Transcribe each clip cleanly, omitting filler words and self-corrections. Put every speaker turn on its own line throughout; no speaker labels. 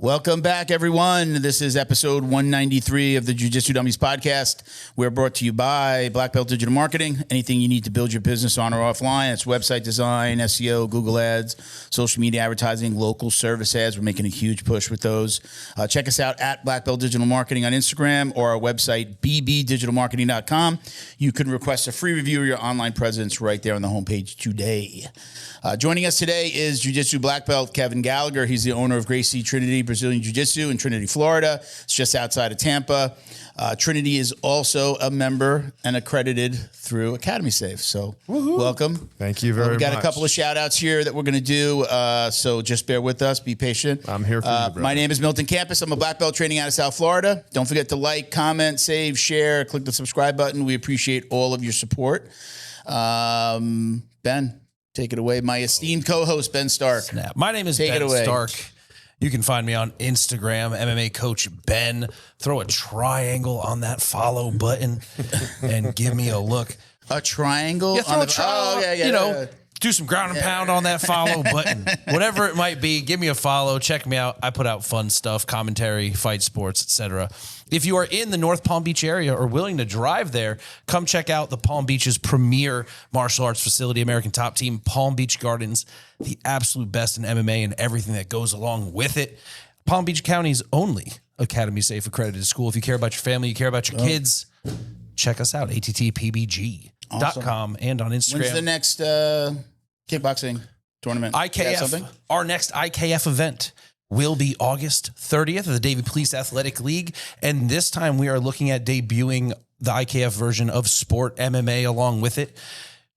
Welcome back, everyone. This is episode 193 of the Jiu Jitsu Dummies Podcast. We're brought to you by Black Belt Digital Marketing. Anything you need to build your business on or offline. It's website design, SEO, Google Ads, social media advertising, local service ads. We're making a huge push with those. Check us out at Black Belt Digital Marketing on Instagram or our website, bbdigitalmarketing.com. You can request a free review of your online presence right there on the homepage today. Joining us today is Jiu-Jitsu Black Belt Kevin Gallagher. He's the owner of Gracie Trinity Brazilian Jiu-Jitsu in Trinity, Florida. It's just outside of Tampa. Trinity is also a member and accredited through Academy Safe. So welcome.
Thank you very much.
We've got a couple of shout outs here that we're going to do. So just bear with us. Be patient.
I'm here for you, brother.
My name is Milton Campus. I'm a black belt training out of South Florida. Don't forget to like, comment, save, share, click the subscribe button. We appreciate all of your support. Ben, take it away. My esteemed co-host, Ben Stark.
Snap. My name is Ben Stark. You can find me on Instagram, MMA Coach Ben. Throw a triangle on that follow button and give me a look.
A triangle?
Yeah, throw a triangle. Do some ground and pound on that follow button. Whatever it might be, give me a follow. Check me out. I put out fun stuff, commentary, fight sports, etc. If you are in the North Palm Beach area or willing to drive there, come check out the Palm Beach's premier martial arts facility, American Top Team, Palm Beach Gardens, the absolute best in MMA and everything that goes along with it. Palm Beach County's only Academy Safe accredited school. If you care about your family, you care about your kids, check us out, attpbg.com and on Instagram.
When's the next kickboxing tournament?
IKF. Our next IKF event will be August 30th of the Davie Police Athletic League. And this time we are looking at debuting the IKF version of Sport MMA along with it.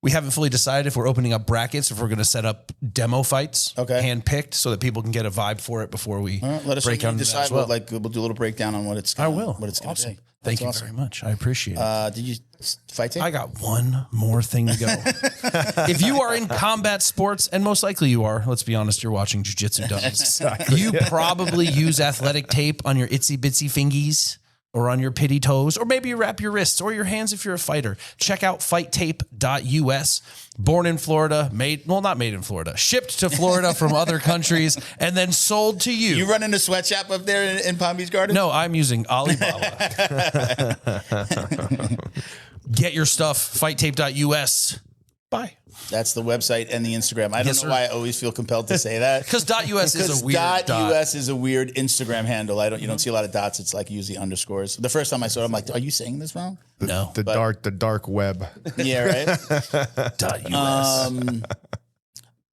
We haven't fully decided if we're opening up brackets, if we're going to set up demo fights, handpicked, so that people can get a vibe for it before we break down.
Decide what, like we'll do a little breakdown on what it's. What it's going to be.
Thank you very much. I appreciate it.
Did you fight tape?
I got one more thing to go. If you are in combat sports, and most likely you are, let's be honest, you're watching Jiu Jitsu Dummies. Exactly. You probably use athletic tape on your itsy bitsy fingies or on your pitty toes, or maybe you wrap your wrists or your hands if you're a fighter. Check out fighttape.us. Born in Florida, not made in Florida, shipped to Florida from other countries, and then sold to you.
You running a sweatshop up there in Palm Beach Gardens?
No, I'm using Alibaba. Get your stuff, fighttape.us. Bye.
That's the website and the Instagram. I don't know why I always feel compelled to say that.
Because .us is a weird
.us is a weird Instagram handle. You don't see a lot of dots. It's like usually underscores. The first time I saw it, I'm like, are you saying this wrong?
No.
The dark web.
Yeah, right?
.us.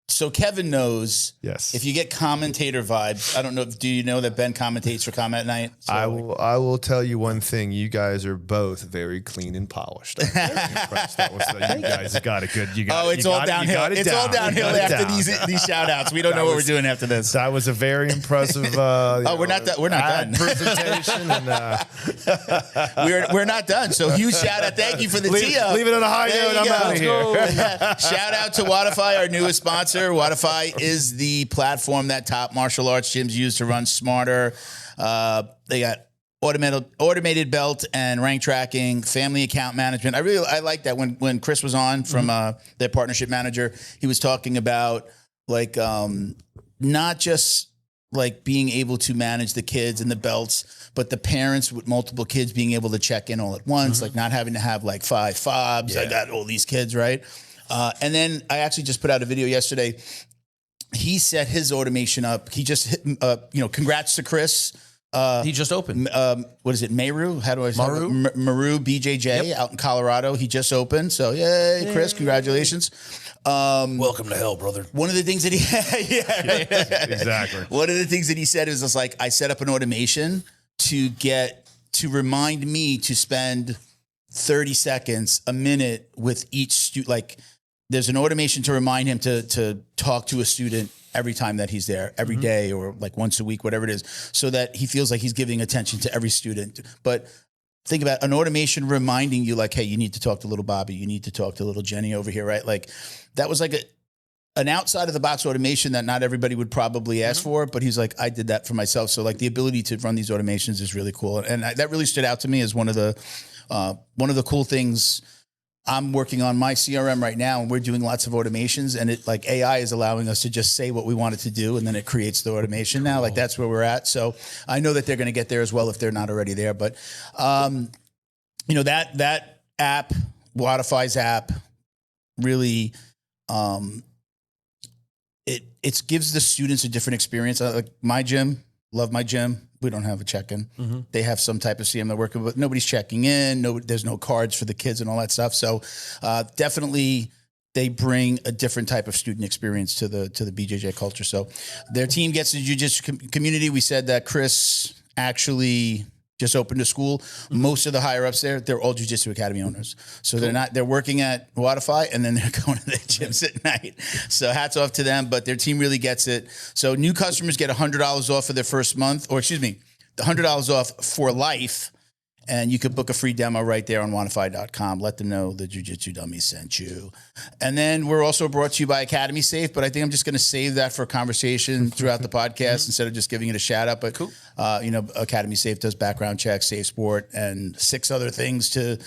So Kevin knows.
Yes.
If you get commentator vibes, I don't know. Do you know that Ben commentates for Combat Night? So
I will tell you one thing. You guys are both very clean and polished. I'm very impressed. You guys got it good.
It's all downhill. It's all downhill after these shout outs. We don't know what we're doing after this.
That was a very impressive.
We're not done.
Presentation and
we're not done. So huge shout out. Thank you for the tee up.
Leave it on a high note. I'm out of here.
Shout out to Wodify, our newest sponsor. Wodify is the platform that top martial arts gyms use to run smarter. They got automated belt and rank tracking, family account management. I like that. When Chris was on from their partnership manager, he was talking about like not just like being able to manage the kids and the belts, but the parents with multiple kids being able to check in all at once, like not having to have like 5 fobs. I got all these kids, right? And then I actually just put out a video yesterday. He set his automation up. He just hit, congrats to Chris.
He just opened.
What is it? Maru? How do I say
Maru?
Maru BJJ out in Colorado. He just opened. So yay, Chris, congratulations.
Welcome to hell, brother.
One of the things that
exactly.
One of the things that he said is just like, I set up an automation to remind me to spend 30 seconds, a minute with each student. Like there's an automation to remind him to talk to a student every time that he's there, every day or like once a week, whatever it is, so that he feels like he's giving attention to every student. But think about an automation reminding you like, hey, you need to talk to little Bobby. You need to talk to little Jenny over here, right? Like that was like an outside of the box automation that not everybody would probably ask for, but he's like, I did that for myself. So like the ability to run these automations is really cool. And that really stood out to me as one of the cool things I'm working on my CRM right now, and we're doing lots of automations, and it like AI is allowing us to just say what we want it to do, and then it creates the automation now. Like that's where we're at. So I know that they're going to get there as well if they're not already there. But that app, Wodify's app, really, it gives the students a different experience. Like my gym, love my gym. We don't have a check-in. Mm-hmm. They have some type of CM they're working with. Nobody's checking in. There's no cards for the kids and all that stuff. So definitely they bring a different type of student experience to the BJJ culture. So their team gets the jiu-jitsu community. We said that Chris actually just opened a school. Mm-hmm. Most of the higher ups there, they're all Jiu-Jitsu Academy owners. So they're working at Wodify and then they're going to their gyms at night. So hats off to them, but their team really gets it. So new customers get $100 off for their first month, $100 off for life. And you could book a free demo right there on Wodify.com. Let them know the Jiu-Jitsu Dummies sent you. And then we're also brought to you by Academy Safe, but I think I'm just going to save that for a conversation throughout the podcast instead of just giving it a shout out. But cool. Academy Safe does background checks, Safe Sport, and 6 other things to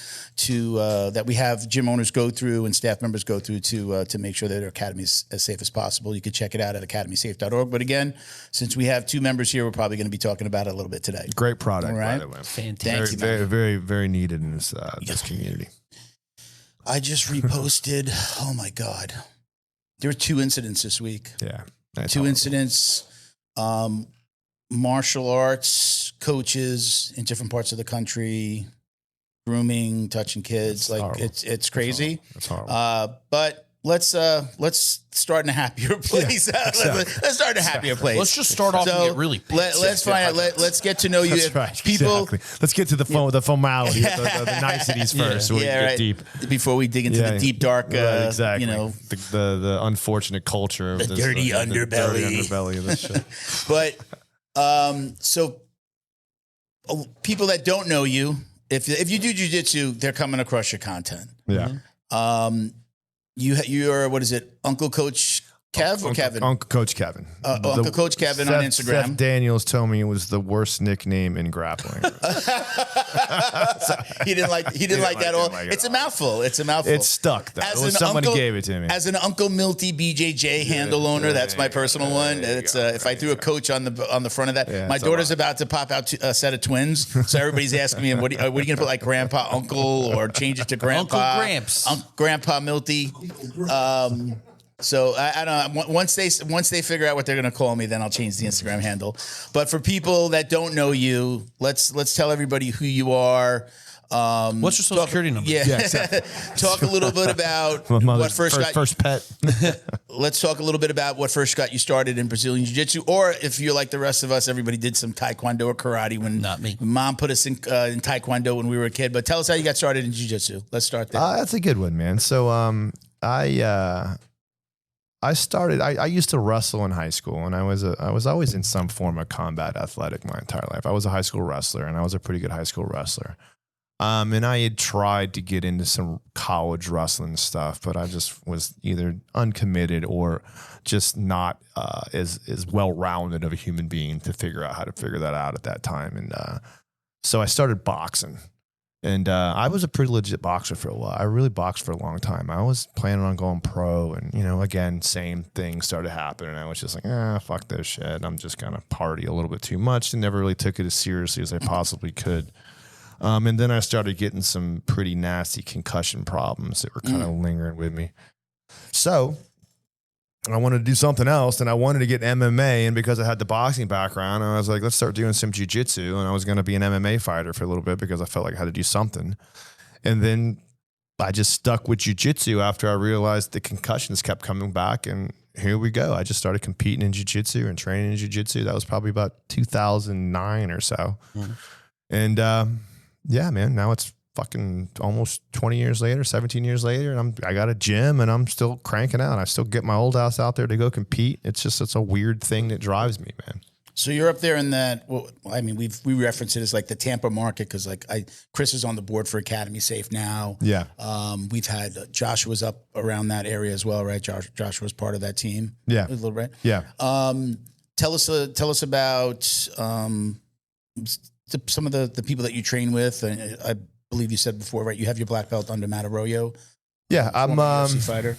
that we have gym owners go through and staff members go through to make sure that their academy is as safe as possible. You can check it out at academysafe.org. But again, since we have 2 members here, we're probably going to be talking about it a little bit today.
Great product,
all right?
by the way.
Fantastic.
Very, very, very needed in this community.
I just reposted. Oh my God. There were 2 incidents this week.
Yeah.
2 incidents. Martial arts coaches in different parts of the country, grooming, touching kids. It's crazy.
That's horrible.
But let's start in a happier place.
Yeah, exactly.
Let's start in a happier place.
Let's just start off and get really pissed.
Let's find out. Let's get to know you.
That's right.
People,
exactly. Let's get to the formality, the niceties first. So we can get deep
before we dig into the deep dark.
Exactly. The unfortunate culture of
the
this,
dirty underbelly.
The dirty underbelly of this shit.
But so people that don't know you, if you do jiu-jitsu, they're coming across your content.
Yeah.
You're what is it, Uncle Coach Kev or Kevin?
Uncle Coach Kevin.
Uncle Coach Kevin on Instagram.
Seth Daniels told me it was the worst nickname in grappling.
He didn't like that all. It's a mouthful. It's
stuck though. Somebody gave it to me.
As an Uncle Milty BJJ handle owner, that's my personal one. It's if I threw a coach on the front of that. My daughter's about to pop out a set of twins, so everybody's asking me, what are you going to put, like Grandpa Uncle, or change it to Grandpa
Uncle Gramps,
Grandpa Milty. So I don't know. Once they figure out what they're going to call me, then I'll change the Instagram handle. But for people that don't know you, let's tell everybody who you are.
What's your social security number?
Yeah, exactly. Talk a little bit about what first pet. Let's talk a little bit about what first got you started in Brazilian Jiu-Jitsu, or if you're like the rest of us, everybody did some Taekwondo or karate when
not me.
Mom put us in Taekwondo when we were a kid. But tell us how you got started in Jiu-Jitsu. Let's start there.
That's a good one, man. So I used to wrestle in high school, and I was always in some form of combat athletic my entire life. I was a high school wrestler, and I was a pretty good high school wrestler. And I had tried to get into some college wrestling stuff, but I just was either uncommitted or just not as well-rounded of a human being to figure out how to figure that out at that time. And so I started boxing. And I was a pretty legit boxer for a while. I really boxed for a long time. I was planning on going pro, and again, same thing started happening. I was just like, fuck this shit. I'm just gonna party a little bit too much, and never really took it as seriously as I possibly could. And then I started getting some pretty nasty concussion problems that were kind of lingering with me. So I wanted to do something else, and I wanted to get MMA. And because I had the boxing background, I was like, let's start doing some jiu-jitsu. And I was going to be an MMA fighter for a little bit because I felt like I had to do something. And then I just stuck with jiu-jitsu after I realized the concussions kept coming back. And here we go. I just started competing in jiu-jitsu and training in jiu-jitsu. That was probably about 2009 or so. And yeah, man, now it's fucking almost 20 years later, 17 years later, and I got a gym and I'm still cranking out. I still get my old ass out there to go compete. It's a weird thing that drives me, man.
So you're up there in that. Well, I mean, we reference it as like the Tampa market because Chris is on the board for Academy Safe now.
Yeah.
We've had Joshua's up around that area as well, right? Joshua's part of that team.
Yeah.
A little bit.
Yeah.
Tell us about some of the people that you train with. I believe you said before, right? You have your black belt under Matt Arroyo.
Yeah, I'm
UFC fighter.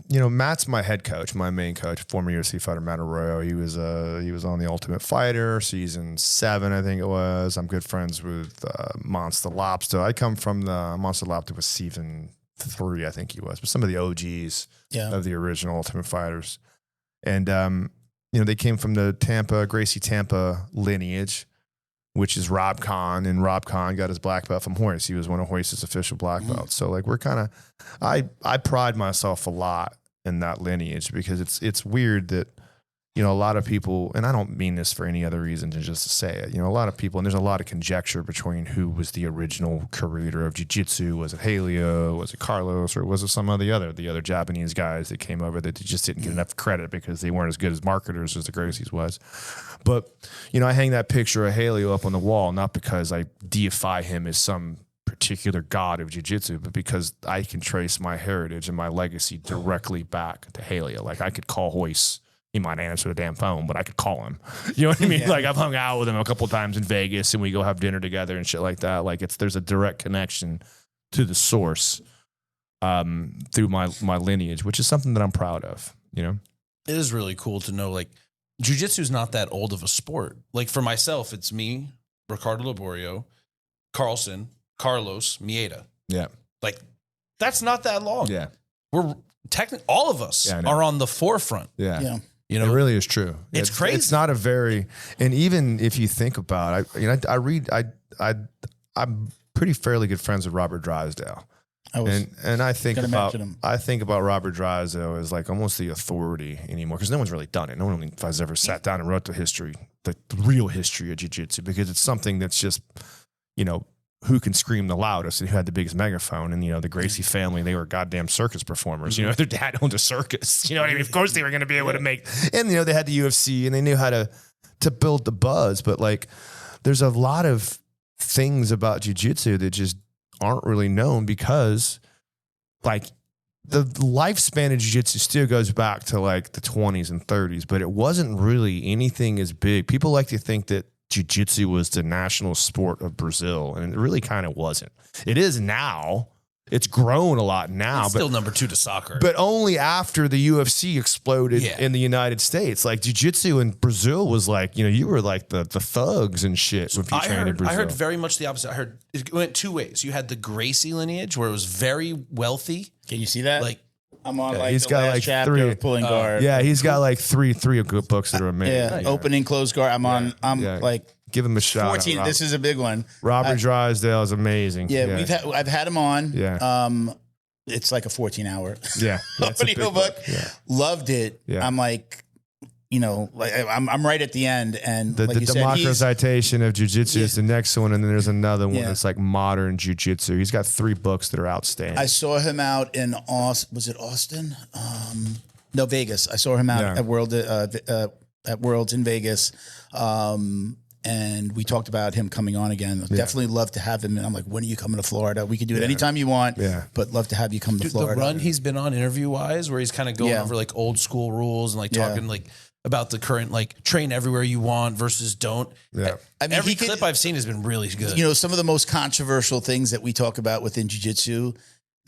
Matt's my head coach, my main coach, former UFC fighter Matt Arroyo. He was on The Ultimate Fighter season 7, I think it was. I'm good friends with Monster Lobster. I come from the Monster Lobster was season 3, I think he was, but some of the OGs of the original Ultimate Fighters, and they came from the Gracie Tampa lineage, which is Rob Kahn, and Rob Kahn got his black belt from Hoist. He was one of Hoist's official black belts. So like we're kind of, I pride myself a lot in that lineage because it's weird that, a lot of people, and I don't mean this for any other reason than just to say it, a lot of people, and there's a lot of conjecture between who was the original creator of jiu-jitsu. Was it Helio? Was it Carlos? Or was it some of the other Japanese guys that came over that just didn't get enough credit because they weren't as good as marketers as the Gracies was? But, I hang that picture of Helio up on the wall, not because I deify him as some particular god of jiu-jitsu, but because I can trace my heritage and my legacy directly back to Helio. Like I could call Hoist. He might answer the damn phone, but I could call him. You know what I mean? Yeah. Like I've hung out with him a couple of times in Vegas and we go have dinner together and shit like that. Like there's a direct connection to the source through my lineage, which is something that I'm proud of, It
is really cool to know like jiu-jitsu is not that old of a sport. Like for myself, it's me, Ricardo Laborio, Carlson, Carlos, Mieta.
Yeah.
Like that's not that long.
Yeah.
We're technically all of us are on the forefront.
Yeah. It really is true.
It's crazy.
It's not a very, and even if you think about it, I'm pretty fairly good friends with Robert Drysdale. I think about Robert Drysdale as like almost the authority anymore because no one's really done it. No one has ever sat down and wrote the real history of jiu-jitsu because it's something that's just, who can scream the loudest and who had the biggest megaphone. And, the Gracie family, they were goddamn circus performers. Their dad owned a circus. You know what I mean? Of course they were going to be able to make, and, they had the UFC and they knew how to build the buzz. But like, there's a lot of things about jiu-jitsu that just aren't really known because like the lifespan of jiu-jitsu still goes back to like the 20s and 30s, but it wasn't really anything as big. People like to think that jiu-jitsu was the national sport of Brazil, and it really kind of wasn't. It is now. It's grown a lot now.
It's still number 2 to soccer.
But only after the UFC exploded in the United States. Like jiu-jitsu in Brazil was like, you were like the thugs and shit if you trained in Brazil.
I heard very much the opposite. I heard it went 2 ways. You had the Gracie lineage where it was very wealthy.
Can you see that?
Like
I'm on like
he's
the
got
last
like
chapter
3
of Pulling Guard.
Yeah, he's got like three good books that are amazing.
Yeah, opening, closed guard. I'm like
give him a shout.
14. This is a big one.
Robert Drysdale is amazing.
Yeah, I've had him on.
Yeah.
It's like a 14-hour
audio
book.
Yeah.
Loved it.
Yeah.
I'm like, I'm right at the end, and
the
like you
democratization of jiu-jitsu is the next one, and then there's another one that's like modern jiu-jitsu. He's got 3 books that are outstanding.
I saw him out in Austin. Was it Austin? No, Vegas. I saw him out at Worlds in Vegas. And we talked about him coming on again. Definitely love to have him. And I'm like, when are you coming to Florida? We can do it anytime you want. Yeah. But love to have you come to Florida.
The run he's been on interview wise, where he's kind of going over like old school rules and like talking like about the current like train everywhere you want versus don't.
Yeah.
I mean,
every clip I've seen has been really good.
Some of the most controversial things that we talk about within jiu-jitsu,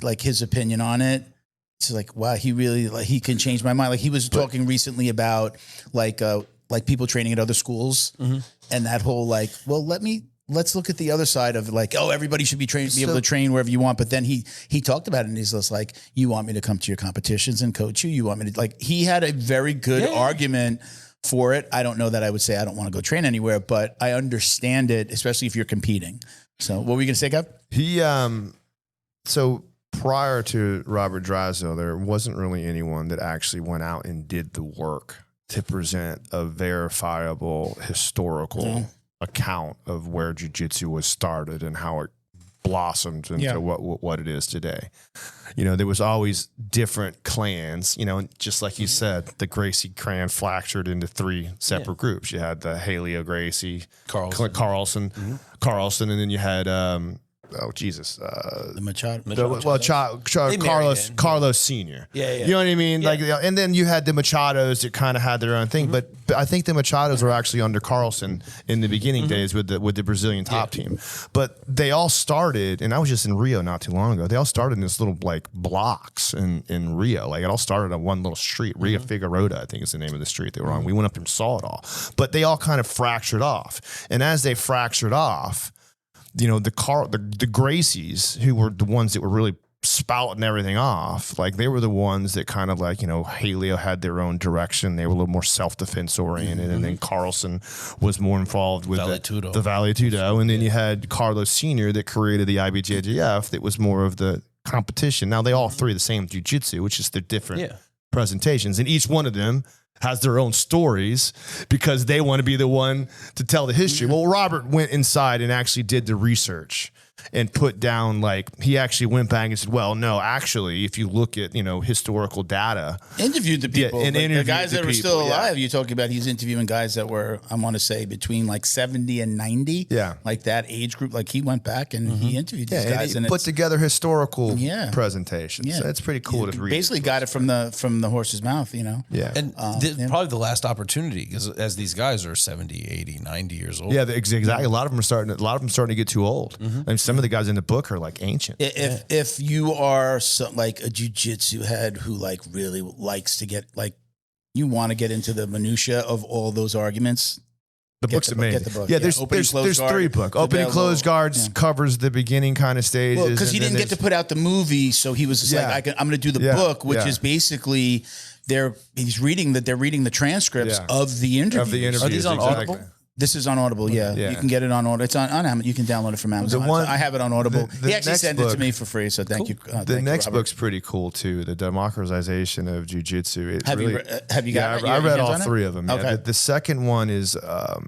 like his opinion on it. It's like, wow, he really he can change my mind. Like he was talking recently about like people training at other schools and that whole like, well, let's look at the other side of like, oh, everybody should be able to train wherever you want. But then he talked about it and he's just like, you want me to come to your competitions and coach you? You want me to like, he had a very good argument for it. I don't know that I would say I don't want to go train anywhere, but I understand it, especially if you're competing. So what were you going to say, Kev?
He, so prior to Robert Drysdale, there wasn't really anyone that actually went out and did the work to present a verifiable historical account of where jiu-jitsu was started and how it blossomed into what it is today. There was always different clans, just like you said, the Gracie clan fractured into 3 separate groups. You had the Helio Gracie, Carlson, and then you had Jesus.
The Machado.
Carlos Sr.
Yeah.
You know what I mean? Like, and then you had the Machados that kind of had their own thing, but I think the Machados were actually under Carlson in the beginning days with the Brazilian top team. But they all started, and I was just in Rio not too long ago. They all started in this little like blocks in Rio. Like it all started on one little street, Rio Figueroa, I think is the name of the street they were on. We went up there and saw it all, but they all kind of fractured off. And as they fractured off, you know, the Gracies, who were the ones that were really spouting everything off, like they were the ones that kind of like, you know, Haleo had their own direction. They were a little more self-defense oriented. And then Carlson was more involved with the Vale Tudo. And then you had Carlos Sr. that created the IBJJF that was more of the competition. Now they all three the same jiu-jitsu, which is their different presentations. And each one of them has their own stories because they want to be the one to tell the history. Well, Robert went inside and actually did the research and put down, like, he actually went back and said, well, no, actually, if you look at, you know, historical data.
Interviewed the people.
And
the guys that were still alive. You're talking about he's interviewing guys that were, I want to say, between like 70 and 90.
Yeah.
Like that age group. Like he went back and he interviewed these guys.
And put together historical presentations. Yeah. So it's pretty cool to read.
Basically got it from the horse's mouth, you know?
Yeah.
And probably the last opportunity, because as these guys are 70, 80, 90 years old.
Yeah, exactly. A lot of them are starting to get too old. And some of the guys in the book are like ancient.
If you are like a jiu-jitsu head who like really likes to get like, you want to get into the minutia of all those arguments.
The book's amazing.
Get the book.
Yeah, there's 3 books. Opening closed guards covers the beginning kind of stages.
Well, because he didn't get to put out the movie, so he was just like, I'm going to do the book, which is basically they're reading the transcripts of the interviews.
Are these on Audible?
This is on Audible, yeah. You can get it on Audible. It's on Amazon. You can download it from Amazon. I have it on Audible. He actually sent it to me for free, so thank you.
The next book's pretty cool too. The democratization of jiu-jitsu.
Have you got it?
I read all 3 of them.
Okay.
The second one is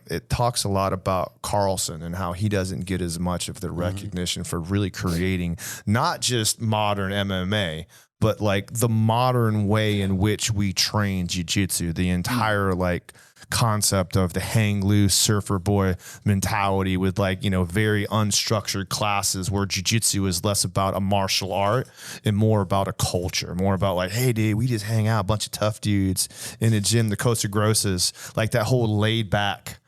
it talks a lot about Carlson and how he doesn't get as much of the recognition for really creating not just modern MMA, but like the modern way in which we train jiu-jitsu, the entire like concept of the hang loose surfer boy mentality with like, you know, very unstructured classes where jiu-jitsu is less about a martial art and more about a culture, more about like, hey dude, we just hang out, a bunch of tough dudes in a gym, the Costa Grosas, like that whole laid back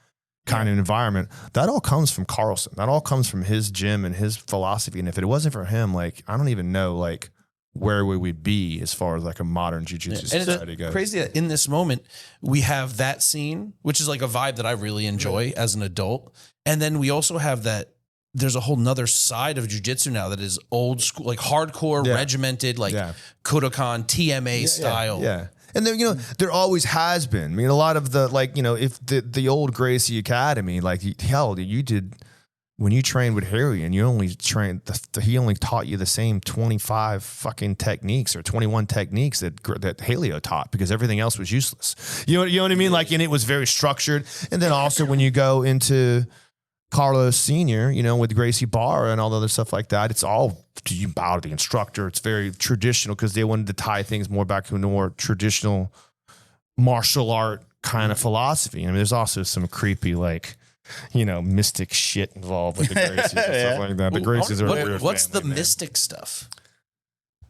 kind of environment. That all comes from Carlson. That all comes from his gym and his philosophy. And if it wasn't for him, like, I don't even know, like, where would we be as far as like a modern jiu-jitsu society goes.
Crazy that in this moment we have that scene, which is like a vibe that I really enjoy as an adult. And then we also have that there's a whole nother side of jiu-jitsu now that is old school, like hardcore, regimented, like Kodokan, TMA style.
Yeah. And there, you know, there always has been. I mean, a lot of the, like, you know, if the old Gracie Academy, like, hell, you did, when you trained with Harry and you only trained, he only taught you the same 25 fucking techniques or 21 techniques that Haleo taught because everything else was useless. You know what I mean? Like, and it was very structured. And then also when you go into Carlos Sr., you know, with Gracie Barra and all the other stuff like that, it's all, you bow to the instructor. It's very traditional because they wanted to tie things more back to a more traditional martial art kind of philosophy. I mean, there's also some creepy, like, you know, mystic shit involved with the Gracies and stuff like that. The Gracies are a weird
what's the
family,
mystic stuff?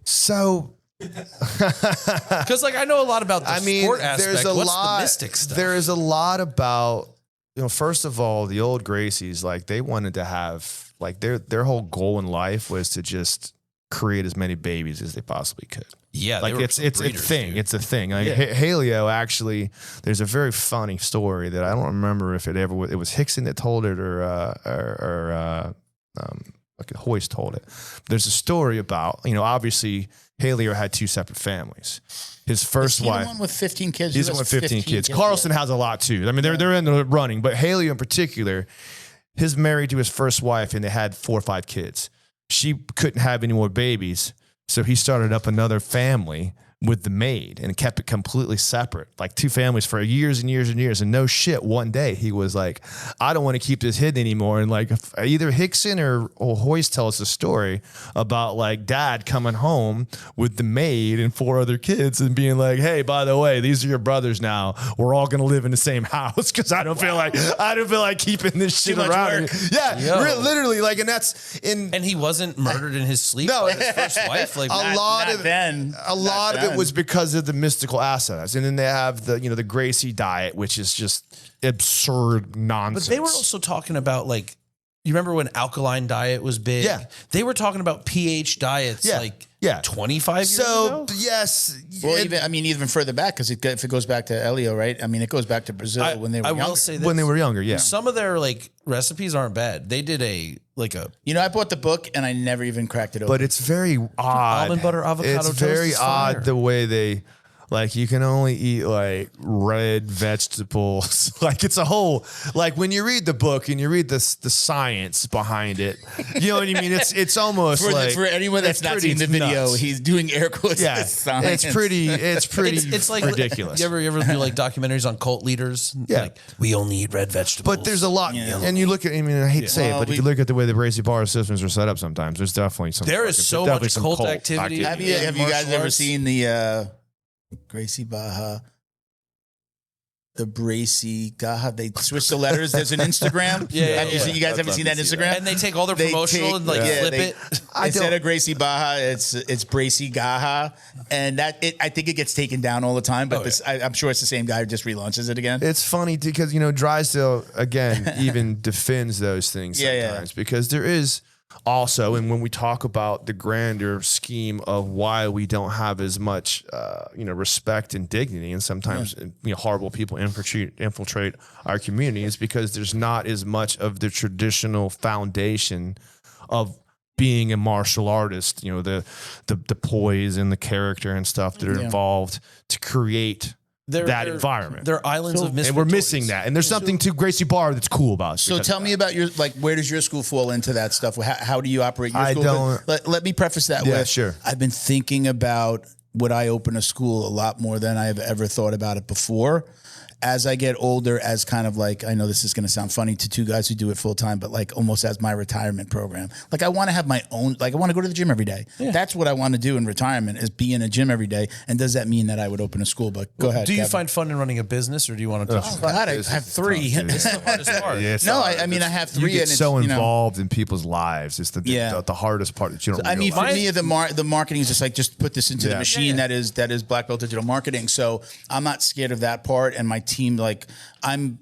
So,
because like I know a lot about the sport aspect. What's the mystic stuff?
There is a lot about, you know, first of all, the old Gracies, like they wanted to have, like their whole goal in life was to just create as many babies as they possibly could.
Yeah,
like it's a thing. Dude. It's a thing. Like Haleo actually, there's a very funny story that I don't remember if it was Hickson that told it or like Hoist told it. There's a story about, you know, obviously Haleo had 2 separate families. His first wife,
the one with 15 kids.
He's the one with 15 kids. Carlson has a lot too. I mean, they're in the running, but Haleo in particular, he's married to his first wife and they had 4 or 5 kids. She couldn't have any more babies. So he started up another family with the maid and kept it completely separate, like two families for years and years and years. And no shit, one day he was like, I don't want to keep this hidden anymore. And like either Hickson or Hoyce tell us a story about like dad coming home with the maid and 4 other kids and being like, hey, by the way, these are your brothers now. We're all going to live in the same house because I don't feel like keeping this shit around. Yeah, literally. Like, and that's in.
And he wasn't murdered in his sleep by his first wife. Like
a lot of it was because of the mystical assets. And then they have the Gracie diet, which is just absurd nonsense.
But they were also talking about like, you remember when alkaline diet was big?
Yeah.
They were talking about pH diets 25 years ago?
Yes.
Well, even further back, because if it goes back to Elio, right? I mean, it goes back to Brazil when they were younger.
I will say this.
When they were younger, yeah.
Some of their like recipes aren't bad. They did I
bought the book and I never even cracked it open.
But it's very odd.
Almond butter, avocado toast.
It's very odd the way they, like, you can only eat like red vegetables. Like it's a whole, like when you read the book and you read the science behind it, you know what I mean? It's almost
for anyone that's not seen the video,
nuts.
He's doing air quotes.
Yeah,
science.
it's pretty
it's like
ridiculous.
You ever do like documentaries on cult leaders?
Yeah.
Like, we only eat red vegetables.
But there's a lot, and you look at, I mean, I hate to say it, but if you look at the way the Gracie bar systems are set up sometimes, there's definitely some.
There is so much cult activity.
Have you guys ever seen the Gracie Baja, the Bracy Gaha? They switch the letters. There's an Instagram. You guys ever seen that Instagram?
And they take all their promotional and like flip it.
Instead of Gracie Baja, it's Bracy Gaha, and I think it gets taken down all the time. But I'm sure it's the same guy who just relaunches it again.
It's funny because Drysdale again even defends those things sometimes because there is. Also, and when we talk about the grander scheme of why we don't have as much, respect and dignity, and sometimes horrible people infiltrate our communities because there's not as much of the traditional foundation of being a martial artist. The poise and the character and stuff that are involved to create that environment.
They're islands of misfit
and we're missing that. And there's something to Gracie Bar that's cool about it.
So tell me about your, like, where does your school fall into that stuff? How do you operate your school? Let me preface that with,
sure.
I've been thinking about would I open a school a lot more than I have ever thought about it before. As I get older, as kind of like, I know this is going to sound funny to two guys who do it full time, but like almost as my retirement program. Like I want to have my own, like I want to go to the gym every day. Yeah. That's what I want to do in retirement is be in a gym every day. And does that mean that I would open a school? But go ahead.
Do you find fun in running a business or do you want to touch?
Oh God, I have 3.
It's the hardest part.
I mean, I have 3.
You get so involved in people's lives. It's the hardest part that you don't realize.
I mean, for me, the marketing is just like, just put this into the machine that is Black Belt Digital Marketing. So I'm not scared of that part. And my team, like, I'm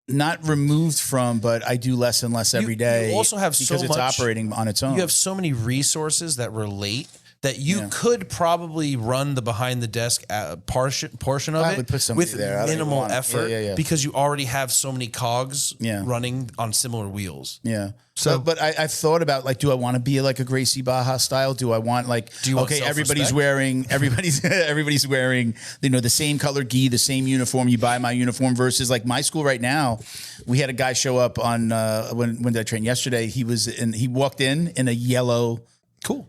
not removed from, but I do less and less every day.
You also have
because it's operating on its own.
You have so many resources that relate that you could probably run the behind the desk portion of it with minimal effort because you already have so many cogs running on similar wheels.
Yeah. So, but I've thought about, like, do I want to be like a Gracie Baja style? Do I want, like, everybody's wearing, the same color gi, the same uniform. You buy my uniform versus like my school right now. We had a guy show up on when did I train yesterday? He walked in a yellow.
Cool.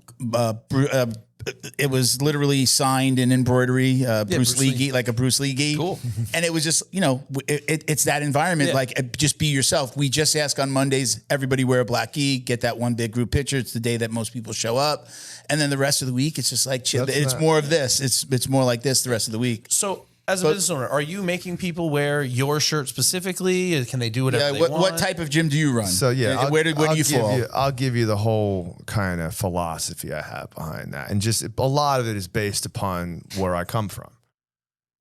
It was literally signed in embroidery, Bruce Lee gi, like a Bruce Lee gi.
Cool.
And it was just, it's that environment. Like, just be yourself. We just ask on Mondays, everybody wear a black gi, get that one big group picture. It's the day that most people show up. And then the rest of the week, it's just like, chill. It's more of this. It's more like this the rest of the week.
So, as a business owner, are you making people wear your shirt specifically? Can they do whatever they want?
What type of gym do you run?
So
where do you fall?
I'll give you the whole kind of philosophy I have behind that, and just a lot of it is based upon where I come from.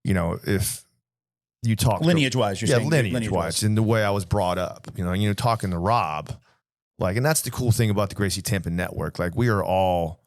If you talk
lineage-wise, you're saying
lineage-wise, and the way I was brought up. Talking to Rob, and that's the cool thing about the Gracie Tampa Network. Like, we are all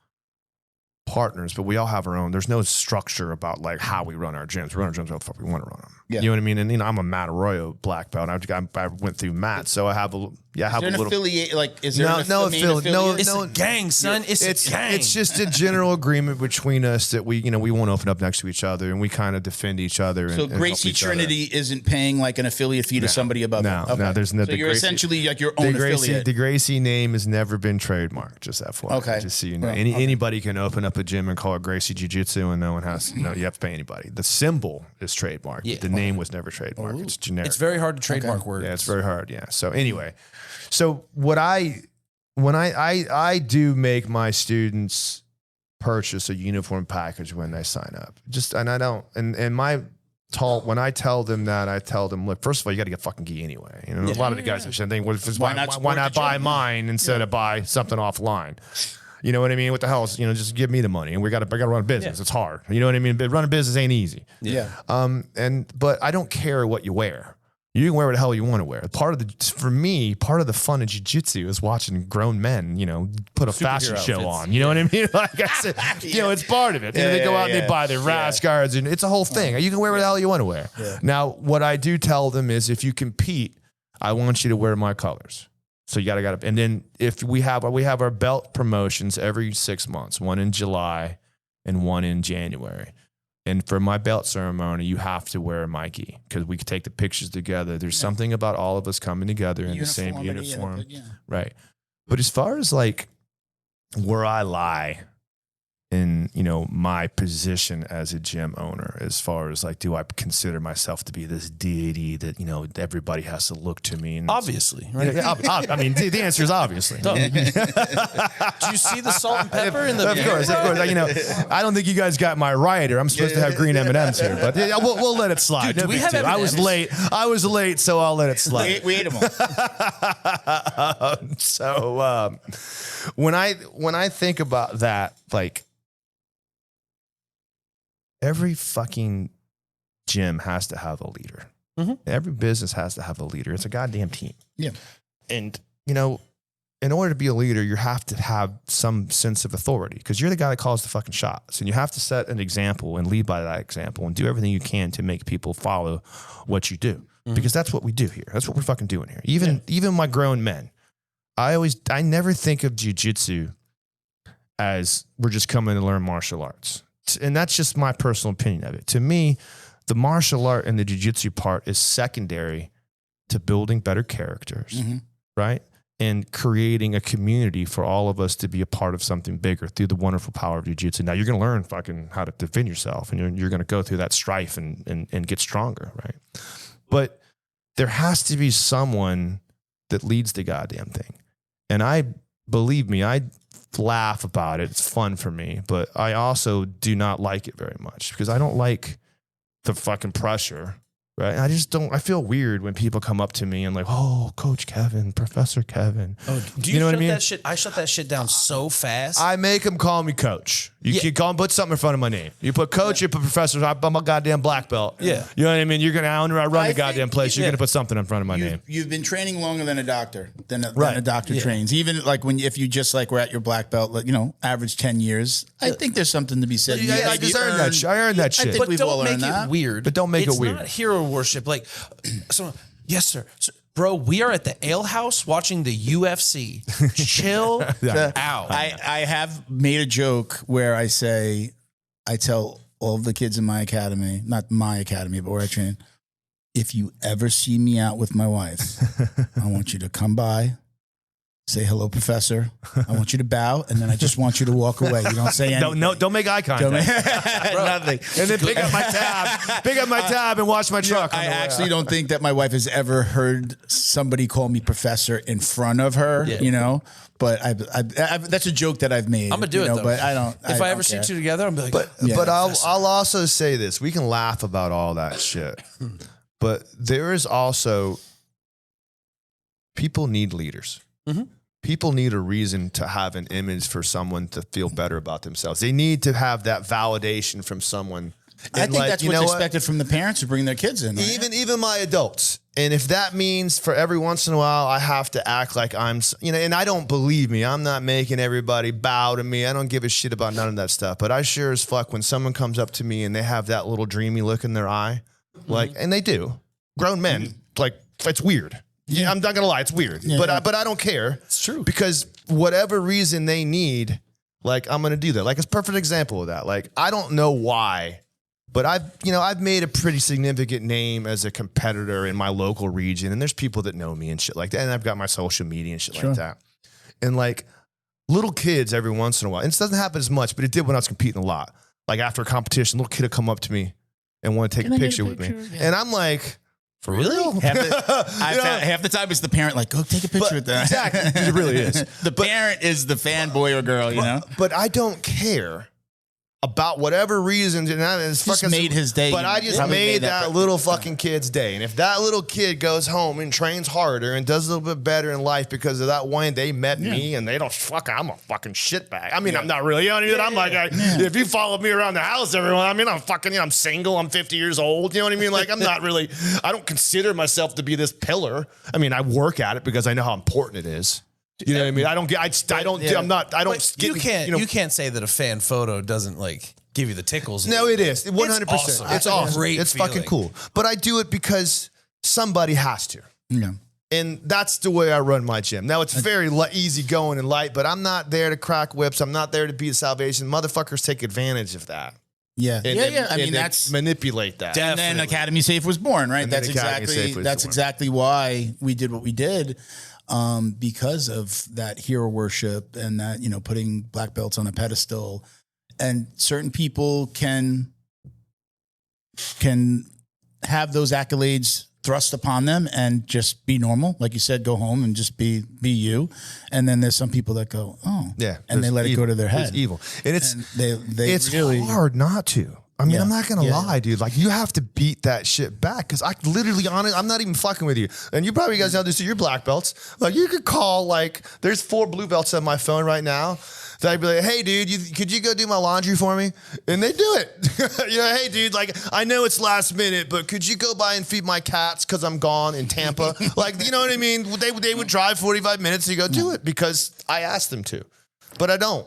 partners, but we all have our own. There's no structure about like how we run our gyms. We run our gyms how the fuck we want to run them. You know what I mean? And I'm a Matt Arroyo black belt. I went through Matt, so I have a little
affiliate. Like, is there
no affiliate? No,
it's a gang, son. It's a gang.
It's just a general agreement between us that we won't open up next to each other, and we kind of defend each other.
So Gracie Trinity isn't paying like an affiliate fee to somebody above.
No, there's no.
So you're essentially like your own affiliate.
The Gracie name has never been trademarked. Just FYI.
Okay.
Just so you know, anybody can open up a gym and call it Gracie Jiu-Jitsu, and no one has. No, you have to pay anybody. The symbol is trademarked. Yeah. The name was never trademarked. It's generic.
It's very hard to trademark words.
Yeah, it's very hard. Yeah. So anyway, when I do make my students purchase a uniform package when they sign up, when I tell them that, I tell them, look, first of all, you got to get fucking gi anyway. A lot of the guys are saying, why not buy mine instead of buy something offline? You know what I mean? What the hell is, just give me the money, and I got to run a business. Yeah. It's hard. You know what I mean? But running a business ain't easy.
Yeah.
But I don't care what you wear. You can wear what the hell you want to wear. Part of the fun of jiu-jitsu is watching grown men, put a fashion show on. You know what I mean? Like I said, it's part of it. They go out and they buy their rash guards, and it's a whole thing. You can wear what the hell you want to wear. Yeah. Now, what I do tell them is, if you compete, I want you to wear my colors. So you gotta, and then if we have our belt promotions every 6 months, one in July and one in January. And for my belt ceremony, you have to wear a gi because we could take the pictures together. There's something about all of us coming together in the same uniform, right? But as far as like where I lie in, my position as a gym owner, as far as like, do I consider myself to be this deity that, everybody has to look to me? And
obviously, right?
I mean, the answer is obviously.
Do you see the salt and pepper in the?
Of course. I don't think you guys got my rider. I'm supposed to have green M&Ms here, but we'll let it slide.
Dude, do we have M&Ms?
I was late, so I'll let it slide.
We ate them all.
So when I think about that, like, every fucking gym has to have a leader. Mm-hmm. Every business has to have a leader. It's a goddamn team.
Yeah.
And, in order to be a leader, you have to have some sense of authority because you're the guy that calls the fucking shots. And you have to set an example and lead by that example and do everything you can to make people follow what you do. Mm-hmm. Because that's what we do here. That's what we're fucking doing here. Even my grown men. I never think of jiu-jitsu as we're just coming to learn martial arts. And that's just my personal opinion of it. To me, the martial art and the jiu-jitsu part is secondary to building better characters, right? And creating a community for all of us to be a part of something bigger through the wonderful power of jiu-jitsu. Now, you're going to learn fucking how to defend yourself, and you're going to go through that strife and get stronger, right? But there has to be someone that leads the goddamn thing. And believe me, I laugh about it. It's fun for me, but I also do not like it very much because I don't like the fucking pressure, right? And I feel weird when people come up to me and like, oh, Coach Kevin, Professor Kevin. Oh,
do you know what I mean? That shit? I shut that shit down so fast.
I make them call me Coach. You can call him, put something in front of my name. You put Coach, you put Professor. I'm a goddamn black belt.
Yeah.
You know what I mean? You're going to run the goddamn place. You're going to put something in front of my name.
You've been training longer than a doctor, than a doctor trains. Even like if you just like were at your black belt, average 10 years, I think there's something to be said.
I earned that shit. I earned that shit.
I think we've all earned that.
But don't make it weird.
But don't make it weird.
It's not hero worship. Like, yes, sir. Bro, we are at the ale house watching the UFC. Chill out.
I have made a joke where I tell all of the kids in my academy, not my academy, but where I train, if you ever see me out with my wife, I want you to come by, say hello, Professor. I want you to bow, and then I just want you to walk away. You don't say anything.
Don't make eye contact.
Nothing.
And then pick up my tab and wash my truck.
I actually don't think that my wife has ever heard somebody call me Professor in front of her, but that's a joke that I've made.
I'm going to do it, though.
But I don't.
If I ever see two together, I'm like,
but I'll also say this. We can laugh about all that shit, but there is also, people need leaders. Mm-hmm. People need a reason to have an image for someone to feel better about themselves. They need to have that validation from someone.
I think that's what's expected from the parents who bring their kids in. Right?
Even my adults. And if that means for every once in a while, I have to act like I'm, and I don't, believe me, I'm not making everybody bow to me. I don't give a shit about none of that stuff. But I sure as fuck, when someone comes up to me and they have that little dreamy look in their eye, Like, and they do. Grown men, like, it's weird. Yeah, I'm not gonna lie, it's weird. But I don't care.
It's true.
Because whatever reason they need, like, I'm gonna do that. Like, it's a perfect example of that. Like, I don't know why, but I've made a pretty significant name as a competitor in my local region, and there's people that know me and shit like that, and I've got my social media and shit like that. And like little kids every once in a while, and it doesn't happen as much, but it did when I was competing a lot. Like after a competition, a little kid would come up to me and want to take a picture with me. Yeah. And I'm like, for real?
Half the time it's the parent like, go take a picture with that.
Exactly. It really is.
The parent is the fanboy or girl, you know?
But I don't care about whatever reasons. And it's
just made his day.
But I just made that little fucking kid's day. And if that little kid goes home and trains harder and does a little bit better in life because of that one, they met me and they don't I'm a fucking shitbag. I mean, I'm not really on it. I'm like, if you follow me around the house, everyone, I mean, I'm fucking, I'm single. I'm 50 years old. You know what I mean? Like, I'm not really, I don't consider myself to be this pillar. I mean, I work at it because I know how important it is. You know what I mean? You
can't say that a fan photo doesn't like give you the tickles.
No, it is 100%.
Awesome.
It's awesome. It's fucking cool. But I do it because somebody has to.
Yeah.
And that's the way I run my gym. Now, it's very easy going and light, but I'm not there to crack whips. I'm not there to be a salvation. Motherfuckers take advantage of that.
Yeah. I mean,
that's manipulate that.
And then Academy Safe was born, right? That's exactly why we did what we did. Because of that hero worship and that, putting black belts on a pedestal, and certain people can have those accolades thrust upon them and just be normal. Like you said, go home and just be you. And then there's some people that go, and they let it go to their head.
It's evil. And it's
really
hard not to. I mean, I'm not going to lie, dude. Like, you have to beat that shit back because I literally, I'm not even fucking with you. And you probably guys know this, you're black belts. Like, you could call, like, there's 4 blue belts on my phone right now. that I'd be like, hey, dude, could you go do my laundry for me? And they do it. Hey, dude, like, I know it's last minute, but could you go by and feed my cats because I'm gone in Tampa? Like, you know what I mean? They would drive 45 minutes to go do it because I asked them to. But I don't.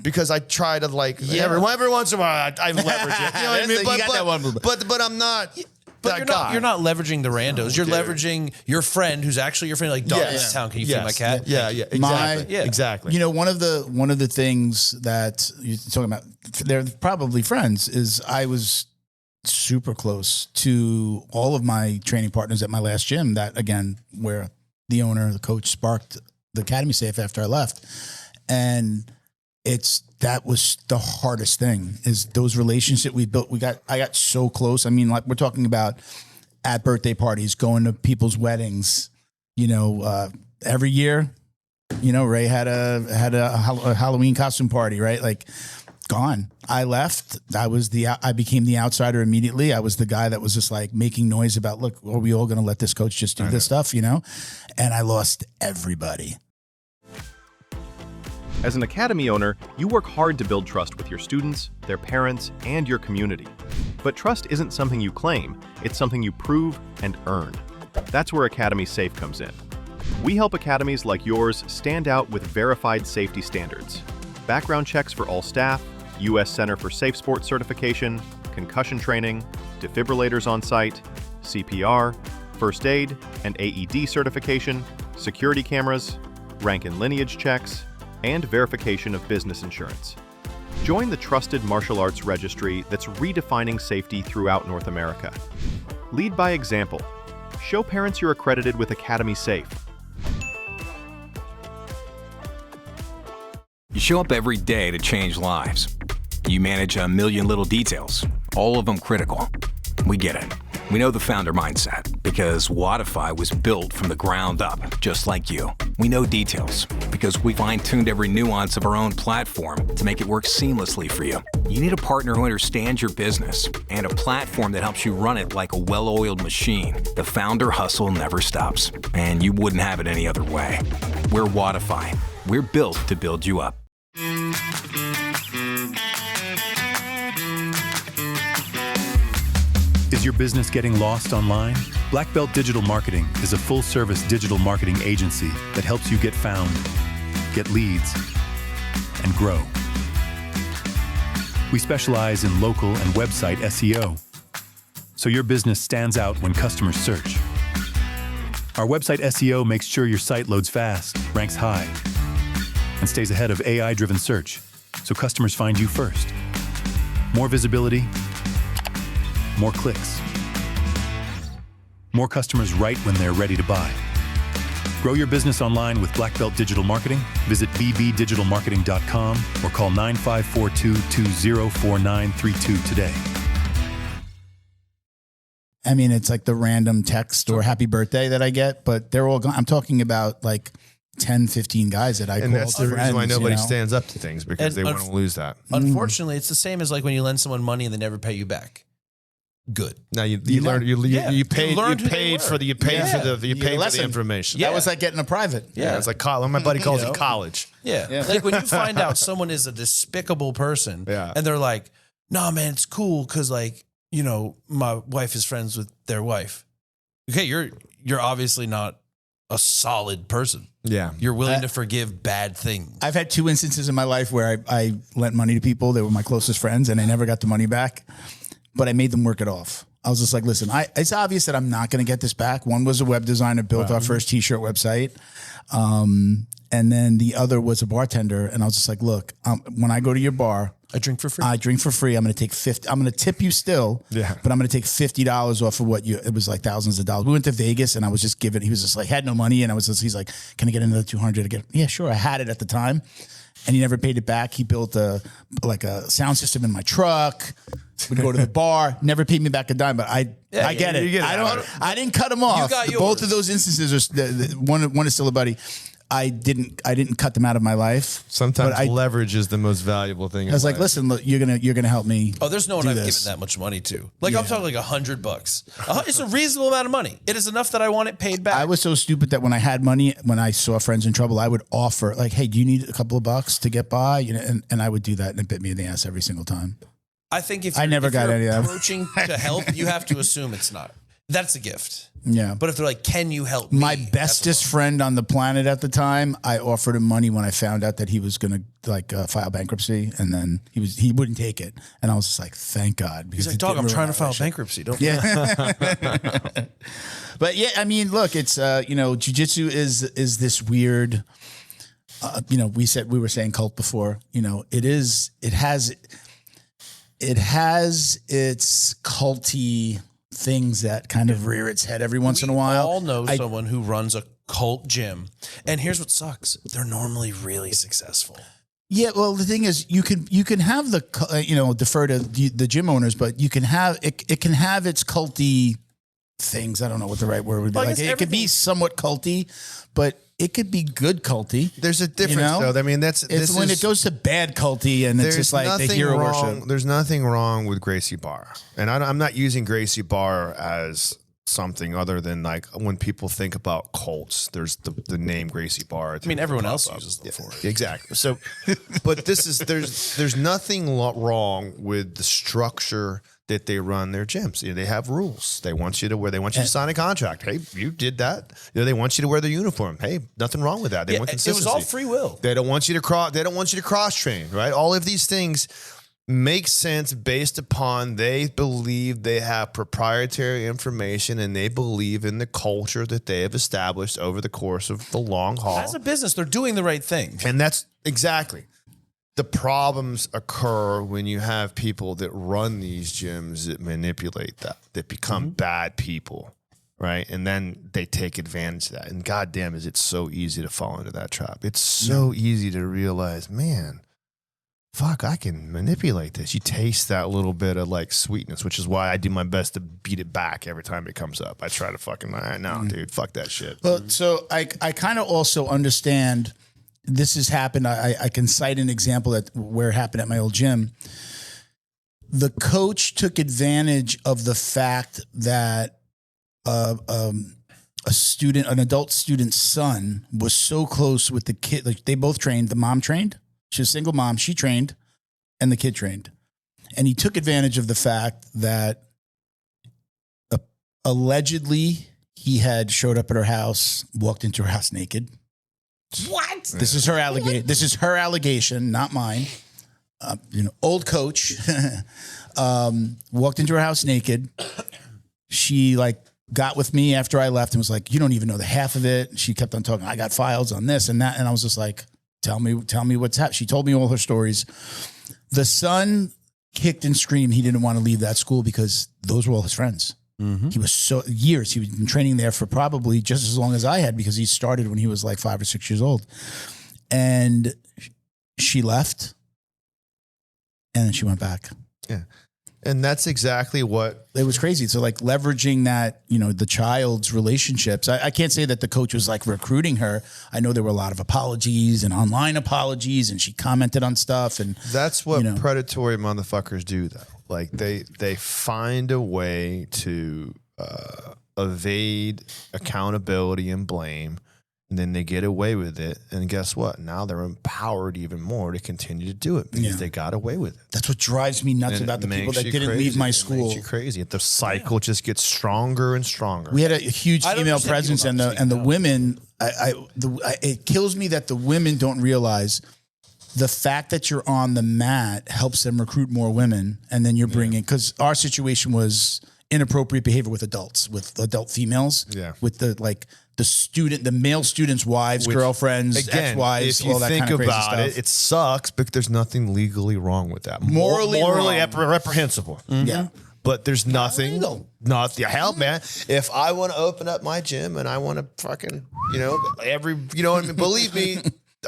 Because I try to, like, every once in a while, I leverage it. You know what I mean? But I'm not...
But you're not leveraging the randos. You're leveraging your friend who's actually your friend. Like, dog in this town, can you feed my cat?
Yeah, exactly. Exactly.
You know, one of the things that you're talking about, they're probably friends, is I was super close to all of my training partners at my last gym. That, again, where the owner, the coach, sparked the Academy Safe after I left, and that was the hardest thing, is those relationships we built. I got so close. I mean, like, we're talking about at birthday parties, going to people's weddings, every year, Ray had a Halloween costume party, right? Like, gone. I left. I became the outsider immediately. I was the guy that was just like making noise about, look, are we all going to let this coach just do this stuff, And I lost everybody.
As an academy owner, you work hard to build trust with your students, their parents, and your community. But trust isn't something you claim, it's something you prove and earn. That's where Academy Safe comes in. We help academies like yours stand out with verified safety standards. Background checks for all staff, U.S. Center for Safe Sports certification, concussion training, defibrillators on site, CPR, first aid and AED certification, security cameras, rank and lineage checks, and verification of business insurance. Join the trusted martial arts registry that's redefining safety throughout North America. Lead by example. Show parents you're accredited with Academy Safe.
You show up every day to change lives. You manage a million little details, all of them critical. We get it. We know the founder mindset because Wodify was built from the ground up, just like you. We know details because we fine-tuned every nuance of our own platform to make it work seamlessly for you. You need a partner who understands your business and a platform that helps you run it like a well-oiled machine. The founder hustle never stops, and you wouldn't have it any other way. We're Wodify. We're built to build you up.
Is your business getting lost online? Black Belt Digital Marketing is a full-service digital marketing agency that helps you get found, get leads, and grow. We specialize in local and website SEO, so your business stands out when customers search. Our website SEO makes sure your site loads fast, ranks high, and stays ahead of AI-driven search, so customers find you first. More visibility, more clicks. More customers right when they're ready to buy. Grow your business online with Black Belt Digital Marketing. Visit bbdigitalmarketing.com or call 9542-204932 today.
I mean, it's like the random text or happy birthday that I get, but they're all gone. I'm talking about like 10, 15 guys that I call.
And that's the reason why nobody
you know?
stands up to things, because they want to lose that.
Unfortunately, it's the same as like when you lend someone money and they never pay you back. Good.
Now you learned you paid for the information.
That was like getting a private.
Yeah, it's like college. My buddy calls it college.
Yeah. Like when you find out someone is a despicable person, and they're like, "No, man, it's cool because like you know my wife is friends with their wife." Okay, you're obviously not a solid person.
Yeah,
you're willing to forgive bad things.
I've had 2 instances in my life where I lent money to people. They were my closest friends, and I never got the money back. But I made them work it off. I was just like, listen, it's obvious that I'm not going to get this back. One was a web designer, built our first t-shirt website. And then the other was a bartender. And I was just like, look, when I go to your bar,
I drink for free.
I'm going to take I'm going to tip you still, but I'm going to take $50 off of it was like thousands of dollars. We went to Vegas and I was just he was just like, had no money. And he's like, can I get another 200 Yeah, sure. I had it at the time. And he never paid it back. He built a sound system in my truck. Would go to the bar, never paid me back a dime, but I get it. I didn't cut him off. Both of those instances are one is still a buddy. I didn't cut them out of my life.
Sometimes leverage is the most valuable thing.
I was like, listen, look, you're gonna help me.
Oh, there's no one I've given that much money to. Like I'm talking like $100. It's a reasonable amount of money. It is enough that I want it paid back.
I was so stupid that when I had money, when I saw friends in trouble, I would offer like, hey, do you need a couple of bucks to get by? You know, and I would do that, and it bit me in the ass every single time.
I think if
I never got any of that.
Approaching to help, you have to assume it's not. That's a gift.
Yeah.
But if they're like, can you help me?
My bestest friend on the planet at the time, I offered him money when I found out that he was going to file bankruptcy, and then he wouldn't take it. And I was just like, thank God.
He's like, dog, I'm trying to file bankruptcy. Don't
But yeah, I mean, look, it's, jiu-jitsu is this weird, we were saying cult before, it has its culty things that kind of rear its head every once in a while.
We all know someone who runs a cult gym. And here's what sucks. They're normally really successful.
Yeah, well, the thing is, you can have defer to the gym owners, but you can have it can have its culty things. I don't know what the right word would be. Like it could be somewhat culty, but it could be good culty.
There's a difference, though. I mean, it's
when it goes to bad culty, and it's just like the hero worship.
There's nothing wrong with Gracie Barra, and I'm not using Gracie Barra as something other than like when people think about cults. There's the name Gracie Barra.
I mean, everyone else uses them for it.
Exactly. So, but there's nothing wrong with the structure that they run their gyms. They have rules. They want you to sign a contract. Hey, you did that. They want you to wear the uniform. Hey, nothing wrong with that. They want consistency.
It was all free will.
They don't want you to cross train, right? All of these things make sense based upon they believe they have proprietary information and they believe in the culture that they have established over the course of the long haul.
As a business, they're doing the right thing.
And that's exactly. The problems occur when you have people that run these gyms that manipulate that become bad people, right? And then they take advantage of that. And goddamn, is it so easy to fall into that trap. It's so easy to realize, man, fuck, I can manipulate this. You taste that little bit of like sweetness, which is why I do my best to beat it back every time it comes up. I try to fucking, dude, fuck that shit.
Well, so I kind of also understand. This has happened. I can cite an example where it happened at my old gym. The coach took advantage of the fact that an adult student's son was so close with the kid. Like they both trained. The mom trained. She was a single mom. She trained, and the kid trained. And he took advantage of the fact that allegedly he had showed up at her house, walked into her house naked.
What?
This is her allegation. This is her allegation, not mine. Old coach walked into her house naked, she like got with me after I left and was like, you don't even know the half of it. She kept on talking. I got files on this and that. And I was just like, tell me what's happening. She told me all her stories. The son kicked and screamed. He didn't want to leave that school because those were all his friends. Mm-hmm. He was years. He was been training there for probably just as long as I had because he started when he was like 5 or 6 years old. And she left and then she went back.
Yeah. And that's exactly what
it was crazy. So like leveraging that, the child's relationships. I can't say that the coach was like recruiting her. I know there were a lot of apologies and online apologies and she commented on stuff. And
that's what predatory motherfuckers do though. Like they find a way to evade accountability and blame. And then they get away with it. And guess what? Now they're empowered even more to continue to do it because they got away with it.
That's what drives me nuts about the people that didn't leave my school.
It makes you crazy. The cycle just gets stronger and stronger.
We had a huge female presence and the women, it kills me that the women don't realize the fact that you're on the mat helps them recruit more women. And then you're bringing, because our situation was inappropriate behavior with adults, with adult females, with the male students' wives, girlfriends, ex-wives, all that kind of crazy stuff.
It sucks, but there's nothing legally wrong with that.
Morally
reprehensible. Mm-hmm. Yeah. But there's nothing, hell, man. If I want to open up my gym and I want to fucking, believe me,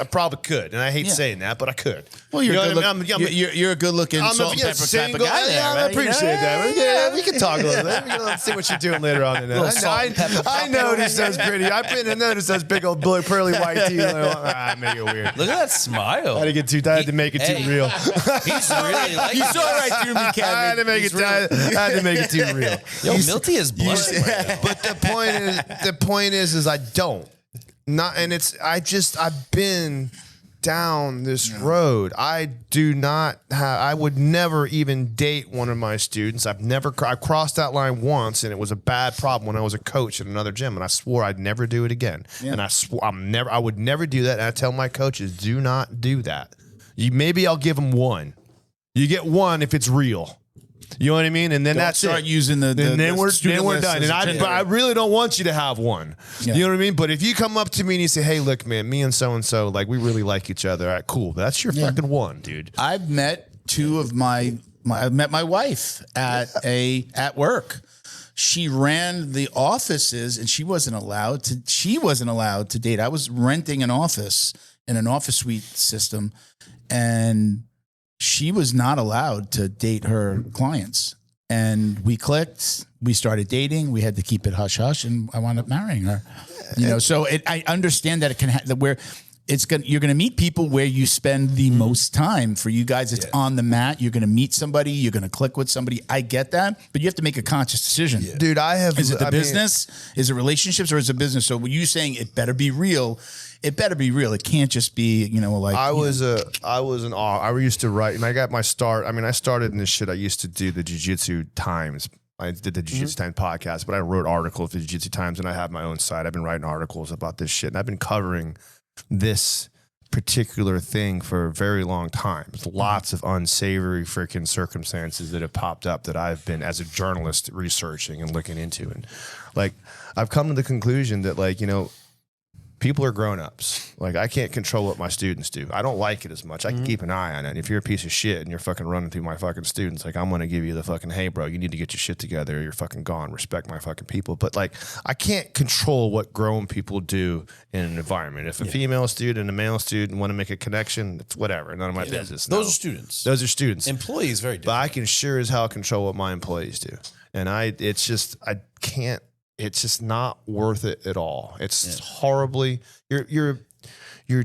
I probably could, and I hate saying that, but I could.
Well, you're a good-looking salt and pepper type of guy there, right?
I appreciate that. Yeah, we can talk a little bit. Let's see what you're doing later on in that. I noticed those pretty. I noticed those big old blue, pearly white teeth. I make it weird.
Look at that smile.
I had to make it too real.
He's really like
you saw right through me, Kevin.
I had to make it too real.
Yo, Milty is blushing right now.
But the point is I don't. I've been down this road. I would never even date one of my students. I crossed that line once and it was a bad problem when I was a coach at another gym and I swore I'd never do it again. Yeah. And I would never do that. And I tell my coaches, do not do that. Maybe I'll give them one. You get one if it's real. You know what I mean? And then
start using the
then we're done. And I really don't want you to have one. Yeah. You know what I mean? But if you come up to me and you say, "Hey, look, man, me and so like we really like each other." All right, cool. That's your fucking one, dude.
I've met I've met my wife at work. She ran the offices and she wasn't allowed to date. I was renting an office in an office suite system and she was not allowed to date her clients. And we clicked, we started dating, we had to keep it hush hush, and I wound up marrying her. So I understand that it can you're gonna meet people where you spend the most time. For you guys, it's on the mat. You're gonna meet somebody, you're gonna click with somebody. I get that, but you have to make a conscious decision.
Yeah. Dude,
is it business? Is it relationships or is it business? So when you saying it better be real, it better be real. It can't just be,
I used to write, and I got my start. I mean, I started in this shit. I used to do the Jiu Jitsu Times. I did the Jiu Jitsu Times podcast, but I wrote articles for the Jiu Jitsu Times, and I have my own site. I've been writing articles about this shit, and I've been covering this particular thing for a very long time. There's lots of unsavory freaking circumstances that have popped up that I've been, as a journalist, researching and looking into. And I've come to the conclusion that people are grown-ups. I can't control what my students do. I don't like it as much. I can keep an eye on it. If you're a piece of shit and you're fucking running through my fucking students, I'm going to give you the fucking, hey, bro, you need to get your shit together or you're fucking gone. Respect my fucking people. But, I can't control what grown people do in an environment. If a female student and a male student want to make a connection, it's whatever. None of my business.
Those are students.
Those are students.
Employees, very different.
But I can sure as hell control what my employees do. And I can't. It's just not worth it at all. It's horribly, you're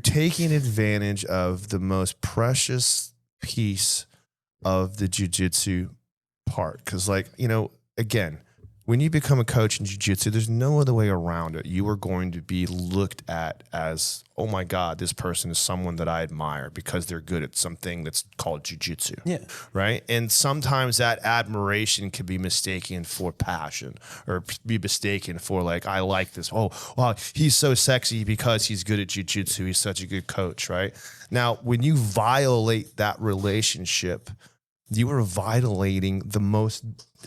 taking advantage of the most precious piece of the jiu-jitsu part. Because again, when you become a coach in jiu-jitsu, there's no other way around it. You are going to be looked at as, oh my God, this person is someone that I admire because they're good at something that's called jiu-jitsu. Yeah. Right? And sometimes that admiration can be mistaken for passion or be mistaken for I like this. Oh, wow, he's so sexy because he's good at jiu-jitsu. He's such a good coach, right? Now, when you violate that relationship you are violating the most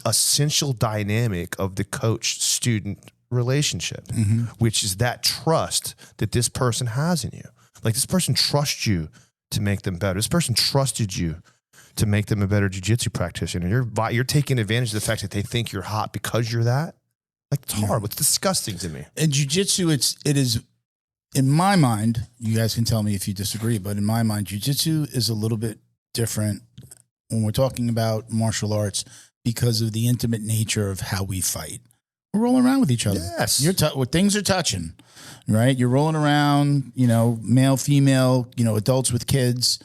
essential dynamic of the coach-student relationship, which is that trust that this person has in you. Like, this person trusts you to make them better. This person trusted you to make them a better jiu-jitsu practitioner. You're taking advantage of the fact that they think you're hot because you're that. Like, it's horrible. It's disgusting to me.
In jiu-jitsu, it is, in my mind, you guys can tell me if you disagree, but in my mind, jiu-jitsu is a little bit different when we're talking about martial arts because of the intimate nature of how we fight. We're rolling around with each other.
Yes.
Things are touching, right? You're rolling around, male, female, adults with kids.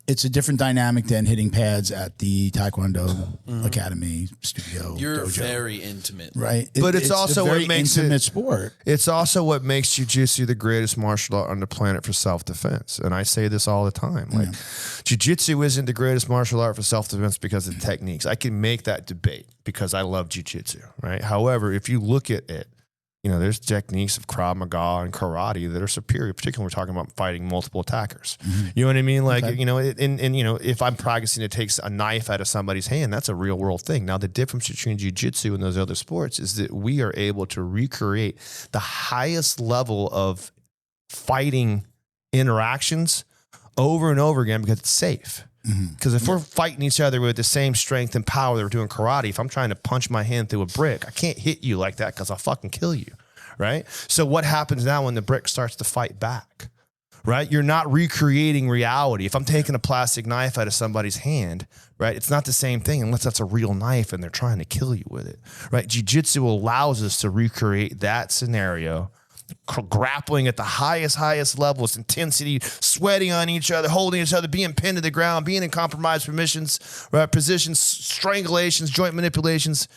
It's a different dynamic than hitting pads at the Taekwondo Academy studio.
You're
dojo,
very intimate.
right?
But it's also
a very
what makes
intimate
it-
sport.
It's also what makes jiu-jitsu the greatest martial art on the planet for self-defense. And I say this all the time. Like, jiu-jitsu isn't the greatest martial art for self-defense because of the techniques. I can make that debate because I love jiu-jitsu, right? However, if you look at it, there's techniques of Krav Maga and karate that are superior, particularly when we're talking about fighting multiple attackers. You know what I mean? Like, if I'm practicing to take a knife out of somebody's hand, that's a real world thing. Now, the difference between jiu-jitsu and those other sports is that we are able to recreate the highest level of fighting interactions over and over again because it's safe. Because if we're fighting each other with the same strength and power that we're doing karate, if I'm trying to punch my hand through a brick, I can't hit you like that because I'll fucking kill you, right? So what happens now when the brick starts to fight back, right? You're not recreating reality. If I'm taking a plastic knife out of somebody's hand, right, it's not the same thing unless that's a real knife and they're trying to kill you with it, right? Jiu-jitsu allows us to recreate that scenario, grappling at the highest levels, intensity, sweating on each other, holding each other, being pinned to the ground, being in compromised positions, strangulations, joint manipulations,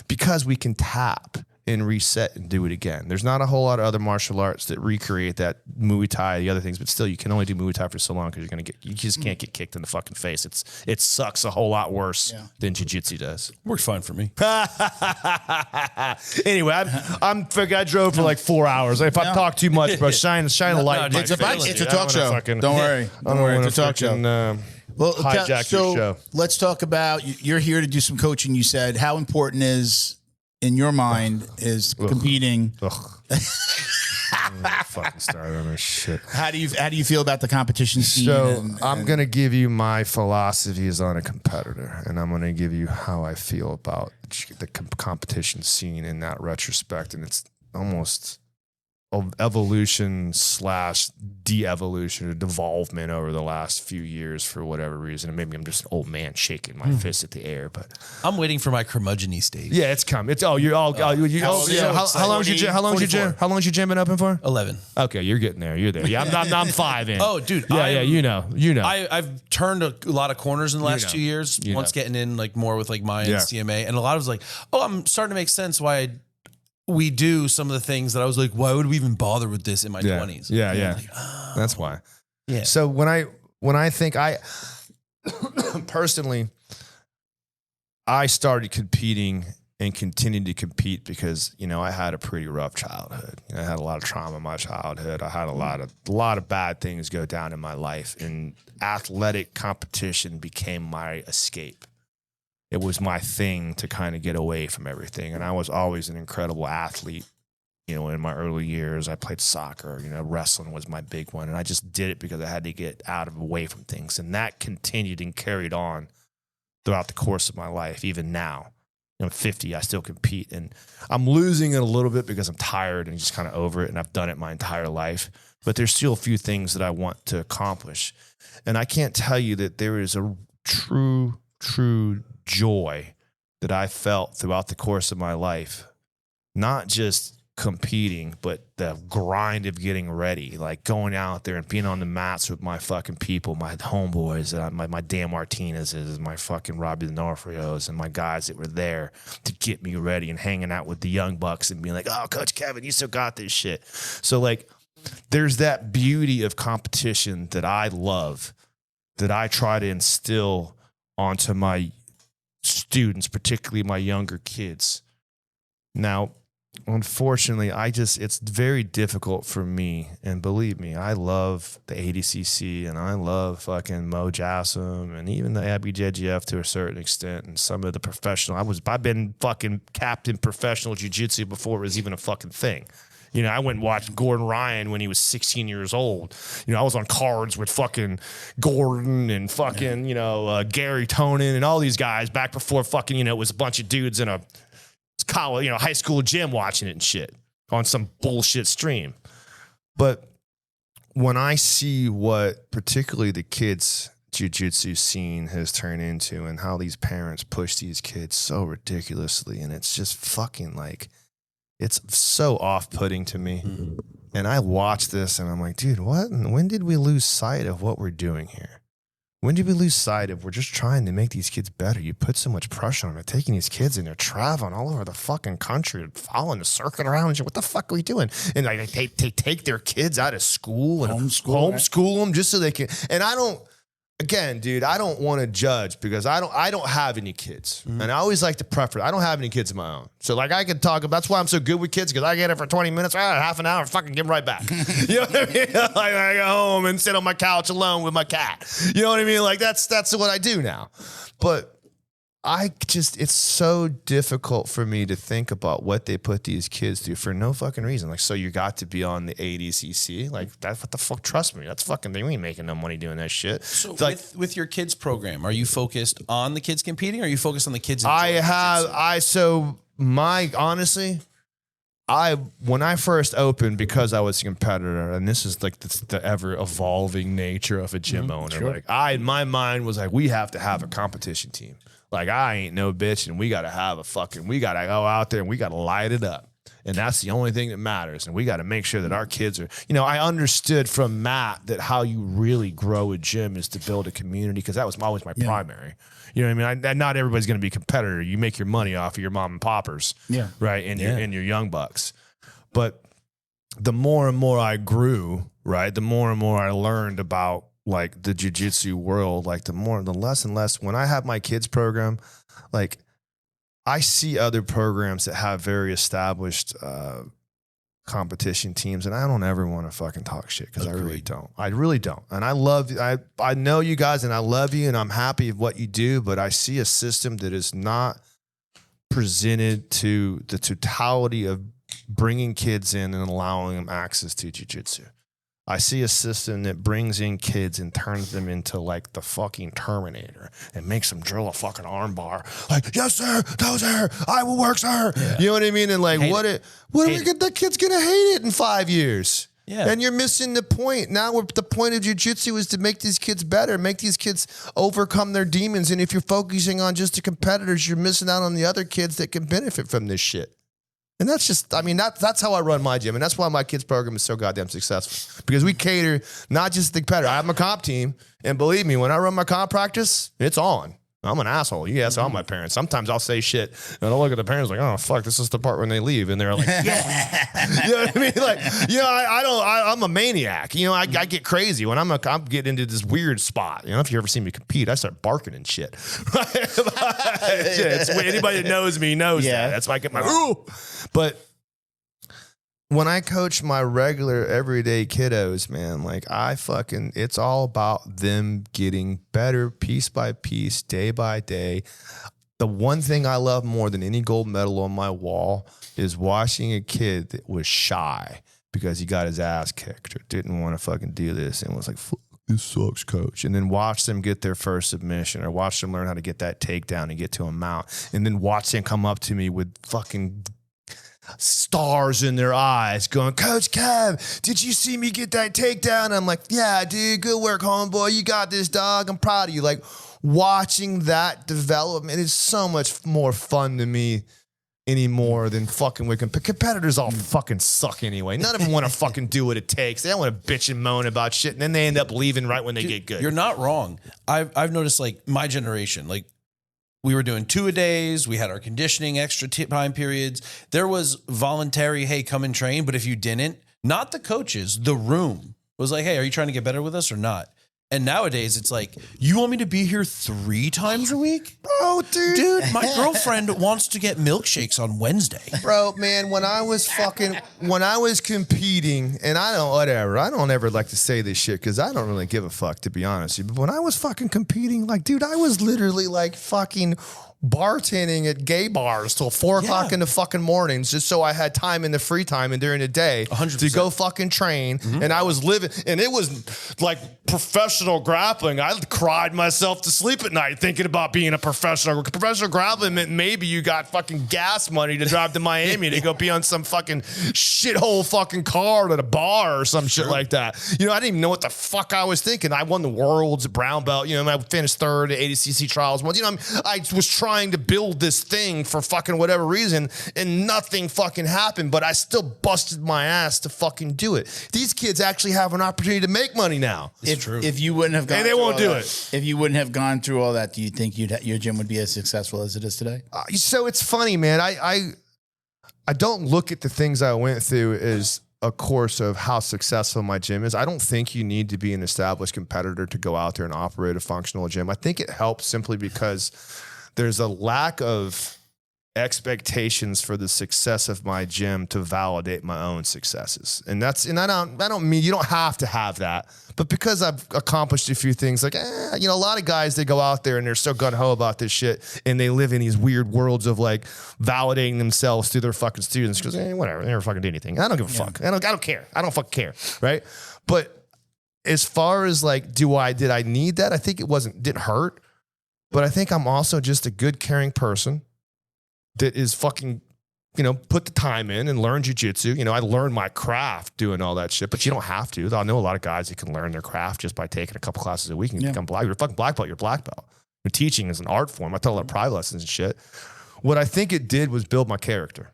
because we can tap and reset and do it again. There's not a whole lot of other martial arts that recreate that. Muay Thai, the other things, but still, you can only do Muay Thai for so long because you just can't get kicked in the fucking face. It sucks a whole lot worse than jiu-jitsu does.
Works fine for me.
Anyway, I drove for like 4 hours. If I talk too much, bro, shine a light. in my
It's a
face,
it's
dude.
a talk
I
show.
don't wanna
Don't worry.
I don't want
It's a talk show.
hijack your show.
Let's talk about, you're here to do some coaching. You said, how important is, in your mind, is competing?
Fucking started on this shit.
How do you feel about the competition scene?
So I'm going to give you my philosophies on a competitor, and I'm going to give you how I feel about the competition scene in that retrospect. And it's almost evolution / de-evolution or devolvement over the last few years for whatever reason. And maybe I'm just an old man shaking my fist at the air, but
I'm waiting for my curmudgeon-y stage.
yeah, it's coming. It's how long is your gym been open for?
11.
Okay, you're getting there. You're there. Yeah, I'm 5 in.
Oh, dude.
You know.
I've turned a lot of corners in the last 2 years. Once getting in like more with like Maya and CMA, and a lot of it was like, I'm starting to make sense why we do some of the things that I was like, why would we even bother with this in my 20s?
Yeah.
Like,
That's why.
Yeah.
So when I think personally, I started competing and continued to compete because, I had a pretty rough childhood. I had a lot of trauma in my childhood. I had a lot of bad things go down in my life, and athletic competition became my escape. It was my thing to kind of get away from everything. And I was always an incredible athlete. In my early years, I played soccer, wrestling was my big one. And I just did it because I had to get away from things. And that continued and carried on throughout the course of my life. Even now, I'm 50, I still compete. And I'm losing it a little bit because I'm tired and just kind of over it. And I've done it my entire life. But there's still a few things that I want to accomplish. And I can't tell you that there is a true joy that I felt throughout the course of my life, not just competing, but the grind of getting ready, like going out there and being on the mats with my fucking people, my homeboys, my Dan Martinez's, my fucking Robbie D'Onofrios, and my guys that were there to get me ready, and hanging out with the young bucks and being like, oh, Coach Kevin, you still got this shit. So like, there's that beauty of competition that I love, that I try to instill onto my students, particularly my younger kids. Now, unfortunately, it's very difficult for me. And believe me, I love the ADCC and I love fucking Mo Jassim and even the BJJF to a certain extent. And some of the professional, I've been fucking captain professional jiu-jitsu before it was even a fucking thing. You know, I went and watched Gordon Ryan when he was 16 years old. You know, I was on cards with fucking Gordon and fucking, Gary Tonin and all these guys back before fucking, it was a bunch of dudes in a college, high school gym watching it and shit on some bullshit stream. But when I see what particularly the kids' jiu-jitsu scene has turned into and how these parents push these kids so ridiculously, and it's just fucking like, it's so off-putting to me. Mm-hmm. And I watch this and I'm like, dude, what? When did we lose sight of what we're doing here? When did we lose sight of we're just trying to make these kids better? You put so much pressure on them, taking these kids and they're traveling all over the fucking country and following the circuit around and shit. What the fuck are we doing? And like they take their kids out of school and homeschool them just so they can. And again, dude, I don't want to judge because I don't have any kids. Mm-hmm. And I always like to preface, I don't have any kids of my own. So like I could talk, that's why I'm so good with kids, because I get it for 20 minutes, half an hour, fucking give them right back. You know what I mean? Like I go home and sit on my couch alone with my cat. You know what I mean? Like that's what I do now. But it's so difficult for me to think about what they put these kids through for no fucking reason. Like, so you got to be on the ADCC? Like, that's what the fuck? Trust me, that's fucking, we ain't making no money doing that shit. So like,
with your kids program, are you focused on the kids competing or are you focused on the kids?
When I first opened, because I was a competitor, and this is like the ever evolving nature of a gym owner. Sure. Like my mind was like, we have to have a competition team. Like, I ain't no bitch, and we got to we got to go out there and we got to light it up. And that's the only thing that matters. And we got to make sure that our kids are, I understood from Matt that how you really grow a gym is to build a community, because that was always my primary. You know what I mean? Not everybody's going to be a competitor. You make your money off of your mom and poppers, right? And your young bucks. But the more and more I grew, right, the more and more I learned about like the jiu-jitsu world, like the less and less. When I have my kids program, like I see other programs that have very established competition teams, and I don't ever want to fucking talk shit, because I really don't. And I know you guys, and I love you, and I'm happy with what you do, but I see a system that is not presented to the totality of bringing kids in and allowing them access to jiu-jitsu. I see a system that brings in kids and turns them into like the fucking Terminator and makes them drill a fucking arm bar. Like, yes, sir, no, sir, I will work, sir. Yeah. You know what I mean? And like, the kid's going to hate it in 5 years. Yeah. And you're missing the point. Now the point of jiu-jitsu is to make these kids better, make these kids overcome their demons. And if you're focusing on just the competitors, you're missing out on the other kids that can benefit from this shit. And that's just, that's how I run my gym. And that's why my kids program is so goddamn successful, because we cater not just the competitor. I have my comp team. And believe me, when I run my comp practice, it's on. I'm an asshole. You ask all my parents. Sometimes I'll say shit and I'll look at the parents like, oh, fuck, this is the part when they leave. And they're like, yeah. You know what I mean? Like, I'm a maniac. I get crazy when I'm getting into this weird spot. If you ever see me compete, I start barking and shit. Anybody that knows me knows that. That's why I get my, ooh. But when I coach my regular everyday kiddos, man, like it's all about them getting better piece by piece, day by day. The one thing I love more than any gold medal on my wall is watching a kid that was shy because he got his ass kicked or didn't want to fucking do this and was like, fuck, this sucks, coach. And then watch them get their first submission, or watch them learn how to get that takedown and get to a mount. And then watch them come up to me with fucking stars in their eyes going, Coach Kev, did you see me get that takedown? And I'm like, yeah, dude, good work, homeboy. You got this, dog. I'm proud of you. Like, watching that development is so much more fun to me anymore than fucking with competitors. All fucking suck anyway. None of them want to fucking do what it takes. They don't want to bitch and moan about shit, and then they end up leaving right when they get good.
You're not wrong. I've noticed, like, my generation, like, we were doing 2-a-days. We had our conditioning, extra time periods. There was voluntary, hey, come and train. But if you didn't, not the coaches, the room was like, hey, are you trying to get better with us or not? And nowadays it's like, you want me to be here 3 times a week?
Oh,
Dude, my girlfriend wants to get milkshakes on Wednesday.
Bro, man, when I was competing, and I don't ever like to say this shit because I don't really give a fuck, to be honest with you. But when I was fucking competing, like, dude, I was literally like fucking bartending at gay bars till 4 o'clock in the fucking mornings just so I had time in the free time and during the day 100%. To go fucking train. And I was living, and it was like professional grappling. I cried myself to sleep at night thinking about being a professional. Professional grappling meant maybe you got fucking gas money to drive to Miami to go be on some fucking shithole fucking car at a bar or some shit like that. You know, I didn't even know what the fuck I was thinking. I won the world's brown belt. You know, I finished 3rd at ADCC trials. Well, you know, I was trying to build this thing for fucking whatever reason, and nothing fucking happened, but I still busted my ass to fucking do it. These kids actually have an opportunity to make money now.
It's true. If you wouldn't have gone,
and they won't do
that,
it.
If you wouldn't have gone through all that, do you think your gym would be as successful as it is today?
So it's funny, man. I don't look at the things I went through as a course of how successful my gym is. I don't think you need to be an established competitor to go out there and operate a functional gym. I think it helps simply because there's a lack of expectations for the success of my gym to validate my own successes. And I don't mean you don't have to have that, but because I've accomplished a few things, like, you know, a lot of guys, they go out there and they're so gung-ho about this shit, and they live in these weird worlds of like validating themselves through their fucking students because whatever, they never fucking do anything. I don't give a fuck. I don't care. I don't fucking care. Right. But as far as like, did I need that? I think didn't hurt. But I think I'm also just a good, caring person that is fucking, you know, put the time in and learn jiu-jitsu. You know, I learned my craft doing all that shit, but you don't have to. I know a lot of guys that can learn their craft just by taking a couple classes a week and become black. You're a fucking black belt. You're black belt. Your teaching is an art form. I tell a lot of private lessons and shit. What I think it did was build my character.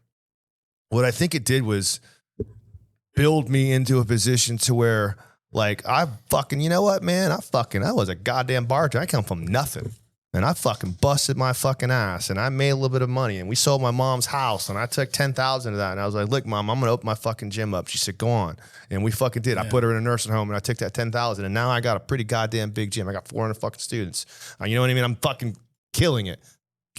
What I think it did was build me into a position to where, like, I fucking, you know what, man? I was a goddamn bartender. I come from nothing. And I fucking busted my fucking ass, and I made a little bit of money, and we sold my mom's house, and I took 10,000 of that, and I was like, look, Mom, I'm going to open my fucking gym up. She said, go on. And we fucking did. Yeah. I put her in a nursing home, and I took that 10,000, and now I got a pretty goddamn big gym. I got 400 fucking students. You know what I mean? I'm fucking killing it.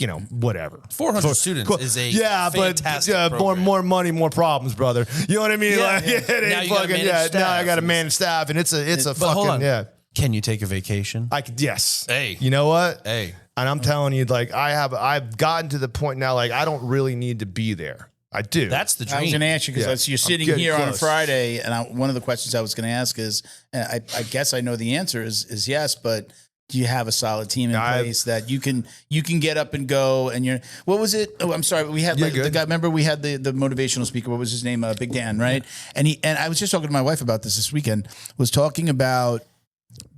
You know, whatever.
400 students is a fantastic program.
more money, more problems, brother. You know what I mean?
Yeah,
like,
yeah.
It ain't fucking, now I got to manage staff, and it's a fucking,
hold on.
yeah.
Can you take a vacation?
I could, yes.
Hey.
You know what?
Hey.
And I'm telling you, like, I've gotten to the point now, like, I don't really need to be there. I do.
That's the dream.
I was going to ask you because you're sitting here on a Friday, and one of the questions I was going to ask is, and I guess I know the answer is yes, but do you have a solid team in place that you can get up and go? And you're, what was it? Oh, I'm sorry. We had the guy. Remember, we had the motivational speaker. What was his name? Big Dan, right? And I was just talking to my wife about this weekend. Was talking about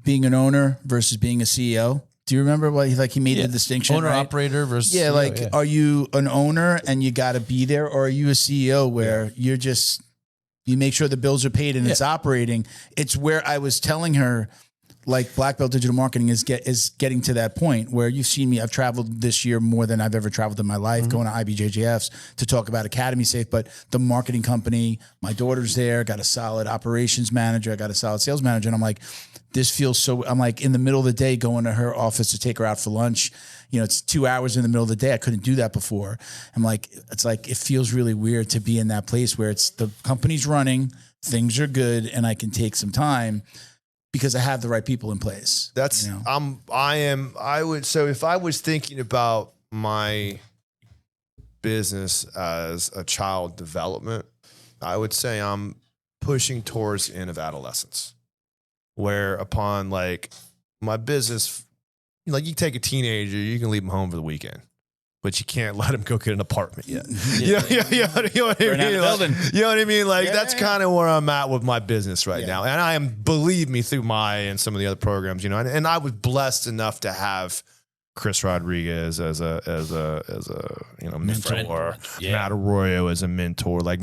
being an owner versus being a CEO. Do you remember what he made the distinction?
Owner,
right?
operator versus
CEO, like, are you an owner and you got to be there, or are you a CEO where you're just, you make sure the bills are paid and it's operating? It's where I was telling her, like, Black Belt Digital Marketing is getting to that point where you've seen me. I've traveled this year more than I've ever traveled in my life, going to IBJJFs to talk about Academy Safe. But the marketing company, my daughter's there, got a solid operations manager, I got a solid sales manager. And I'm like, this feels so, I'm like in the middle of the day going to her office to take her out for lunch. You know, it's 2 hours in the middle of the day. I couldn't do that before. I'm like, it's like, it feels really weird to be in that place where it's the company's running, things are good, and I can take some time because I have the right people in place.
That's,
you know?
So if I was thinking about my business as a child development, I would say I'm pushing towards the end of adolescence, where upon like my business, like you take a teenager, you can leave them home for the weekend, but you can't let them go get an apartment yet. You know what I mean? You know what I mean? Like that's kind of where I'm at with my business right now. And I am, believe me, through and some of the other programs, you know, and I was blessed enough to have Chris Rodriguez as a mentor,
Yeah.
Matt Arroyo as a mentor. Like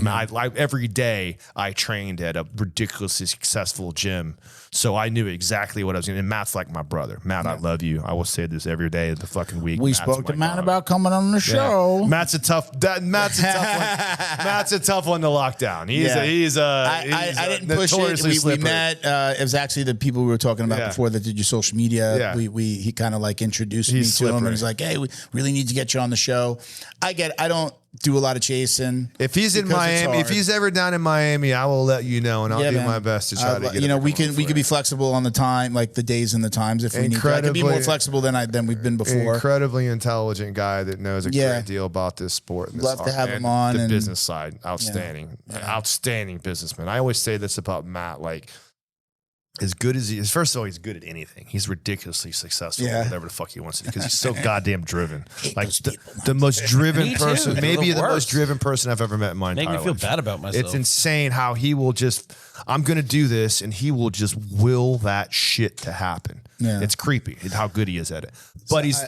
every day I trained at a ridiculously successful gym, so I knew exactly what I was doing. And Matt's like my brother. Matt, I love you. I will say this every day of the fucking week.
We
Matt's
spoke to
my
Matt
dog.
about coming on the show.
Yeah. Matt's a tough one. Matt's a tough one to lock down.
I didn't push it. We met. It was actually the people we were talking about before that did your social media.
Yeah.
He kind of like introduced me to him, and he's like, "Hey, we really need to get you on the show." I don't do a lot of chasing.
If he's in Miami, if he's ever down in Miami, I will let you know, and I'll do my best to try to get.
We could be flexible on the time, like the days and the times if we need to. I can be more flexible than we've been before.
Incredibly intelligent guy that knows a great deal about this sport. And
love to have him on.
The business side, outstanding, outstanding businessman. I always say this about Matt, like. As good as he is, first of all, he's good at anything. He's ridiculously successful at whatever the fuck he wants to do because he's so goddamn driven. Like the most driven person, maybe the most driven person I've ever met in my entire life.
Make me feel bad about myself.
It's insane how he will I'm going to do this, and he will just will that shit to happen. Yeah. It's creepy how good he is at it. But he's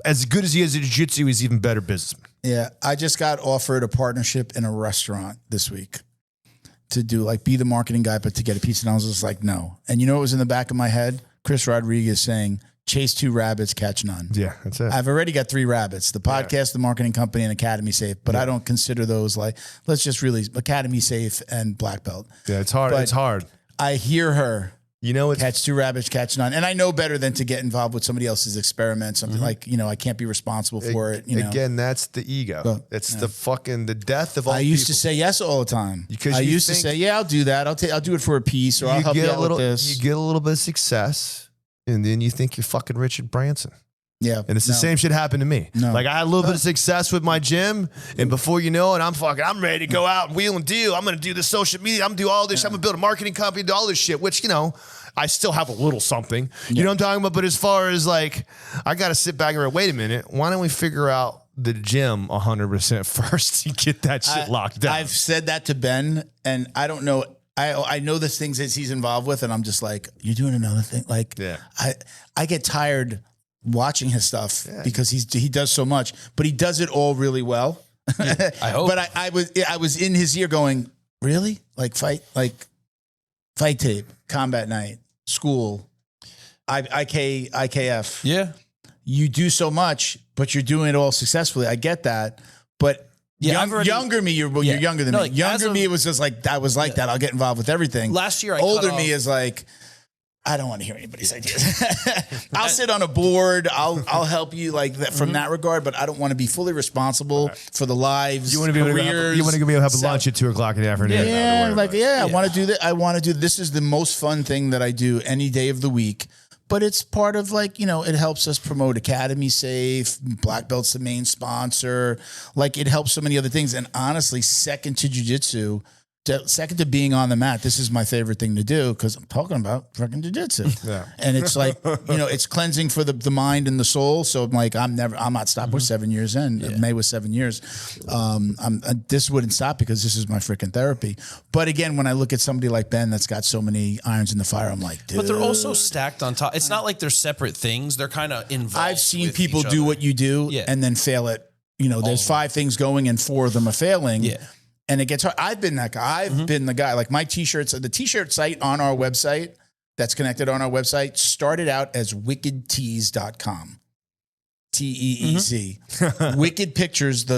as good as he is at jiu-jitsu, he's even better businessman.
Yeah, I just got offered a partnership in a restaurant this week. To do be the marketing guy, but to get a piece. And I was just like, no. And you know what was in the back of my head? Chris Rodriguez saying, chase 2 rabbits, catch none.
Yeah, that's it.
I've already got 3 rabbits, the podcast, the marketing company, and Academy Safe. But I don't consider those let's just really Academy Safe and Black Belt.
Yeah, it's hard. It's hard.
I hear her.
It's
catch 2 rabbits, catch none. And I know better than to get involved with somebody else's experiment. Something I can't be responsible for it.
Again, that's the ego. It's the death of all
I used to say yes all the time.
Because
I used to say, yeah, I'll do that. I'll do it for a piece, or I'll help you out with this.
You get a little bit of success, and then you think you're fucking Richard Branson.
Yeah.
And it's the same shit happened to me.
No.
Like I had a little bit of success with my gym, and before you know it, I'm ready to go out and wheel and deal. I'm going to do the social media. I'm going to do all this. I'm going to build a marketing company, do all this shit, which, I still have a little something. You know what I'm talking about? But as far as I got to sit back and go, wait a minute, why don't we figure out the gym 100% first and get that shit locked down?
I've said that to Ben, and I don't know. I know the things that he's involved with, and I'm just like, you're doing another thing. I get tired watching his stuff because he does so much, but he does it all really well.
Yeah, I hope.
But I was in his ear going, really? Fight tape, combat night, school, IKF.
Yeah.
You do so much, but you're doing it all successfully. I get that. But younger me, you're younger than me. Younger me, it was just I was like that. I'll get involved with everything.
Last year,
older me is I don't want to hear anybody's ideas. I'll sit on a board. I'll help you from that regard, but I don't want to be fully responsible for the lives.
You want to be able to have lunch at 2:00 in the afternoon.
Yeah, I want to do that. I want to do this. Is the most fun thing that I do any day of the week. But it's part of it helps us promote Academy Safe. Black Belt's the main sponsor. It helps so many other things. And honestly, second to jiu-jitsu, second to being on the mat, this is my favorite thing to do because I'm talking about freaking jiu-jitsu. Yeah. And it's it's cleansing for the mind and the soul. So I'm not stopping. We're 7 years in. Yeah. May was 7 years. This wouldn't stop because this is my freaking therapy. But again, when I look at somebody like Ben that's got so many irons in the fire, I'm like, dude.
But they're also stacked on top. It's not like they're separate things. They're kind of involved.
I've seen people do what you do and then fail it. There's 5 things going and 4 of them are failing. Yeah. And it gets hard. I've been that guy. I've been the guy. My T-shirts, the T-shirt site on our website that's connected on our website started out as wickedtees.com. TEEZ. Wicked Pictures,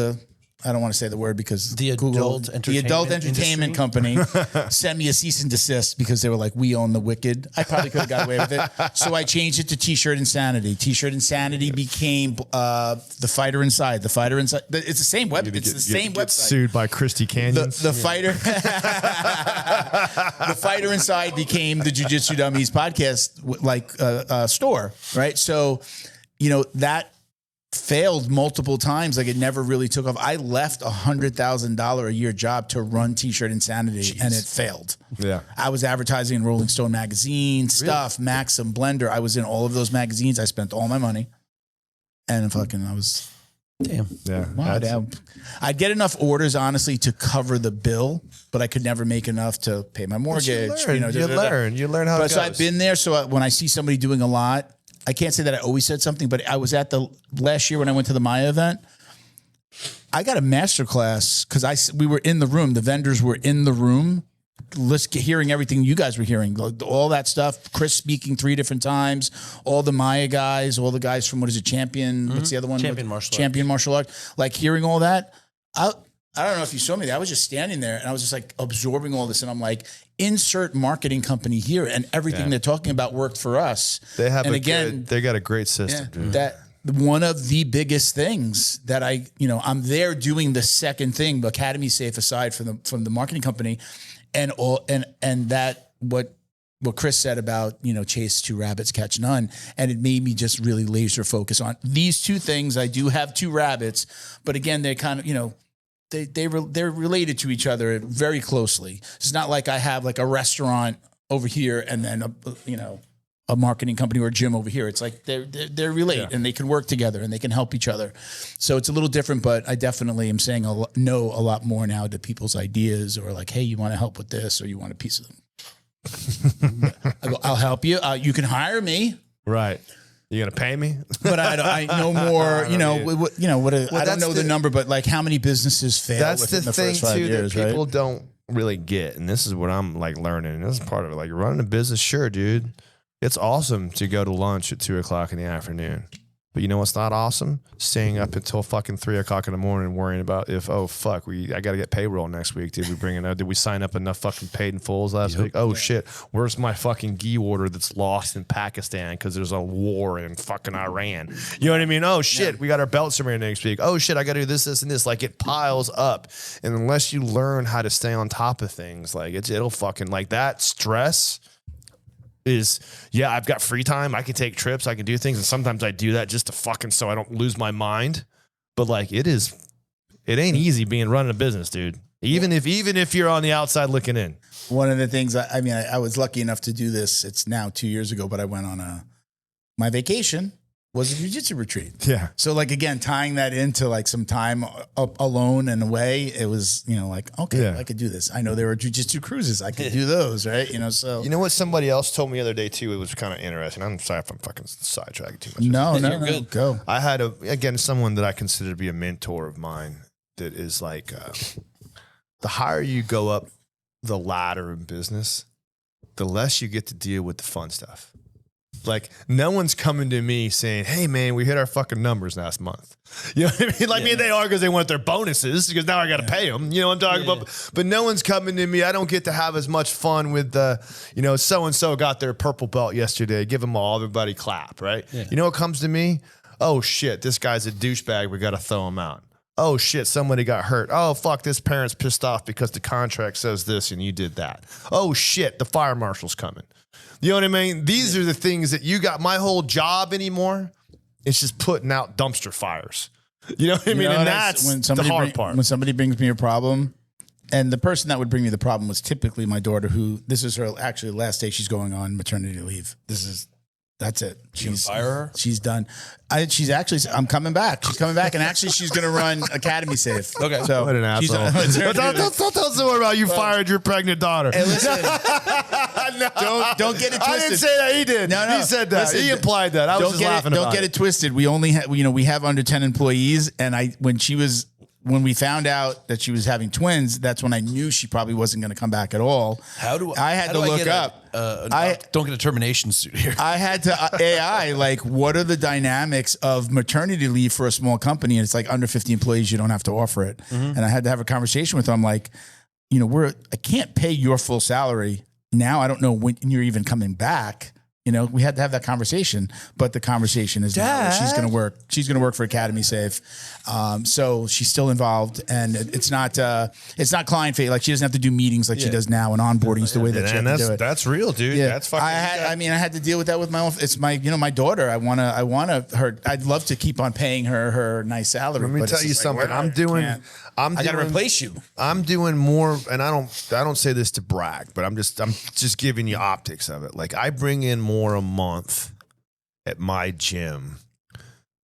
I don't want to say the word because
the adult entertainment
company sent me a cease and desist because they were like, we own the Wicked. I probably could have got away with it. So I changed it to T-shirt Insanity. T-shirt Insanity became The Fighter Inside. The Fighter Inside. It's the same web. It's the same website.
Sued by Christy Canyons.
The Fighter. The Fighter Inside became the Jiu Jitsu Dummies Podcast store, right? So, that failed multiple times. It never really took off. I left $100,000 a year job to run T-shirt Insanity and it failed. Yeah. I was advertising in Rolling Stone magazine, Stuff, Maxim, Blender. I was in all of those magazines. I spent all my money and I was
damn.
Yeah.
Wow, I'd get enough orders, honestly, to cover the bill, but I could never make enough to pay my mortgage.
You learn how it goes.
So I've been there. So when I see somebody doing a lot, I can't say that I always said something, but I was at the last year when I went to the Maya event. I got a master class because we were in the room. The vendors were in the room, hearing everything you guys were hearing, all that stuff. Chris speaking 3 different times, all the Maya guys, all the guys from Champion. What's the other one?
Champion
Martial Art. Like hearing all that. I don't know if you saw me. I was just standing there and I was just like absorbing all this. And I'm like, insert marketing company here, and everything they're talking about worked for us.
They have they got a great system. Dude.
That one of the biggest things that I'm there doing the second thing, Academy Safe aside from the marketing company, and that what Chris said about, chase 2 rabbits, catch none. And it made me just really laser focus on these 2 things. I do have 2 rabbits, but again, they kind of, they're related to each other very closely. It's not like I have like a restaurant over here and then a marketing company or a gym over here. It's like they're related and they can work together and they can help each other. So it's a little different, but I definitely am saying no a lot more now to people's ideas, or like, hey, you want to help with this, or you want a piece of them. I go, I'll help you. You can hire me.
Right. You gonna pay me?
But I know more. I don't know the number, but like how many businesses fail?
That's
within
the thing
first 5
too
years,
that people
right?
don't really get, and this is what I'm like learning. And this is part of it. Like running a business, sure, dude. It's awesome to go to lunch at 2:00 in the afternoon. But you know what's not awesome? Staying up until fucking 3:00 in the morning worrying about if, I got to get payroll next week. Did we sign up enough fucking paid in fulls last week? Oh shit, where's my fucking gi order that's lost in Pakistan because there's a war in fucking Iran? You know what I mean? Oh shit, we got our belt ceremony next week. Oh shit, I got to do this, and this. Like it piles up. And unless you learn how to stay on top of things, like it'll fucking like that stress is, I've got free time. I can take trips. I can do things. And sometimes I do that just to fucking so I don't lose my mind. But like it ain't easy being running a business, dude. Even if you're on the outside looking in.
One of the things, I was lucky enough to do this. It's now 2 years ago, but I went on my vacation was a jiu-jitsu retreat.
Yeah.
So like, again, tying that into like some time alone and away, it was, like, okay, I could do this. I know there were jiu-jitsu cruises. I could do those, right? So.
You know what somebody else told me the other day too? It was kind of interesting. I'm sorry if I'm fucking sidetracking too much.
No, good. Go.
I had someone that I consider to be a mentor of mine that is like, the higher you go up the ladder in business, the less you get to deal with the fun stuff. Like no one's coming to me saying, "Hey man, we hit our fucking numbers last month." You know what I mean? Like me, they are because they want their bonuses because now I got to pay them. You know what I'm talking about? But no one's coming to me. I don't get to have as much fun with so and so got their purple belt yesterday. Give them all, everybody clap, right? Yeah. You know what comes to me? Oh shit, this guy's a douchebag. We got to throw him out. Oh shit, somebody got hurt. Oh fuck, this parent's pissed off because the contract says this and you did that. Oh shit, the fire marshal's coming. You know what I mean? These are the things that you got. My whole job anymore, it's just putting out dumpster fires. You know what I mean? And that's the hard part.
When somebody brings me a problem, and the person that would bring me the problem was typically my daughter, who this is her actually last day she's going on maternity leave. That's it.
She's fire her?
She's done. I'm coming back. She's coming back, and actually she's going to run Academy Safe.
Okay. So what an asshole. Don't tell someone about you fired your pregnant daughter.
Hey, listen. No. Don't get it twisted.
I didn't say that. He did. No. He said that. Listen, he implied that. I was just laughing about it.
Don't get it twisted. We only have, we have under 10 employees, and when we found out that she was having twins, that's when I knew she probably wasn't going to come back at all. I had to look up.
Don't get a termination suit here.
I had to AI, like, what are the dynamics of maternity leave for a small company? And it's like under 50 employees, you don't have to offer it. Mm-hmm. And I had to have a conversation with them. Like, I can't pay your full salary now. I don't know when you're even coming back. We had to have that conversation, but the conversation is now she's going to work. She's going to work for Academy Safe. So she's still involved, and it's not client face. Like she doesn't have to do meetings like she does now, and onboarding is the way that she has to do it.
That's real, dude. Yeah. That's fucking.
I had to deal with that with my own. It's my my daughter. I want her. I'd love to keep on paying her nice salary.
Let me tell you something. I got to
replace you.
I'm doing more, and I don't say this to brag, but I'm just giving you optics of it. Like I bring in more a month at my gym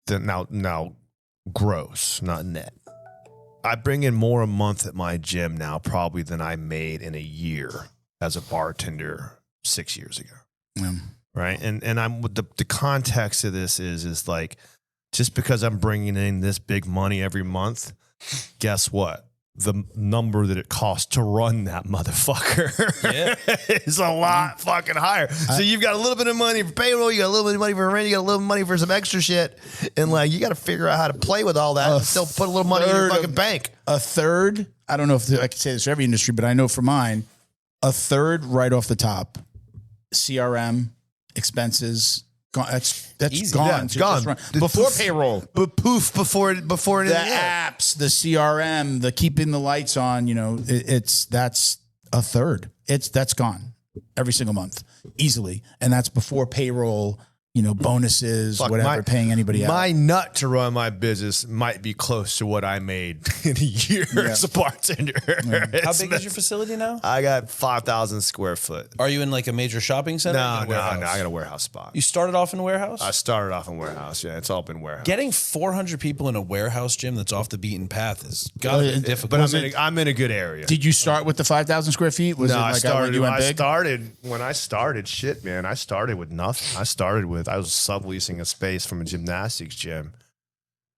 than now gross, not net. I bring in more a month at my gym now probably than I made in a year as a bartender 6 years ago. right? And I'm the context of this is like, just because I'm bringing in this big money every month, guess what? The number that it costs to run that motherfucker is a lot fucking higher. So you've got a little bit of money for payroll, you got a little bit of money for rent, you got a little money for some extra shit, and like you got to figure out how to play with all that and still put a little money in your fucking bank.
A third, I don't know if I can say this for every industry, but I know for mine, a third right off the top, CRM, expenses. That's
easy.
Gone.
Yeah, it's gone.
Before payroll.
But poof, before
the
apps,
the CRM, the keeping the lights on, that's a third. That's gone every single month easily. And that's before payroll, bonuses, whatever, paying anybody out.
My nut to run my business might be close to what I made in a year as a bartender. Yeah.
How big is your facility now?
I got 5,000 square foot.
Are you in like a major shopping center?
No. I got a warehouse spot.
You started off in a warehouse?
I started off in warehouse. Yeah, it's all been warehouse.
Getting 400 people in a warehouse gym that's off the beaten path is gotta be difficult.
But I'm in a good area.
Did you start with the 5,000 square feet? Was it like
when I started, shit, man, I started with nothing. I was subleasing a space from a gymnastics gym.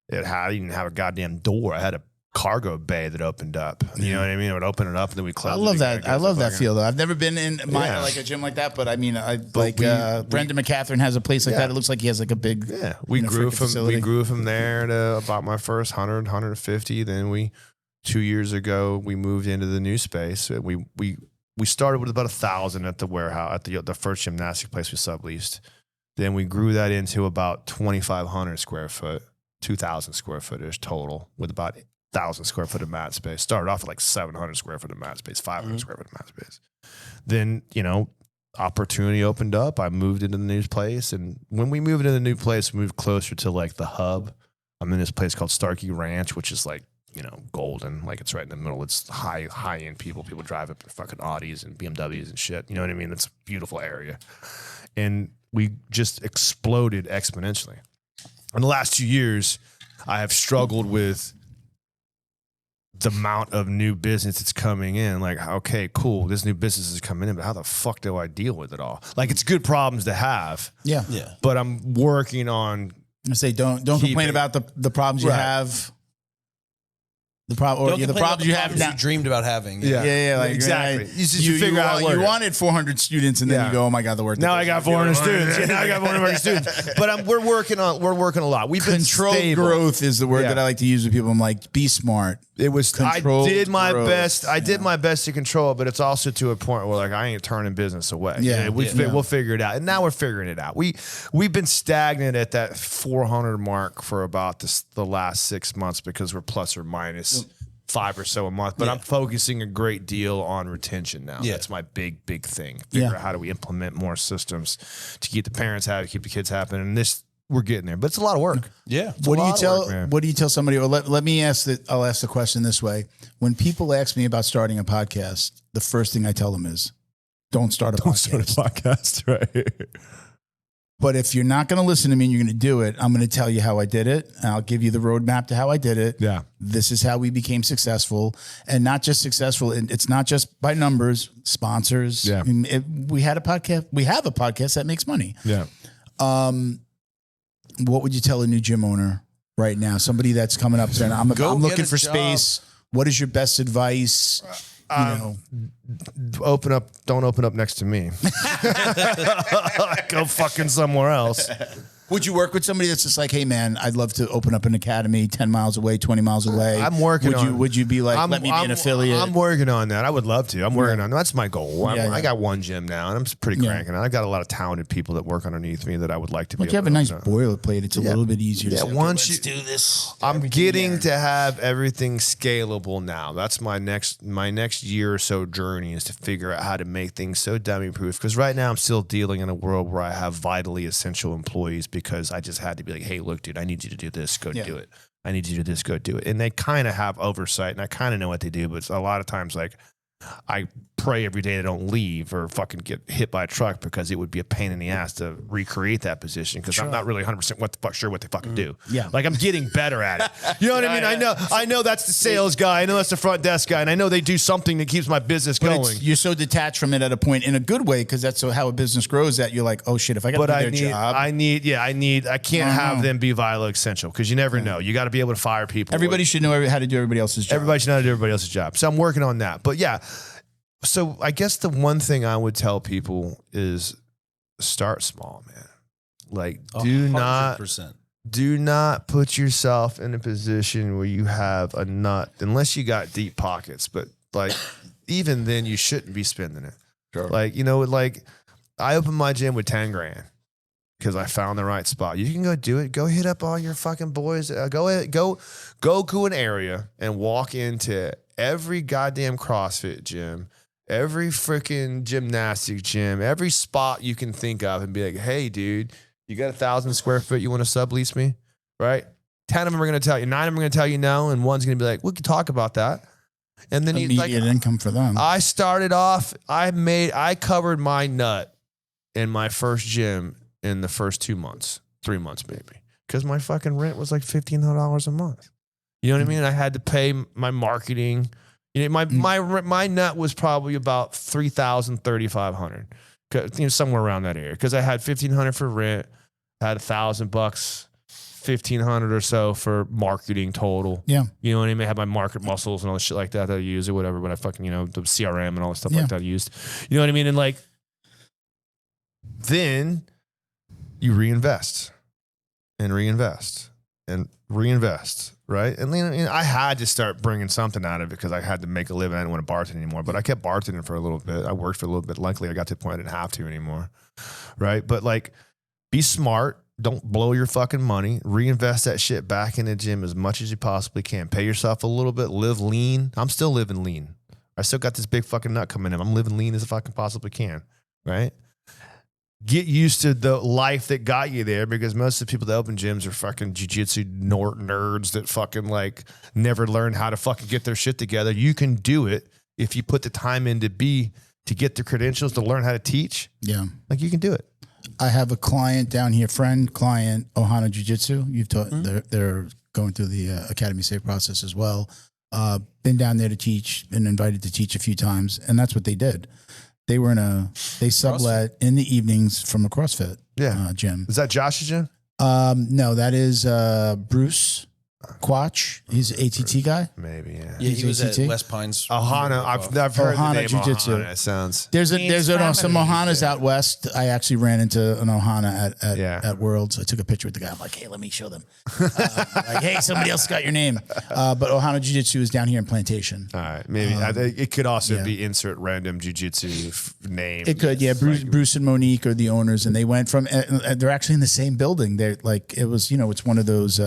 I didn't have a goddamn door. I had a cargo bay that opened up. You know what I mean? I would open it up and then we close it.
I love that. I love that feel though. I've never been in like a gym like that, but I mean, Brendan McCatherine has a place like that. It looks like he has like a big.
Yeah, we grew from there to about my first 100, 150. Then 2 years ago, we moved into the new space. We started with about 1,000 at the warehouse at the first gymnastic place we subleased. Then we grew that into about 2,500 square foot, 2,000 square foot-ish total, with about 1,000 square foot of mat space. Started off at like 700 square foot of mat space, 500 square foot of mat space. Then, opportunity opened up. I moved into the new place. And when we moved into the new place, we moved closer to like the hub. I'm in this place called Starkey Ranch, which is like, golden. Like it's right in the middle. It's high-end people. People drive up in fucking Audis and BMWs and shit. You know what I mean? It's a beautiful area. And we just exploded exponentially. In the last 2 years, I have struggled with the amount of new business that's coming in. Like, okay, cool, this new business is coming in, but how the fuck do I deal with it all? Like, it's good problems to have.
Yeah.
But I'm working on.
I say, don't complain about the problems you have. The problems you have now.
You dreamed about having.
Yeah, like,
exactly. You figure out
you wanted 400 students, and then you go, oh my god, the work.
Now I got 400 students. Now I got 400 students. But we're working a lot. We've been
controlled growth is the word that I like to use with people. I'm like, be smart.
It was. I did my best. I did my best to control it, but it's also to a point where like I ain't turning business away. We'll figure it out, and now we're figuring it out. We've been stagnant at that 400 mark for about the last 6 months because we're plus or minus 5 or so a month. But I'm focusing a great deal on retention now. That's my big thing. Figure out how do we implement more systems to keep the parents happy, keep the kids happy, and this. We're getting there, but it's a lot of work.
Yeah.
What do you tell somebody? Or let me ask I'll ask the question this way. When people ask me about starting a podcast, the first thing I tell them is, don't start a podcast.
Right.
But if you're not going to listen to me and you're going to do it, I'm going to tell you how I did it. And I'll give you the roadmap to how I did it.
Yeah.
This is how we became successful, and not just successful. It's not just by numbers, sponsors.
Yeah.
We had a podcast. We have a podcast that makes money.
Yeah.
What would you tell a new gym owner right now? Somebody that's coming up saying, I'm looking for space. What is your best advice?
Don't open up next to me. Go fucking somewhere else.
Would you work with somebody that's just like, hey man, I'd love to open up an academy 10 miles away, 20 miles away?
I'm working on.
Would you be like, let me be an affiliate?
I'm working on that. I would love to. I'm working on. That's my goal. I got one gym now, and I'm pretty cranking. I've got a lot of talented people that work underneath me that I would like to be.
Like you have a nice boilerplate. It's a little bit easier. to say,
once
let's do this.
I'm getting to have everything scalable now. That's my next year or so journey is to figure out how to make things so dummy proof. Because right now I'm still dealing in a world where I have vitally essential employees because I just had to be like, hey, look, dude, I need you to do this. Go do it. I need you to do this. Go do it. And they kind of have oversight, and I kind of know what they do. But it's a lot of times, like, I pray every day they don't leave or fucking get hit by a truck, because it would be a pain in the ass to recreate that position, because I'm not really 100% sure what they fucking do.
Yeah.
Like, I'm getting better at it. You know what I mean? I know that's the sales guy. I know that's the front desk guy. And I know they do something that keeps my business going.
You're so detached from it at a point in a good way, because that's how a business grows, that you're like, oh shit, if I got to do their job.
I can't have them be Vilo essential, because you never know. You got to be able to fire people.
Everybody should know how to do everybody else's job.
Everybody should know how to do everybody else's job. So I'm working on that. But yeah, so I guess the one thing I would tell people is start small, man. Like,
100%.
do not put yourself in a position where you have a nut, unless you got deep pockets. But like, even then, you shouldn't be spending it.
Sure.
Like, you know, like I opened my gym with 10 grand because I found the right spot. You can go do it. Go hit up all your fucking boys. Go to an area and walk into every goddamn CrossFit gym, every freaking gymnastic gym, every spot you can think of, and be like, hey, dude, you got 1,000 square foot you want to sublease me? Right? 10 of them are going to tell you, 9 of them are going to tell you no, and one's going to be like, we can talk about that. And then
immediate income for them.
I started off, I covered my nut in my first gym in the first 2 months, 3 months maybe, because my fucking rent was like $1,500 a month. You know what I mean? I had to pay my marketing. You know, my nut was probably about $3,000, $3,500, you know, somewhere around that area, because I had $1,500 for rent, had $1,000, $1,500 or so for marketing total.
Yeah.
You know what I mean? I had my market muscles and all the shit like that I used or whatever, but I fucking, you know, the CRM and all the stuff like that I used. You know what I mean? And like, then you reinvest and reinvest and reinvest, right? And then I had to start bringing something out of it because I had to make a living. I didn't want to bartend anymore, but I kept bartending for a little bit. I worked for a little bit. Luckily, I got to the point I didn't have to anymore, right? But like, be smart. Don't blow your fucking money. Reinvest that shit back in the gym as much as you possibly can. Pay yourself a little bit. Live lean. I'm still living lean. I still got this big fucking nut coming in. I'm living lean as I fucking possibly can, right? Get used to the life that got you there, because most of the people that open gyms are fucking jiu-jitsu nerds that fucking like never learned how to fucking get their shit together. You can do it if you put the time in to get the credentials to learn how to teach.
Yeah.
Like, you can do it.
I have a client down here, client, Ohana Jiu-Jitsu. You've taught, they're going through the Academy Safe process as well. Been down there to teach, been invited to teach a few times, and that's what they did. They were they sublet in the evenings from a CrossFit gym.
Is that Josh's gym?
No, that is Bruce Quach. He's an ATT guy.
Maybe, yeah.
Yeah, he was
ATT.
at West Pines.
Ohana. I've heard
Ohana
the name
Jiu-Jitsu.
Ohana. It sounds.
There's some Ohanas out west. I actually ran into an Ohana at Worlds. I took a picture with the guy. I'm like, hey, let me show them. Like, hey, somebody else got your name. But Ohana Jiu-Jitsu is down here in Plantation.
All right, maybe it could also be insert random jiu-jitsu name.
It could, yeah. Bruce and Monique are the owners, and they went from. They're actually in the same building. They're like, it was, it's one of those.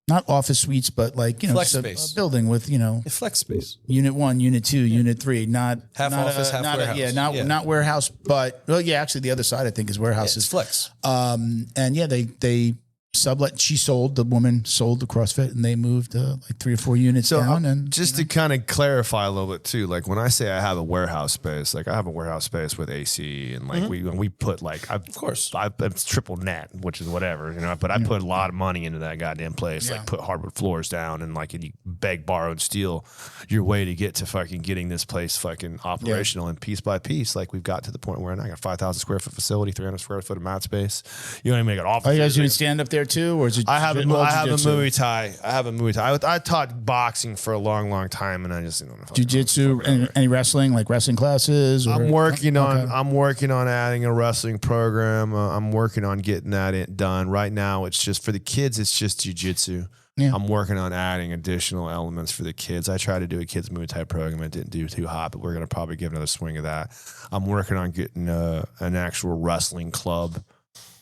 Not office suites, but like,
flex
space. A building with,
a flex space.
Unit 1, Unit 2, Unit 3, not
half office, half warehouse.
Not warehouse, but actually the other side I think is warehouse.
It's flex.
And they sublet. The woman sold the CrossFit, and they moved like 3 or 4 units down. And
just to kind of clarify a little bit too, like when I say I have a warehouse space, like I have a warehouse space with AC, and like we put like, it's triple net, which is whatever, but I put a lot of money into that goddamn place, like put hardwood floors down, and like, and you beg, borrow, and steal your way to get to fucking getting this place fucking operational, and piece by piece, like we've got to the point where I got 5,000 square foot facility, 300 square foot of mat space. You know what I mean? I got office.
Are you guys doing stand up there too, or is it?
I have a Muay Thai. I taught boxing for a long time, and I just
Jiu-Jitsu. Any wrestling, like wrestling classes? Or?
I'm working on adding a wrestling program. I'm working on getting that done. Right now, it's just for the kids. It's just Jiu-Jitsu. Yeah. I'm working on adding additional elements for the kids. I tried to do a kids Muay Thai program. It didn't do too hot, but we're going to probably give another swing of that. I'm working on getting an actual wrestling club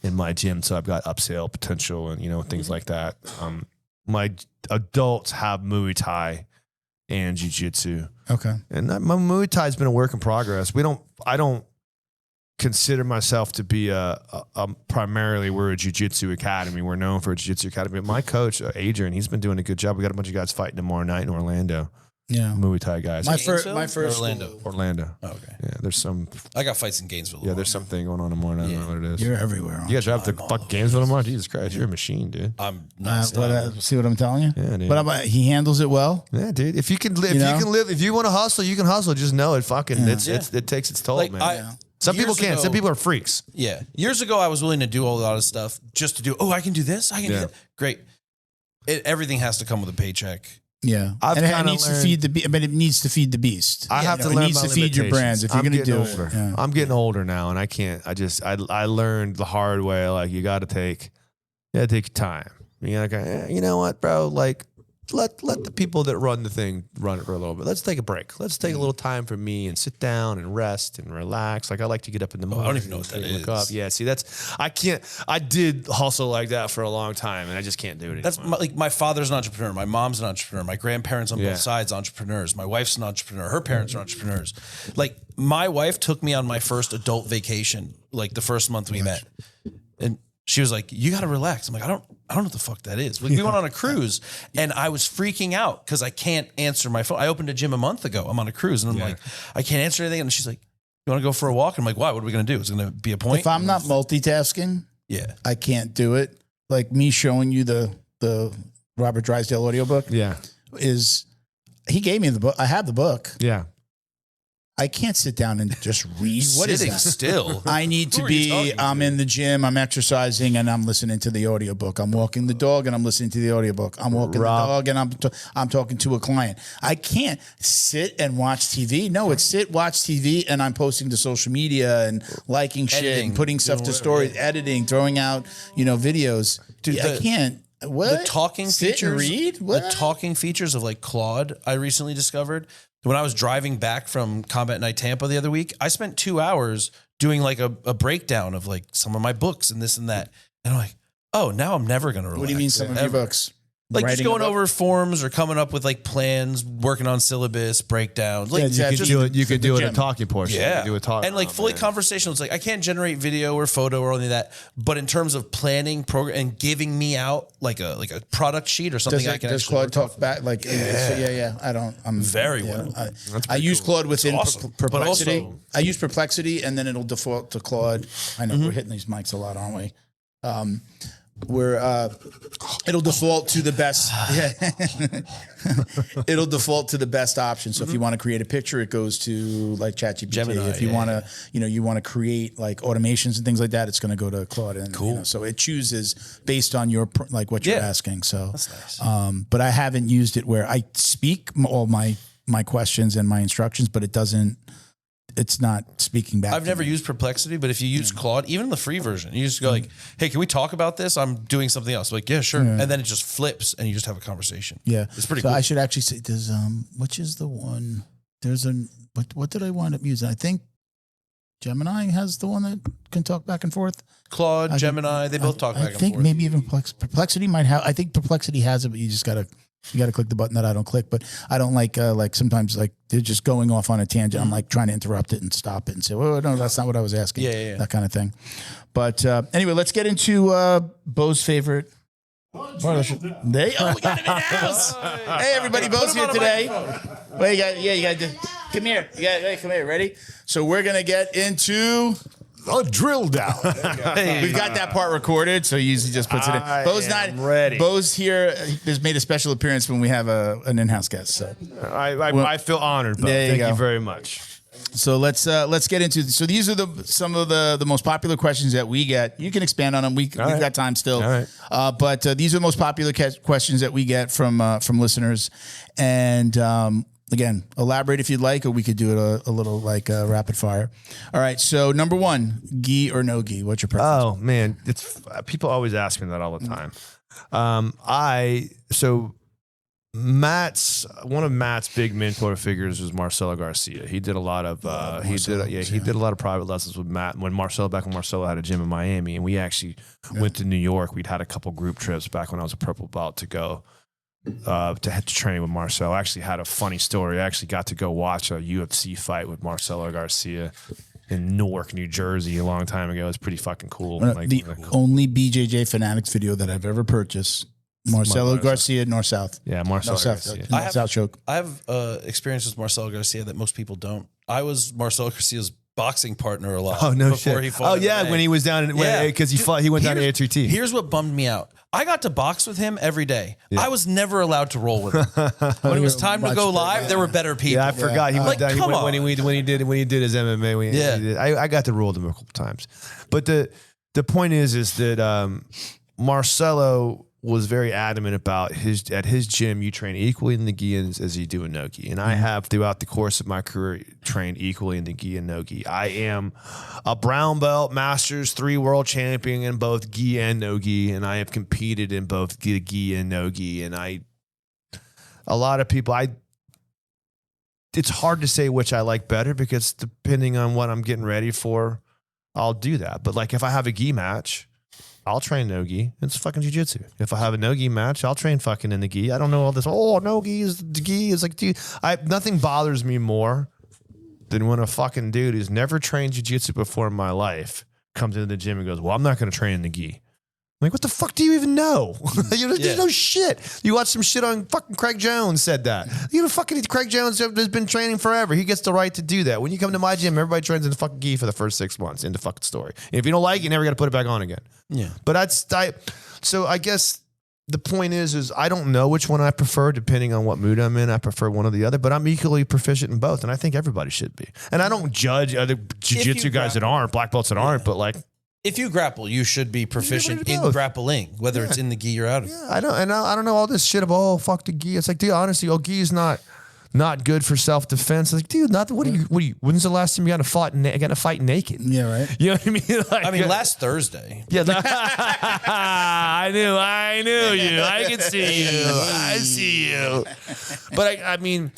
in my gym, so I've got upsale potential and things like that. My adults have Muay Thai and Jiu-Jitsu.
Okay.
And my Muay Thai has been a work in progress. I don't consider myself to be primarily, we're a Jiu-Jitsu academy. We're known for a Jiu-Jitsu academy. But my coach, Adrian, he's been doing a good job. We got a bunch of guys fighting tomorrow night in Orlando. Muay Thai guys.
My first
Orlando.
Orlando.
Oh, okay.
Yeah, there's some.
I got fights in Gainesville.
Yeah, there's something going on tomorrow. I don't know what it is.
You're everywhere.
You guys drive to fuck Gainesville tomorrow? Jesus Christ, you're a machine, dude.
I'm not.
See what I'm telling you?
Yeah, dude.
But he handles it well.
Yeah, dude. If you can live, if you want to hustle, you can hustle. Just know it. Fucking, it takes its toll,
Like,
man. Some people can't. Some people are freaks.
Yeah. Years ago, I was willing to do a lot of stuff just to do. Oh, I can do this. I can do that. Great. Everything has to come with a paycheck.
Yeah, and it needs to feed it needs to feed the beast.
I have to learn.
It needs to feed your brands if you're going to do
older.
it. Yeah.
I'm getting older now, and I can't. I learned the hard way. Like you got to take your time. You're like, you know what, bro? Like let the people that run the thing run it for a little bit. Let's take a break. Let's take a little time for me and sit down and rest and relax. Like I like to get up in the morning.
I don't even know what that is.
Up. Yeah, see, I can't. I did hustle like that for a long time, and I just can't do it anymore.
That's my father's an entrepreneur. My mom's an entrepreneur. My grandparents on both sides entrepreneurs. My wife's an entrepreneur. Her parents are entrepreneurs. Like my wife took me on my first adult vacation, like the first month we met, and she was like, "You got to relax." I'm like, I don't know what the fuck that is. We went on a cruise and I was freaking out because I can't answer my phone. I opened a gym a month ago. I'm on a cruise and I'm like, I can't answer anything. And she's like, "You want to go for a walk?" And I'm like, "Why? What are we going to do? It's going to be a point?"
If I'm not multitasking, I can't do it. Like me showing you the Robert Drysdale audiobook.
Yeah.
He gave me the book. I have the book.
Yeah.
I can't sit down and just read. What is that?
Still?
I need to be, I'm in the gym, I'm exercising, and I'm listening to the audiobook. I'm walking the dog, and I'm listening to the audiobook. I'm walking the dog, and I'm talking to a client. I can't sit and watch TV. No, it's sit, watch TV, and I'm posting to social media and liking shit and putting stuff to stories, editing, throwing out, videos. Dude, I can't. What?
The talking features. The talking features of like Claude, I recently discovered. When I was driving back from Combat Night Tampa the other week, I spent 2 hours doing like a breakdown of like some of my books and this and that. And I'm like, oh, now I'm never going to relax.
What do you mean some of your books?
Like just going over forms or coming up with like plans, working on syllabus, breakdowns. Like
you could do it a talking portion.
Yeah.
You could do a talk.
And like fully conversational. It's like I can't generate video or photo or any of that. But in terms of planning, program, and giving me out like a product sheet or something I can
does Claude talk back? Like I don't. I'm
very well.
I use Claude within Perplexity.
Also,
I use Perplexity, and then it'll default to Claude. I know we're hitting these mics a lot, aren't we? It'll default to the best. It'll default to the best option. So if you want to create a picture, it goes to like ChatGPT.
Gemini,
if you want to, you want to create like automations and things like that, it's going to go to Claude. And,
cool.
So it chooses based on your like what you're asking. So
that's nice.
But I haven't used it where I speak all my questions and my instructions, but it's not speaking back.
I've never used Perplexity, but if you use Claude, even the free version, you just go like, "Hey, can we talk about this? I'm doing something else." Like, yeah, sure. And then it just flips and you just have a conversation.
Yeah.
It's pretty cool.
I should actually say there's which is the one? There's what did I wind up using? I think Gemini has the one that can talk back and forth.
Claude, Gemini, they both talk back and forth.
I think maybe even Perplexity might have. I think Perplexity has it, but you just got to click the button that I don't click. But I don't like sometimes like they're just going off on a tangent. I'm like trying to interrupt it and stop it and say, "Oh no, that's not what I was asking."
Yeah.
That kind of thing. But anyway, let's get into Bo's favorite. We got him in the house. Hey everybody, Bo's here today. Well, you got to come here. Come here. Ready? So we're gonna get into
a drill down.
We've got that part recorded, so he usually just puts it in. Bo's not
ready.
Bo's here. Has made a special appearance when we have an in-house guest. So
I feel honored. Bo. Thank you very much.
So let's get into. So these are some of the most popular questions that we get. You can expand on them. We've got time still.
All right.
But these are the most popular questions that we get from listeners, and. Again, elaborate if you'd like, or we could do it a little like rapid fire. All right. So number one, gi or no gi? What's your preference?
Oh man, it's people always ask me that all the time. One of Matt's big mentor figures was Marcelo Garcia. He did a lot of he did a lot of private lessons with Matt when Marcelo had a gym in Miami, and we actually went to New York. We'd had a couple group trips back when I was a purple belt to go. To train with Marcelo. I actually had a funny story. I actually got to go watch a UFC fight with Marcelo Garcia in Newark, New Jersey a long time ago. It was pretty fucking cool.
The only BJJ Fanatics video that I've ever purchased Marcelo Garcia, north-south.
Yeah, Marcelo Garcia.
South choke.
I have experience with Marcelo Garcia that most people don't. I was Marcelo Garcia's boxing partner a lot.
Oh, no
before
shit.
He fought
when he was down, because he went down to ATT.
Here's what bummed me out. I got to box with him every day. Yeah. I was never allowed to roll with him. When it was time to go live, there were better people.
Yeah, I forgot he went down. When he did his MMA. I got to roll with him a couple times. But the point is that Marcelo was very adamant about at his gym, you train equally in the gi as you do in no gi. And I have, throughout the course of my career, trained equally in the gi and no gi. I am a brown belt, Masters 3 world champion in both gi and no gi, and I have competed in both the gi and no gi. And a lot of people, it's hard to say which I like better, because depending on what I'm getting ready for, I'll do that. But like if I have a gi match, I'll train no gi. It's fucking jiu-jitsu. If I have a no gi match, I'll train fucking in the gi. I don't know all this. Oh, no gi is the gi. It's like, dude, nothing bothers me more than when a fucking dude who's never trained jiu-jitsu before in my life comes into the gym and goes, well, I'm not going to train in the gi. I'm like, what the fuck do you even know? There's no shit. You watch some shit on fucking Craig Jones said that. Fucking Craig Jones has been training forever. He gets the right to do that. When you come to my gym, everybody trains in the fucking gi for the first 6 months. End of fucking story. And if you don't like it, you never got to put it back on again.
Yeah.
But so I guess the point is I don't know which one I prefer depending on what mood I'm in. I prefer one or the other, but I'm equally proficient in both. And I think everybody should be. And I don't judge other jiu-jitsu guys that aren't, black belts that aren't, but like,
if you grapple, you should be proficient in grappling, whether it's in the gi or out of it.
Yeah, I don't know all this shit of fuck the gi. It's like, dude, honestly, gi is not good for self-defense. It's like, dude, when's the last time you got to fight naked?
Yeah, right.
You know what I mean? Like,
last Thursday.
Yeah, I knew you. I can see you. I see you. But I mean,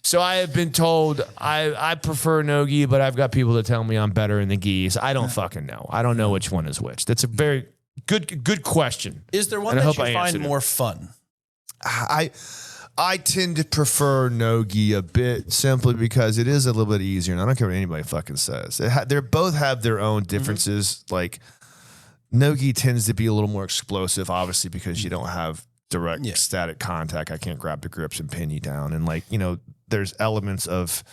so I have been told I prefer no gi, but I've got people that tell me I'm better in the gi. So I don't fucking know. I don't know which one is which. That's a very good question.
Is there one that you find more fun?
I tend to prefer no gi a bit, simply because it is a little bit easier. And I don't care what anybody fucking says. They both have their own differences. Mm-hmm. Like no gi tends to be a little more explosive, obviously, because you don't have direct static contact. I can't grab the grips and pin you down. And there's elements of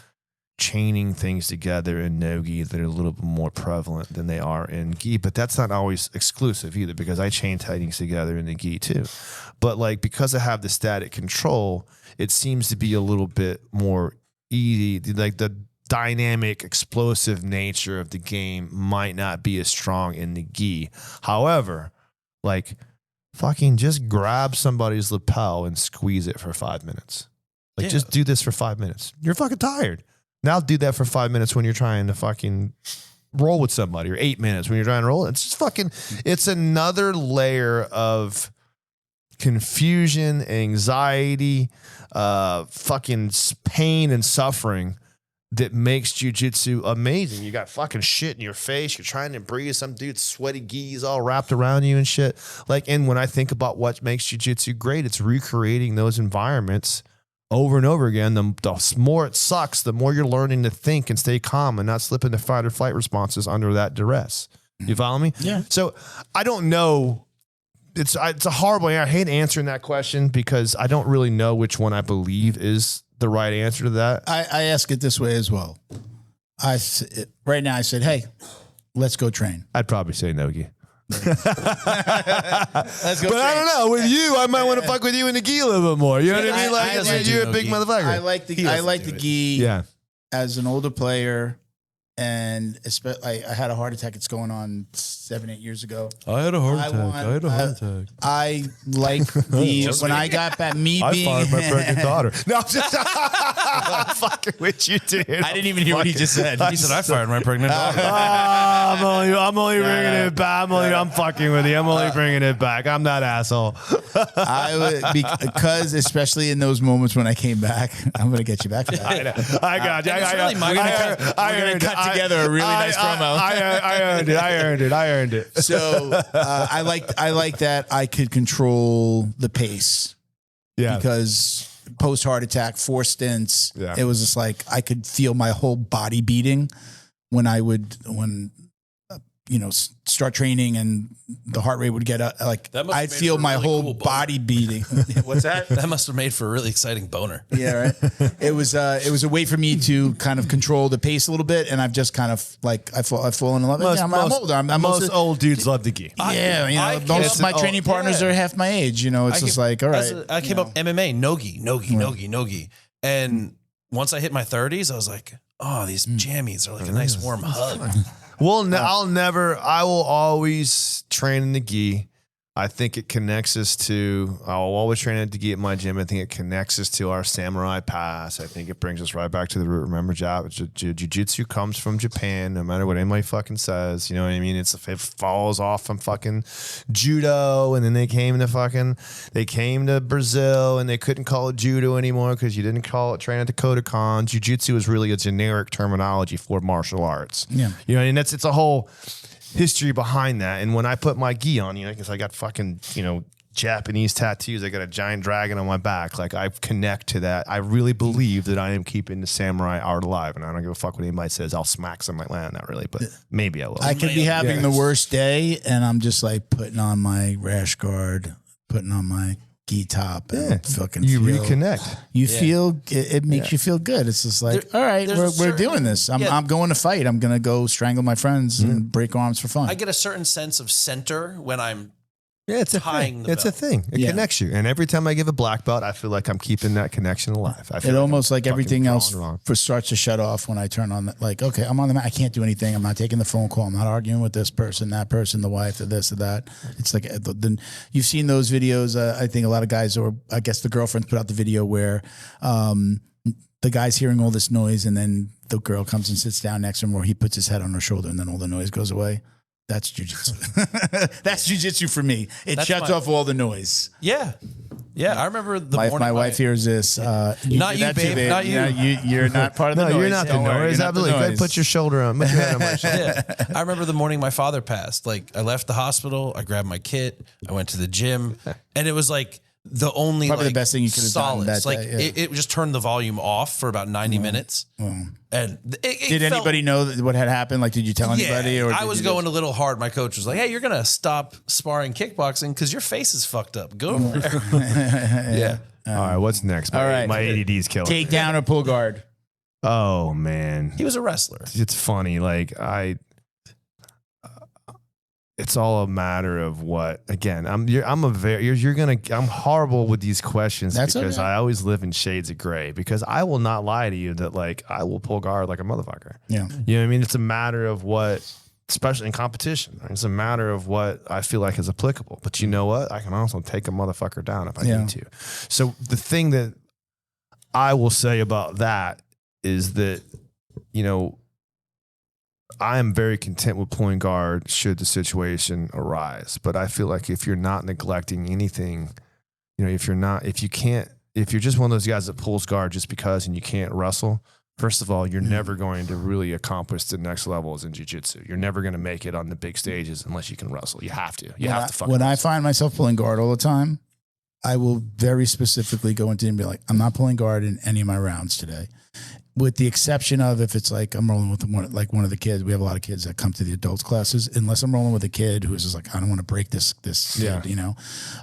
chaining things together in no gi that are a little bit more prevalent than they are in gi, but that's not always exclusive either, because I chain things together in the gi too. But because I have the static control, it seems to be a little bit more easy. Like the dynamic, explosive nature of the game might not be as strong in the gi. However, fucking just grab somebody's lapel and squeeze it for 5 minutes. Just do this for 5 minutes. You're fucking tired. Now do that for 5 minutes when you're trying to fucking roll with somebody, or 8 minutes when you're trying to roll. It's just it's another layer of confusion, anxiety, fucking pain and suffering that makes jiu-jitsu amazing. You got fucking shit in your face. You're trying to breathe. Some dude's sweaty gis all wrapped around you and shit. And when I think about what makes jiu-jitsu great, it's recreating those environments over and over again. The more it sucks, the more you're learning to think and stay calm and not slip into fight or flight responses under that duress. You follow me? Yeah. So I don't know. It's a horrible. I hate answering that question because I don't really know which one I believe is the right answer to that.
I ask it this way as well. Right now I said, hey, let's go train.
I'd probably say no-gi.
Let's go
but train. I don't know. With you, I might want to fuck with you in the gi a little bit more. You know what I mean? You're a big motherfucker.
I like the gi as an older player. And I had a heart attack. It's going on 7-8 years ago.
I had a heart attack.
I like when I got back, being.
I fired my pregnant daughter. No, I'm just I'm fucking with you, dude.
I didn't even hear what he just said.
He said I fired my pregnant daughter.
I'm only bringing it back. I'm fucking with you. I'm only bringing it back. I'm that asshole.
Because especially in those moments when I came back, I'm gonna get you back.
I got you.
We're gonna cut together a really nice promo.
I earned it.
So I like that I could control the pace.
Yeah.
Because post heart attack, 4 stints, it was just like I could feel my whole body beating when start training and the heart rate would get like I'd feel my whole body beating. What's that?
That must have made for a really exciting boner.
Yeah, right. It was a way for me to kind of control the pace a little bit, and I've just kind of like I've fallen in love. I'm older.
Most old dudes love the gi.
Yeah, most of my training partners are half my age. It's just like, all right.
I came up MMA, no-gi. And once I hit my 30s, I was like, oh, these jammies are like a nice warm hug.
Well, I will always train in the gi. I think it connects us to, I'll always train at the gi at my gym. I think it connects us to our samurai past. I think it brings us right back to the root. Remember, jiu-jitsu comes from Japan, no matter what anybody fucking says. You know what I mean? It falls off from fucking judo, and then they came to Brazil, and they couldn't call it judo anymore because you didn't call it train at the Kodokan. Jiu-jitsu is really a generic terminology for martial arts.
Yeah.
And it's a whole history behind that. And when I put my gi on, because I got fucking, Japanese tattoos, I got a giant dragon on my back. Like, I connect to that. I really believe that I am keeping the samurai art alive, and I don't give a fuck what anybody says. I'll smack some like land, not really, but maybe I will.
I could be having the worst day, and I'm just like putting on my rash guard, putting on my gi top, and fucking
reconnect.
You feel it makes you feel good. It's just like, all right, we're doing this. I'm going to fight. I'm going to go strangle my friends and break arms for fun.
I get a certain sense of center when I'm
it's
tying
a thing. It connects you. And every time I give a black belt, I feel like I'm keeping that connection alive. I feel
almost like everything else starts to shut off when I turn on like, okay, I'm on the mat. I can't do anything. I'm not taking the phone call. I'm not arguing with this person, that person, the wife, or this or that. It's like, then you've seen those videos. I think a lot of guys, or I guess the girlfriends put out the video where the guy's hearing all this noise, and then the girl comes and sits down next to him, or he puts his head on her shoulder, and then all the noise goes away. That's jiu-jitsu. That's jiu-jitsu for me. It shuts off all the noise.
Yeah. I remember the morning.
My wife hears this.
Not you, babe. Not you.
You're not part of the noise.
You're not the noise. I believe. Go put your shoulder on. Put your head on my shoulder.
Yeah. I remember the morning my father passed. Like, I left the hospital. I grabbed my kit. I went to the gym. And it was like the only
probably the best thing you could have done that day.
It just turned the volume off for about 90 minutes. And
did anybody know what had happened? Like, did you tell anybody? Or
I was going a little hard. My coach was like, "Hey, you're gonna stop sparring kickboxing because your face is fucked up. Go over there."
All right, what's next? My ADD's killing.
Takedown or pull guard?
Oh man,
he was a wrestler.
It's funny. Like it's all a matter of what. Again, I'm horrible with these questions because I always live in shades of gray. Because I will not lie to you that like I will pull guard like a motherfucker.
Yeah,
you know what I mean. It's a matter of what, especially in competition. Right? It's a matter of what I feel like is applicable. But you know what? I can also take a motherfucker down if I need to. So the thing that I will say about that is that I am very content with pulling guard should the situation arise. But I feel like if you're not neglecting anything, if you're just one of those guys that pulls guard just because and you can't wrestle, first of all, you're never going to really accomplish the next levels in jiu-jitsu. You're never going to make it on the big stages unless you can wrestle. You have to. When
I find myself pulling guard all the time, I will very specifically go into it and be like, I'm not pulling guard in any of my rounds today. With the exception of if it's like I'm rolling with one of the kids. We have a lot of kids that come to the adults classes. Unless I'm rolling with a kid who's just like, I don't want to break this kid,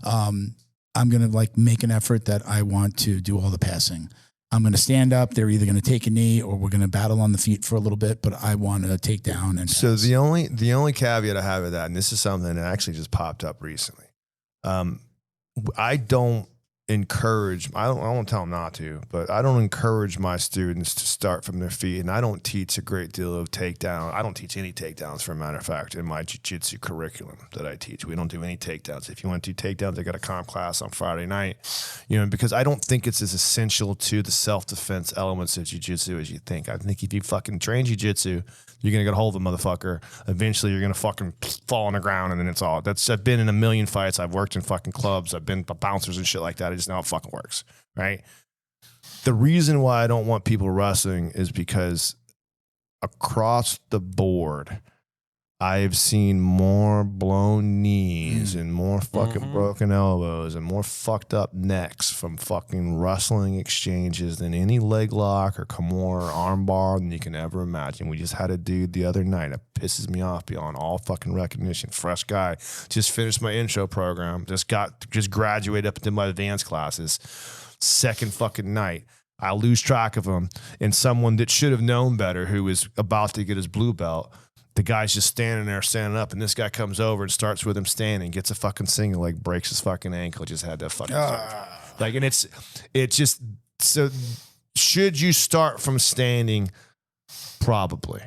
I'm going to like make an effort that I want to do all the passing. I'm going to stand up. They're either going to take a knee or we're going to battle on the feet for a little bit, but I want to take down. And
so the only caveat I have with that, and this is something that actually just popped up recently. I don't encourage, I won't tell them not to, but I don't encourage my students to start from their feet. And I don't teach a great deal of takedown. I don't teach any takedowns, for a matter of fact, in my jiu-jitsu curriculum that I teach. We don't do any takedowns. If you want to do takedowns, I got a comp class on Friday night, because I don't think it's as essential to the self-defense elements of jiu-jitsu as you think. I think if you fucking train jiu-jitsu, you're going to get a hold of the motherfucker. Eventually, you're going to fucking fall on the ground, and then it's all. I've been in a million fights. I've worked in fucking clubs. I've been bouncers and shit like that. I just know how it fucking works, right? The reason why I don't want people wrestling is because across the board, I've seen more blown knees and more fucking broken elbows and more fucked up necks from fucking wrestling exchanges than any leg lock or Kimura or armbar than you can ever imagine. We just had a dude the other night that pisses me off beyond all fucking recognition. Fresh guy, just finished my intro program, just graduated up into my advanced classes. Second fucking night. I lose track of him, and someone that should have known better, who was about to get his blue belt, the guy's just standing up, and this guy comes over and starts with him standing, gets a fucking single leg, breaks his fucking ankle, just had that fucking like, and it's just, so should you start from standing? Probably.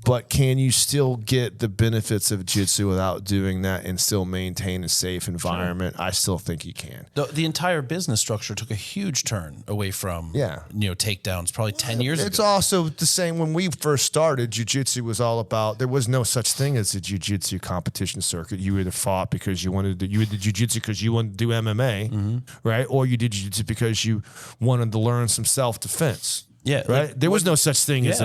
But can you still get the benefits of jiu-jitsu without doing that and still maintain a safe environment? Sure. I still think you can.
The entire business structure took a huge turn away from takedowns probably 10 years ago.
It's also the same when we first started. Jiu-jitsu was all about, there was no such thing as a jiu-jitsu competition circuit. You either fought because you wanted to, you did jiu-jitsu because you wanted to do MMA, right? Or you did jiu-jitsu because you wanted to learn some self-defense.
Yeah,
right. There was no such thing as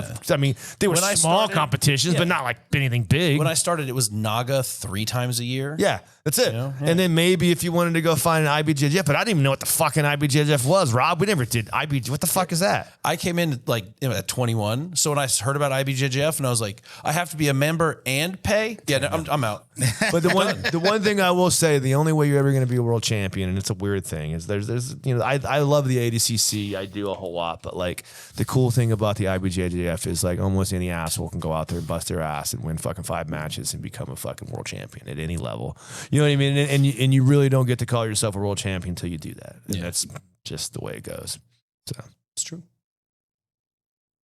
there were small competitions, but not like anything big.
When I started, it was Naga 3 times a year.
Yeah, that's it. And then maybe if you wanted to go find an IBJJF, but I didn't even know what the fucking IBJJF was, Rob. We never did IBJ. What the fuck is that?
I came in at 21, so when I heard about IBJJF, and I was like, I have to be a member and pay. Yeah, I'm out.
But the one thing I will say, the only way you're ever going to be a world champion, and it's a weird thing, is there's I love the ADCC. I do a whole lot, but like the cool thing about the IBJJF is like almost any asshole can go out there and bust their ass and win fucking 5 matches and become a fucking world champion at any level. You know what I mean? And you really don't get to call yourself a world champion until you do that. And that's just the way it goes. So
it's true.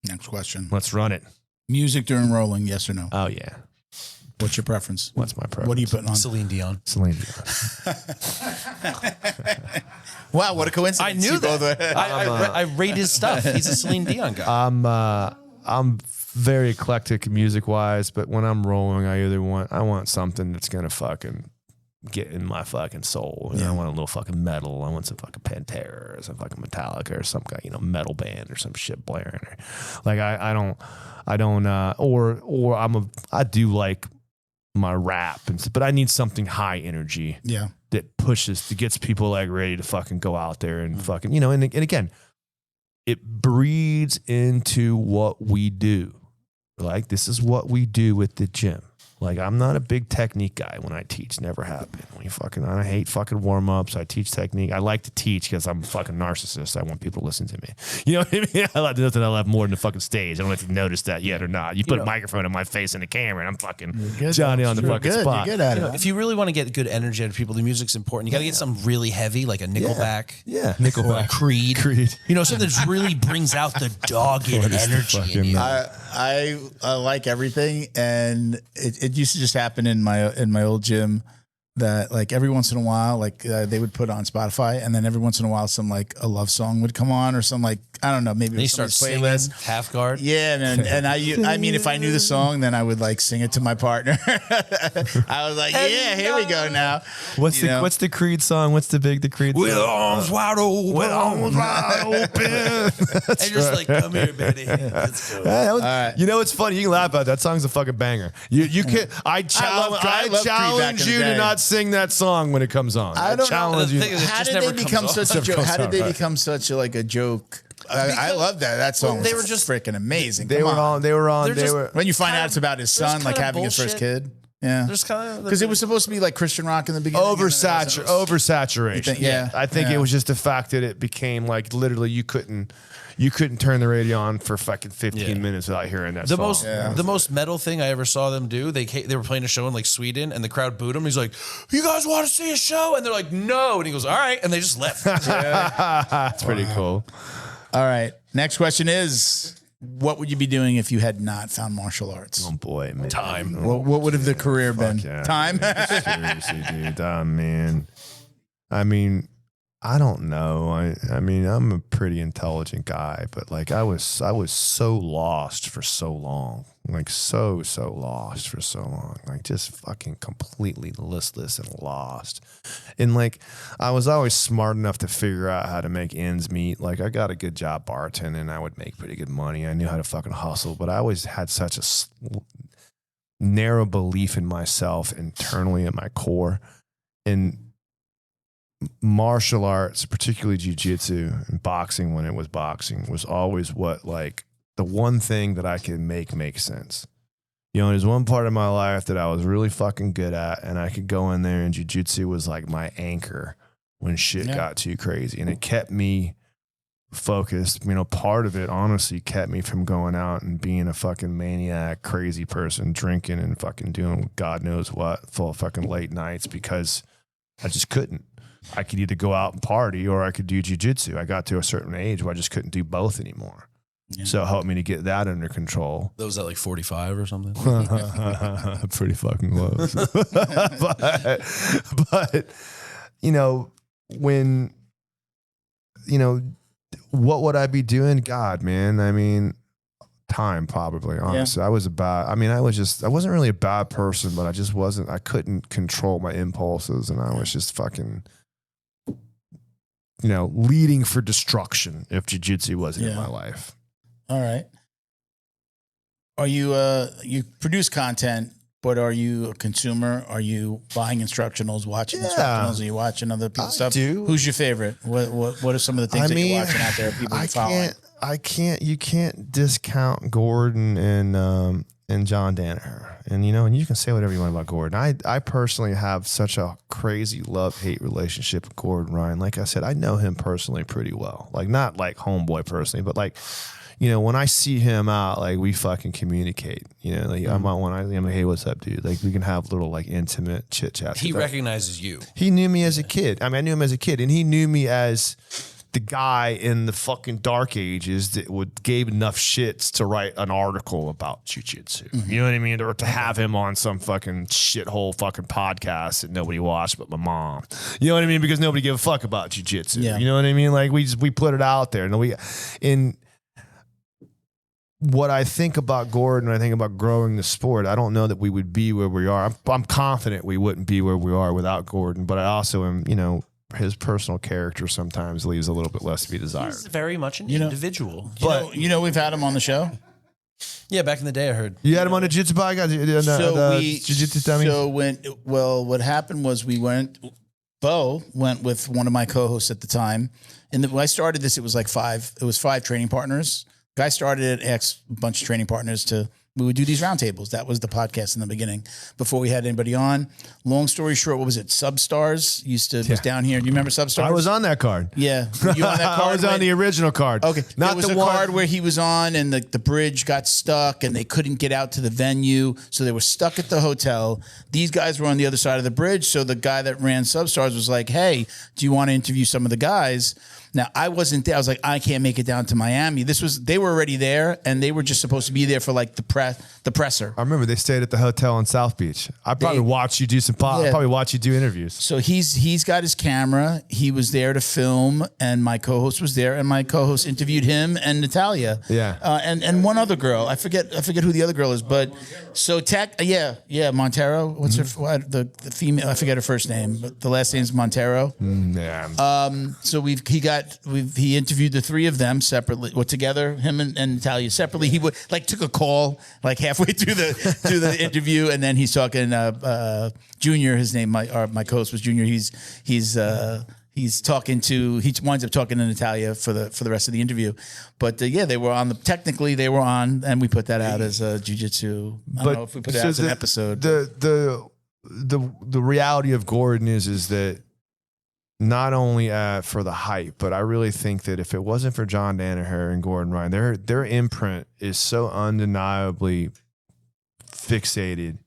Next question.
Let's run it.
Music during rolling, yes or no?
Oh yeah.
What's your preference?
What's my preference?
What are you putting on?
Celine Dion.
Wow, what a coincidence!
I knew that. I rate his stuff. He's a Celine Dion guy.
I'm very eclectic music wise, but when I'm rolling, I want something that's gonna fucking get in my fucking soul. You know, I want a little fucking metal. I want some fucking Pantera or some fucking Metallica or some kind, metal band or some shit blaring. Or like I do like my rap, but I need something high energy.
Yeah.
That pushes, that gets people like ready to fucking go out there and fucking, and again, it breeds into what we do. Like, this is what we do at the gym. Like, I'm not a big technique guy when I teach. Never have been. I hate fucking warm-ups. I teach technique. I like to teach because I'm a fucking narcissist. I want people to listen to me. You know what I mean? I like nothing I love more than the fucking stage. I don't know if you've noticed that yet or not. You put a microphone in my face and a camera, and I'm fucking Johnny on the fucking spot.
You're good at it.
If you really want to get good energy out of people, the music's important. You got to get something really heavy, like a Nickelback.
Yeah, Nickelback.
Or Creed. Something that really brings out the dogged energy in you.
I like everything, and it used to just happen in my old gym that like every once in a while, like they would put on Spotify, and then every once in a while some like a love song would come on or some like, I don't know, maybe
they start singing Half Guard.
Yeah, and I mean, if I knew the song, then I would like sing it to my partner. I was like, yeah, here we go now.
What's the Creed song? What's the Creed song?
With arms wide open. With arms wide open. And just like, come here, baby. Let's go.
All right. You know, it's funny. You can laugh about it. That song's a fucking banger. You can. I challenge you to not sing that song when it comes on.
I challenge you.
How did they become such a joke?
How did they become such a joke? I love that. That song was just freaking amazing.
They were on.
When you find out it's about his son, like having his first kid. Yeah.
There's kind of,
because it was supposed to be like Christian rock in the beginning.
Oversaturation.
Yeah.
I think it was just the fact that it became like literally you couldn't turn the radio on for fucking 15 minutes without hearing that song.
The most metal thing I ever saw them do, they were playing a show in like Sweden, and the crowd booed him. He's like, "You guys want to see a show?" And they're like, "No." And he goes, "All right," and they just left.
That's pretty cool.
All right. Next question is, what would you be doing if you had not found martial arts?
Oh boy, man.
Time.
What would have the career been?
Yeah.
Time?
Seriously, dude. Oh, man. I mean, I don't know. I mean, I'm a pretty intelligent guy, but like I was so lost for so long. Like so lost for so long. Like just fucking completely listless and lost. And like I was always smart enough to figure out how to make ends meet. Like I got a good job bartending. I would make pretty good money. I knew how to fucking hustle, but I always had such a narrow belief in myself internally at my core. And martial arts, particularly jiu-jitsu and boxing when it was boxing, was always what, like, the one thing that I could make sense. You know, there's one part of my life that I was really fucking good at, and I could go in there, and jiu-jitsu was like my anchor when shit got too crazy. And it kept me focused. You know, part of it honestly kept me from going out and being a fucking maniac, crazy person, drinking and fucking doing God knows what, full of fucking late nights, because I just couldn't. I could either go out and party or I could do jiu-jitsu. I got to a certain age where I just couldn't do both anymore. Yeah. So it helped me to get that under control.
That was at like 45 or something?
Pretty fucking close. but, you know, when, you know, what would I be doing? God, man. I mean, time probably, honestly. Yeah. I wasn't really a bad person, but I couldn't control my impulses, and I was just fucking, you know, leading for destruction if jiu-jitsu wasn't in my life.
All right. Are you, you produce content, but are you a consumer? Are you buying instructionals, watching instructionals? Are you watching other people's stuff? Who's your favorite? What are some of the things that you're watching out there? People you following?
You can't discount Gordon and John Danaher. And, you know, and you can say whatever you want about Gordon. I personally have such a crazy love-hate relationship with Gordon Ryan. Like I said, I know him personally pretty well. Like, not like homeboy personally, but like, you know, when I see him out, like, we fucking communicate. You know, like I'm like, hey, what's up, dude? Like, we can have little like intimate chit chats.
He recognizes you.
He knew me as a kid. I mean, I knew him as a kid, and he knew me as the guy in the fucking dark ages that gave enough shits to write an article about jiu-jitsu. Mm-hmm. You know what I mean? Or to have him on some fucking shithole fucking podcast that nobody watched but my mom. You know what I mean? Because nobody gave a fuck about jiu-jitsu. Yeah. You know what I mean? Like, we put it out there, and what I think about Gordon, I think about growing the sport, I don't know that we would be where we are. I'm confident we wouldn't be where we are without Gordon, but I also am, you know, his personal character sometimes leaves a little bit less to be desired.
He's very much an individual.
But you know, we've had him on the show.
Yeah, back in the day, I heard.
You had him on the Jiu-Jitsu Podcast? Jiu-Jitsu Dummies?
So what happened was Bo went with one of my co-hosts at the time. And when I started this, it was 5 training partners. Guy started it, asked a bunch of training partners we would do these roundtables. That was the podcast in the beginning before we had anybody on. Long story short, what was it? Substars was down here. Do you remember Substars?
I was on that card.
Yeah. Were you on that card?
I was on the original card.
Okay. There was a card where he was on and the bridge got stuck and they couldn't get out to the venue. So they were stuck at the hotel. These guys were on the other side of the bridge. So the guy that ran Substars was like, hey, do you want to interview some of the guys? Now, I wasn't there. I was like, I can't make it down to Miami. They were already there, and they were just supposed to be there for like the presser.
I remember they stayed at the hotel in South Beach. I probably watched you do I probably watched you do interviews.
So he's got his camera. He was there to film, and my co-host was there, and my co-host interviewed him and Natalia.
Yeah.
And one other girl. I forget who the other girl is, but so Montero. What's her the female? I forget her first name, but the last name is Montero.
Yeah.
So he interviewed the 3 of them separately, or together, him and Natalia separately. He took a call like halfway through the interview, and then he's talking Junior. His name, my co-host was Junior. He winds up talking to Natalia for the rest of the interview. But they were on technically they were on, and we put that out as a jiu-jitsu. I don't know if we put it out as an episode.
The reality of Gordon is that not only for the hype, but I really think that if it wasn't for John Danaher and Gordon Ryan, their imprint is so undeniably fixated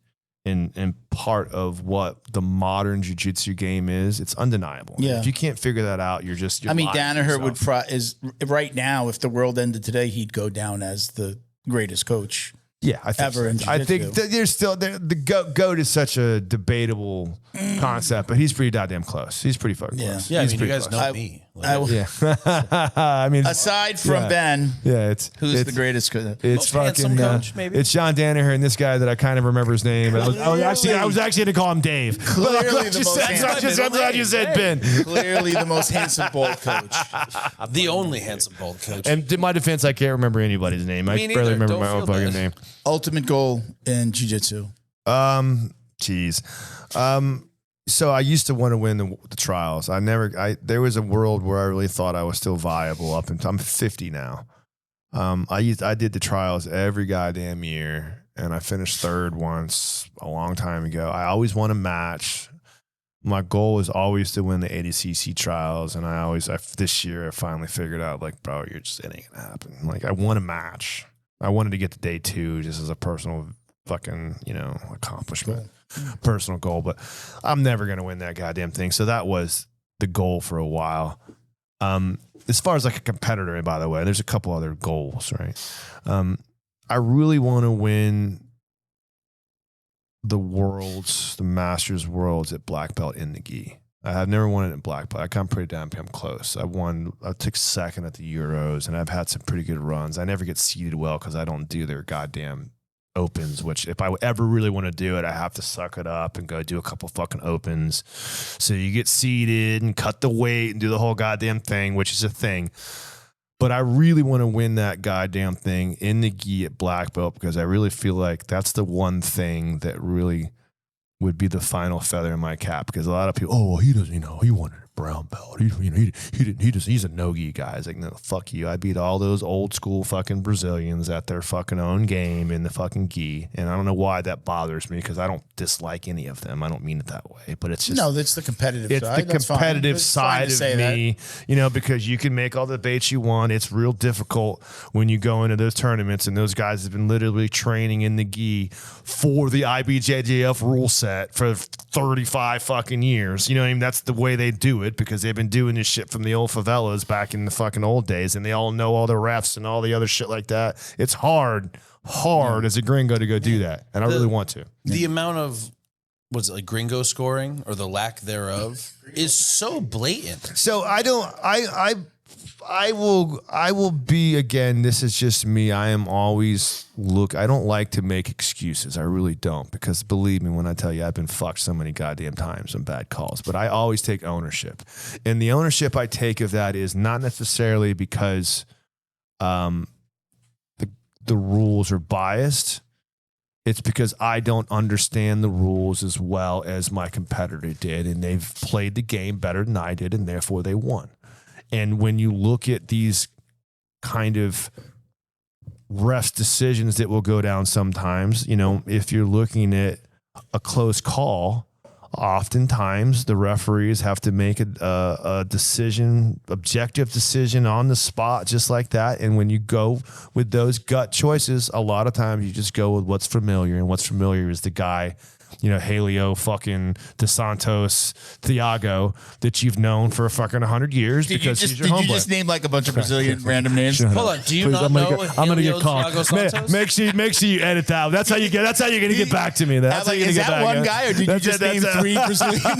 in part of what the modern jiu-jitsu game is. It's undeniable.
Yeah.
If you can't figure that out, you're
Danaher is right now, if the world ended today, he'd go down as the greatest coach.
Yeah, I think
ever.
So. I think there's still the GOAT is such a debatable concept, but he's pretty goddamn close. He's pretty fucking close.
Yeah, I mean, you guys know me.
I mean,
aside from Ben, who's the greatest?
It's fucking coach, maybe. It's John Danaher and this guy that I kind of remember his name. But I was actually going to call him Dave.
Clearly
I'm glad you said Ben.
Clearly the most handsome bald coach.
The only handsome bald coach.
And in my defense, I can't remember anybody's name. I barely remember my own fucking name.
Ultimate goal in jiu-jitsu.
So I used to want to win the trials. There was a world where I really thought I was still viable up until I'm 50 now. I did the trials every goddamn year, and I finished third once a long time ago. I always won a match. My goal is always to win the ADCC trials, and this year I finally figured out, like, bro, it ain't gonna happen. Like, I won a match. I wanted to get to day 2 just as a personal fucking, accomplishment, personal goal, but I'm never gonna win that goddamn thing. So that was the goal for a while. As far as like a competitor, and by the way, there's a couple other goals, right? I really want to win the Masters Worlds at Black Belt in the gi. I have never won it at Black Belt. I come pretty damn close. I took second at the Euros, and I've had some pretty good runs. I never get seeded well because I don't do their goddamn opens, which if I ever really want to do it, I have to suck it up and go do a couple fucking opens. So you get seated and cut the weight and do the whole goddamn thing, which is a thing. But I really want to win that goddamn thing in the gi at Black Belt because I really feel like that's the one thing that really would be the final feather in my cap. Because a lot of people, oh, well, he doesn't, he wanted a brown belt. He's a no-gi guy. It's like, no, fuck you. I beat all those old school fucking Brazilians at their fucking own game in the fucking gi. And I don't know why that bothers me because I don't dislike any of them. I don't mean it that way, but it's just.
No, that's the competitive side.
It's the competitive side of me, because you can make all the baits you want. It's real difficult when you go into those tournaments and those guys have been literally training in the gi for the IBJJF rule set for 35 fucking years. You know what I mean? That's the way they do it because they've been doing this shit from the old favelas back in the fucking old days, and they all know all the refs and all the other shit like that. It's hard as a gringo to go do that, and I really want to.
The amount of gringo scoring or the lack thereof is so blatant.
So I will be, again, this is just me. I am always I don't like to make excuses. I really don't, because believe me when I tell you I've been fucked so many goddamn times on bad calls, but I always take ownership. And the ownership I take of that is not necessarily because the rules are biased. It's because I don't understand the rules as well as my competitor did, and they've played the game better than I did, and therefore they won. And when you look at these kind of refs decisions that will go down sometimes, if you're looking at a close call, oftentimes the referees have to make a decision, objective decision on the spot, just like that. And when you go with those gut choices, a lot of times you just go with what's familiar, and what's familiar is the guy, Helio fucking DeSantos Thiago that you've known for fucking 100 years because he's your homeboy. Did you just
name like a bunch of Brazilian random names?
Hold on, do you not know
I'm gonna get
Helio
called.
Thiago Santos?
Make sure you edit that. That's how you're gonna get back to me. That's how you're gonna get back.
Is that one guy, or did you just name 3 Brazilian names?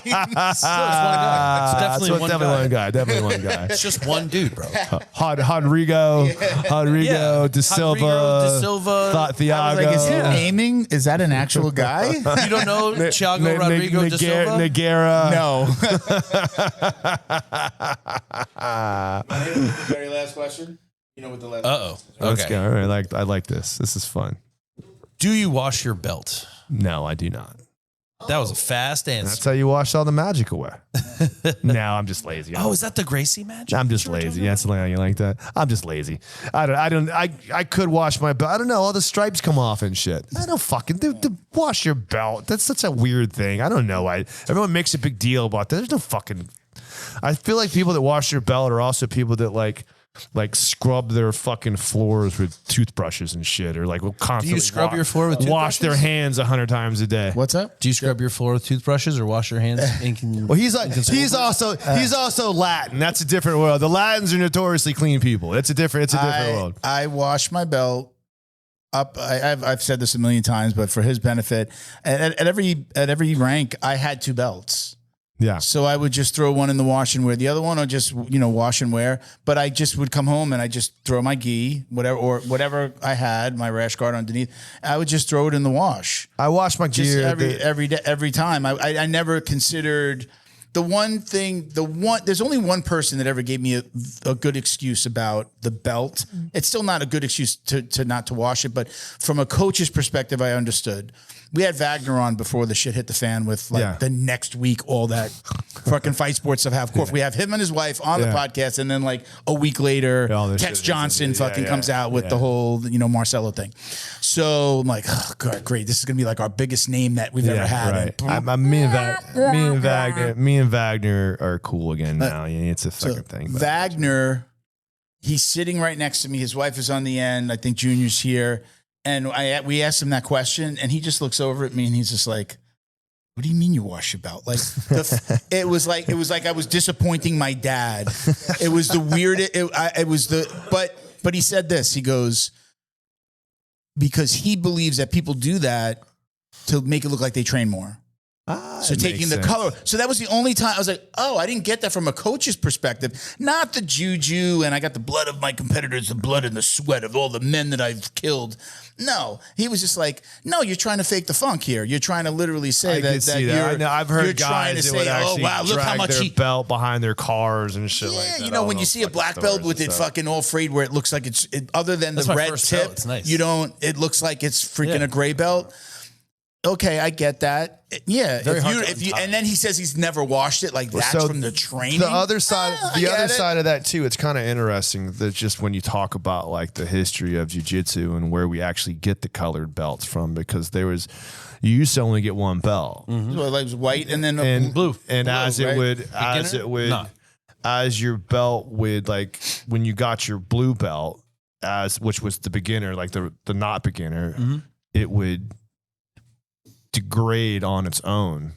It's definitely one guy.
Definitely one guy.
It's just one dude, bro.
Rodrigo De Silva, Thiago.
Is he naming? Is that an actual guy?
You don't know Thiago Rodrigo De Silva?
Nagara.
No. Very last question. What the last?
Uh-oh.
Let's go. All right, I like this. This is fun.
Do you wash your belt?
No, I do not.
That was a fast answer.
That's how you wash all the magic away. No, I'm just lazy.
Is that the Gracie magic?
I'm just lazy. That's how you like that. I'm just lazy. I could wash my belt. I don't know. All the stripes come off and shit. I don't fucking wash your belt. That's such a weird thing. I don't know. Everyone makes a big deal about that. There's no fucking. I feel like people that wash their belt are also people that like scrub their fucking floors with toothbrushes and shit, or will constantly.
Do you scrub your floor with toothbrushes?
Wash their hands 100 times a day.
What's up?
Do you scrub your floor with toothbrushes or wash your hands?
Well, he's also Latin. That's a different world. The Latins are notoriously clean people. It's a different world.
I wash my belt up. I've said this a million times, but for his benefit, at every rank, I had 2 belts.
Yeah.
So I would just throw one in the wash and wear. The other one I just, wash and wear. But I just would come home and I just throw my gi, whatever I had, my rash guard underneath. I would just throw it in the wash.
I wash my gear
every day, every time. I never considered there's only one person that ever gave me a good excuse about the belt. It's still not a good excuse to not to wash it, but from a coach's perspective, I understood. We had Wagner on before the shit hit the fan with the next week, all that fucking fight sports stuff. Of course, we have him and his wife on the podcast, and then like a week later, Tex Johnson comes out with the whole Marcelo thing. So I'm like, oh god, great! This is gonna be like our biggest name that we've ever had.
Right. Me and Wagner are cool again now. It's a fucking thing. But.
Wagner, he's sitting right next to me. His wife is on the end. I think Junior's here. And we asked him that question, and he just looks over at me, and he's just like, "What do you mean you wash your belt?" Like it was like I was disappointing my dad. It was the weirdest. But he said this. He goes, because he believes that people do that to make it look like they train more. So taking the color. So that was the only time I was like, oh, I didn't get that from a coach's perspective. Not the juju and I got the blood of my competitors, the blood and the sweat of all the men that I've killed. No, he was just like, no, you're trying to fake the funk here. You're trying to literally say that you're,
I know, I've heard guys that would actually
look how much
their belt behind their cars and shit like that.
You know, when you see a black belt with it fucking all frayed where it looks like it's other than the red tip,
it's nice.
It looks like it's freaking a gray belt. Okay, I get that. Yeah, and then he says he's never washed it. Like that's from the training.
The other side of that too. It's kind of interesting that just when you talk about like the history of jiu-jitsu and where we actually get the colored belts from, because you used to only get one belt.
Mm-hmm. So it was white and then blue.
And as your belt would, like when you got your blue belt, which was the beginner, like the not beginner, it would degrade on its own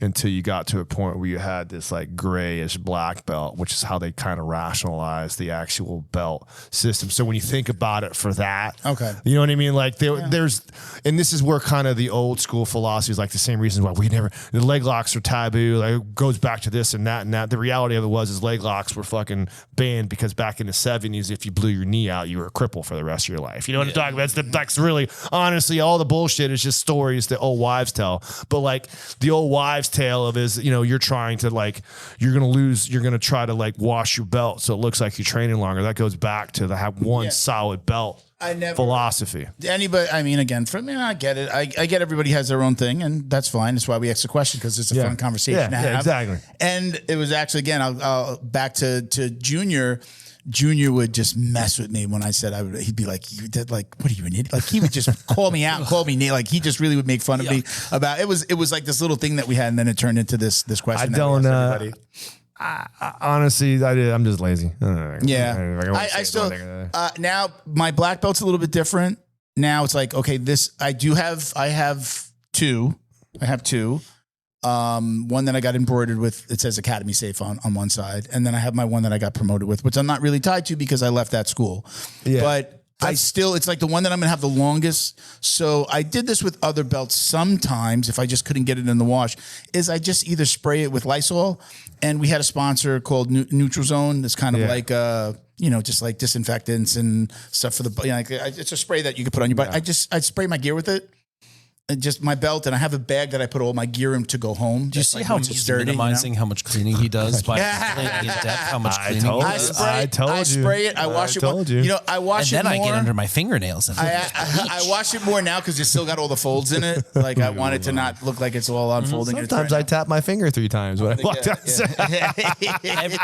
until you got to a point where you had this like grayish black belt, which is how they kind of rationalize the actual belt system. So when you think about it for that, you know what I mean? Like there's, and this is where kind of the old school philosophy is like the same reason why the leg locks are taboo. Like it goes back to this and that and that. The reality of it is leg locks were fucking banned because back in the 70s, if you blew your knee out, you were a cripple for the rest of your life. You know what I'm talking about? That's really, honestly, all the bullshit is just stories that old wives tell. But like the old wives tale of is, you're trying to like, you're going to try to like wash your belt so it looks like you're training longer. That goes back to have one solid belt philosophy.
Anybody, I mean, again, for me, I get it. I get everybody has their own thing, and that's fine. That's why we ask the question, because it's a fun conversation to have.
Yeah, exactly.
And it was actually, again, I'll back to Junior. Junior would just mess with me when I said he'd be like, "You did like, what are you an idiot?" Like he would just call me out, call me Nate. Like he just really would make fun of me about it. Was like this little thing that we had, and then it turned into this question.
Honestly, I'm just lazy.
I still now my black belt's a little bit different. Now it's like, okay, I have two. One that I got embroidered with, it says Academy Safe on one side. And then I have my one that I got promoted with, which I'm not really tied to because I left that school. Yeah. But it's like the one that I'm going to have the longest. So I did this with other belts sometimes, if I just couldn't get it in the wash, is I just either spray it with Lysol. And we had a sponsor called Neutral Zone. That's kind of like, just like disinfectants and stuff for the, it's a spray that you could put on your butt. I'd spray my gear with it. Just my belt, and I have a bag that I put all my gear in to go home.
Do you see how he's minimizing how much cleaning he does by explaining in depth how much cleaning he does?
I spray it. I wash it. I wash it.
And then
more.
I get under my fingernails.
I wash it more now because it's still got all the folds in it. Like I want it to not look like it's all unfolding.
Sometimes I tap my finger 3 times when I walk outside.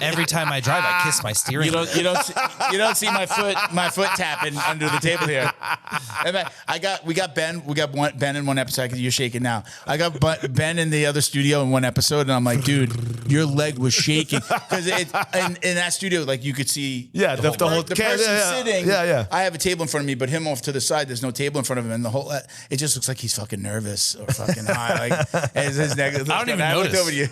Every time I drive, I kiss my steering wheel.
You don't see my foot tapping under the table here. We got Ben in one episode. You're shaking now. I got Ben in the other studio in one episode, and I'm like, dude, your leg was shaking because in that studio, like you could see, the person sitting. I have a table in front of me, but him off to the side, there's no table in front of him, and the whole it just looks like he's fucking nervous or fucking high. Like his neck.
I don't even notice. Over you.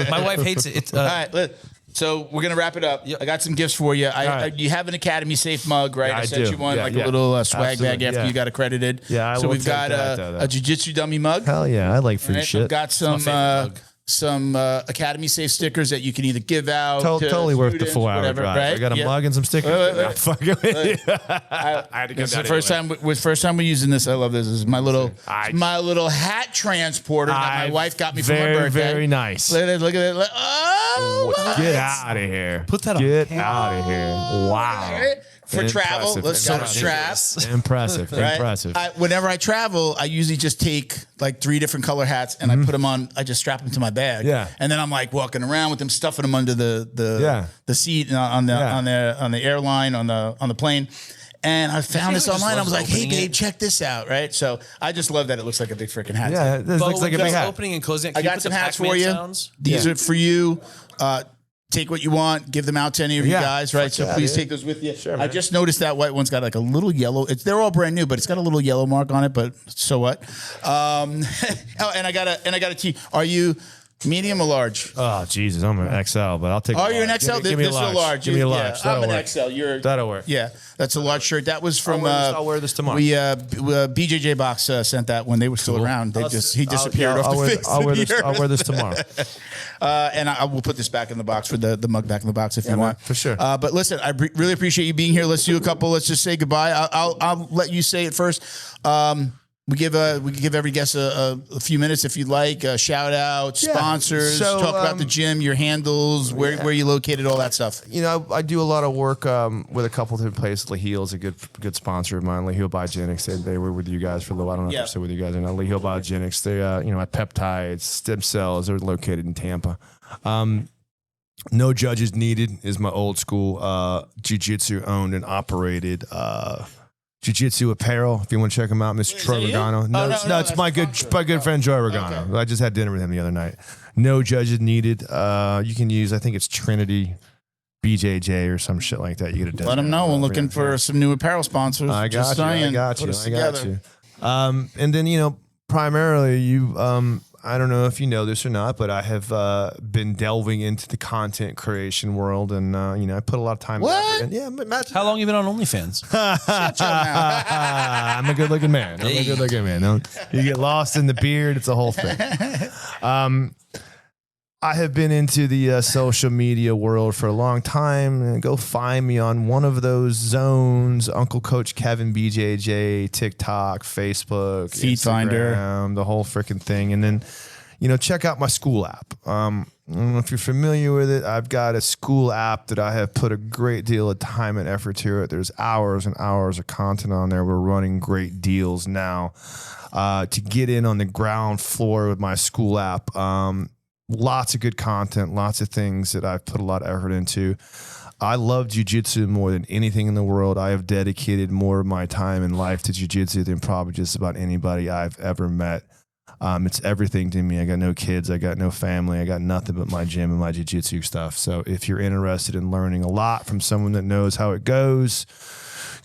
My wife hates it.
All right, so we're gonna wrap it up. Yep. I got some gifts for you. You have an Academy Safe mug, right? I sent you one, a little swag bag after you got accredited.
Yeah,
so we've got a Jiu Jitsu dummy mug.
Hell yeah, I like free shit.
We've got some Academy Safe stickers that you can either give out.
Totally
to
worth the 4-hour drive. Right? I got a mug and some stickers.
I had to get that. First time we're using this. I love this. This is my little hat transporter that my wife got me for my birthday.
Very nice.
Look at it.
Get out of here.
Put that on.
Get out of here. Wow.
for travel. Let's go to straps.
Impressive.
Right?
Impressive.
Whenever I travel, I usually just take like 3 different color hats and I put them on. I just strap them to my bag.
Yeah.
And then I'm like walking around with them, stuffing them under the seat on the airline on the plane. And I found this online. I was like, hey, babe, check this out, right? So I just love that it looks like a big freaking hat.
Yeah, it looks like a big hat.
Opening and closing.
I got some hats for you. These are for you. Take what you want. Give them out to any of you guys, right? So please take those with you. Sure, I just noticed that white one's got like a little yellow. They're all brand new, but it's got a little yellow mark on it. But so what? And I got a tee. Are you medium or large?
Oh, Jesus, I'm an XL, but I'll take.
Oh, you're an XL.
Give me a large. Give me a large.
I'm an XL.
That'll work.
Yeah, that's a large shirt. That was from.
I'll wear this tomorrow.
BJJ Box sent that when they were still around. He disappeared off the face.
I'll wear this tomorrow.
And I will put this back in the box for the mug back in the box if you want.
For sure.
But listen, I really appreciate you being here. Let's do a couple. Let's just say goodbye. I'll let you say it first. We give every guest a few minutes if you'd like. Shout out, sponsors, talk about the gym, your handles, where you located, all that stuff.
You know, I do a lot of work with a couple different places. Lahil's a good sponsor of mine. Lahil Biogenics. They were with you guys for a little while. I don't know if they're still with you guys or not. Lahil Biogenics. They my peptides, stem cells. They're located in Tampa. No Judges Needed is my old school jiu-jitsu owned and operated Jiu-Jitsu apparel. If you want to check them out, Mr. Troy Regano. No, it's my good friend Joy Regano. Okay. I just had dinner with him the other night. No Judges Needed. You can use, I think it's Trinity BJJ or some shit like that. You get a
let them know. We're looking for some new apparel sponsors.
I got you. And then primarily you. I don't know if you know this or not, but I have been delving into the content creation world, and I put a lot of time.
What?
Imagine.
How long you been on OnlyFans?
I'm a good-looking man. You get lost in the beard; it's a whole thing. I have been into the social media world for a long time. Go find me on one of those zones: Uncle Coach Kevin BJJ, TikTok, Facebook,
Feed Finder,
the whole freaking thing. And then, check out my school app. I don't know if you're familiar with it. I've got a school app that I have put a great deal of time and effort to it. There's hours and hours of content on there. We're running great deals now to get in on the ground floor with my school app. Lots of good content, lots of things that I've put a lot of effort into. I love jiu-jitsu more than anything in the world. I have dedicated more of my time and life to jiu-jitsu than probably just about anybody I've ever met. It's everything to me. I got no kids. I got no family. I got nothing but my gym and my jiu-jitsu stuff. So if you're interested in learning a lot from someone that knows how it goes,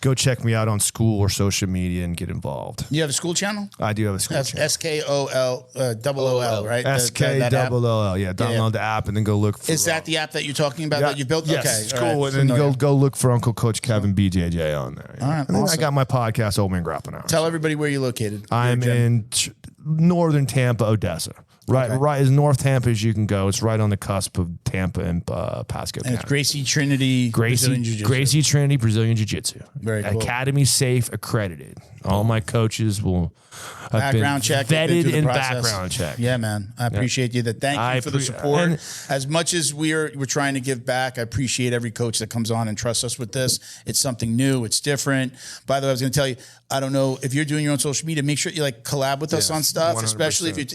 go check me out on school or social media and get involved.
You have a school channel?
I do have a school channel.
SKOL, right?
SKOOL, yeah. Download the app and then go look for...
Is that the app that you're talking about that you built?
Yes,
okay,
it's cool. Right. And then go look for Uncle Coach Kevin BJJ on there.
All right,
and then I got my podcast, Old Man Grappling Hours.
Tell everybody where you're located.
I'm in northern Tampa, Odessa. Right as North Tampa as you can go. It's right on the cusp of Tampa and Pasco County.
It's Gracie Trinity Brazilian Jiu-Jitsu.
Gracie Trinity Brazilian Jiu-Jitsu.
Very cool.
Academy safe, accredited. All my coaches will have
background check,
vetted and background check.
Yeah, man. I appreciate you. Thank you for the support. As much as we're trying to give back, I appreciate every coach that comes on and trusts us with this. It's something new. It's different. By the way, I was going to tell you, I don't know if you're doing your own social media, make sure you collab with us on stuff, 100%. Especially if you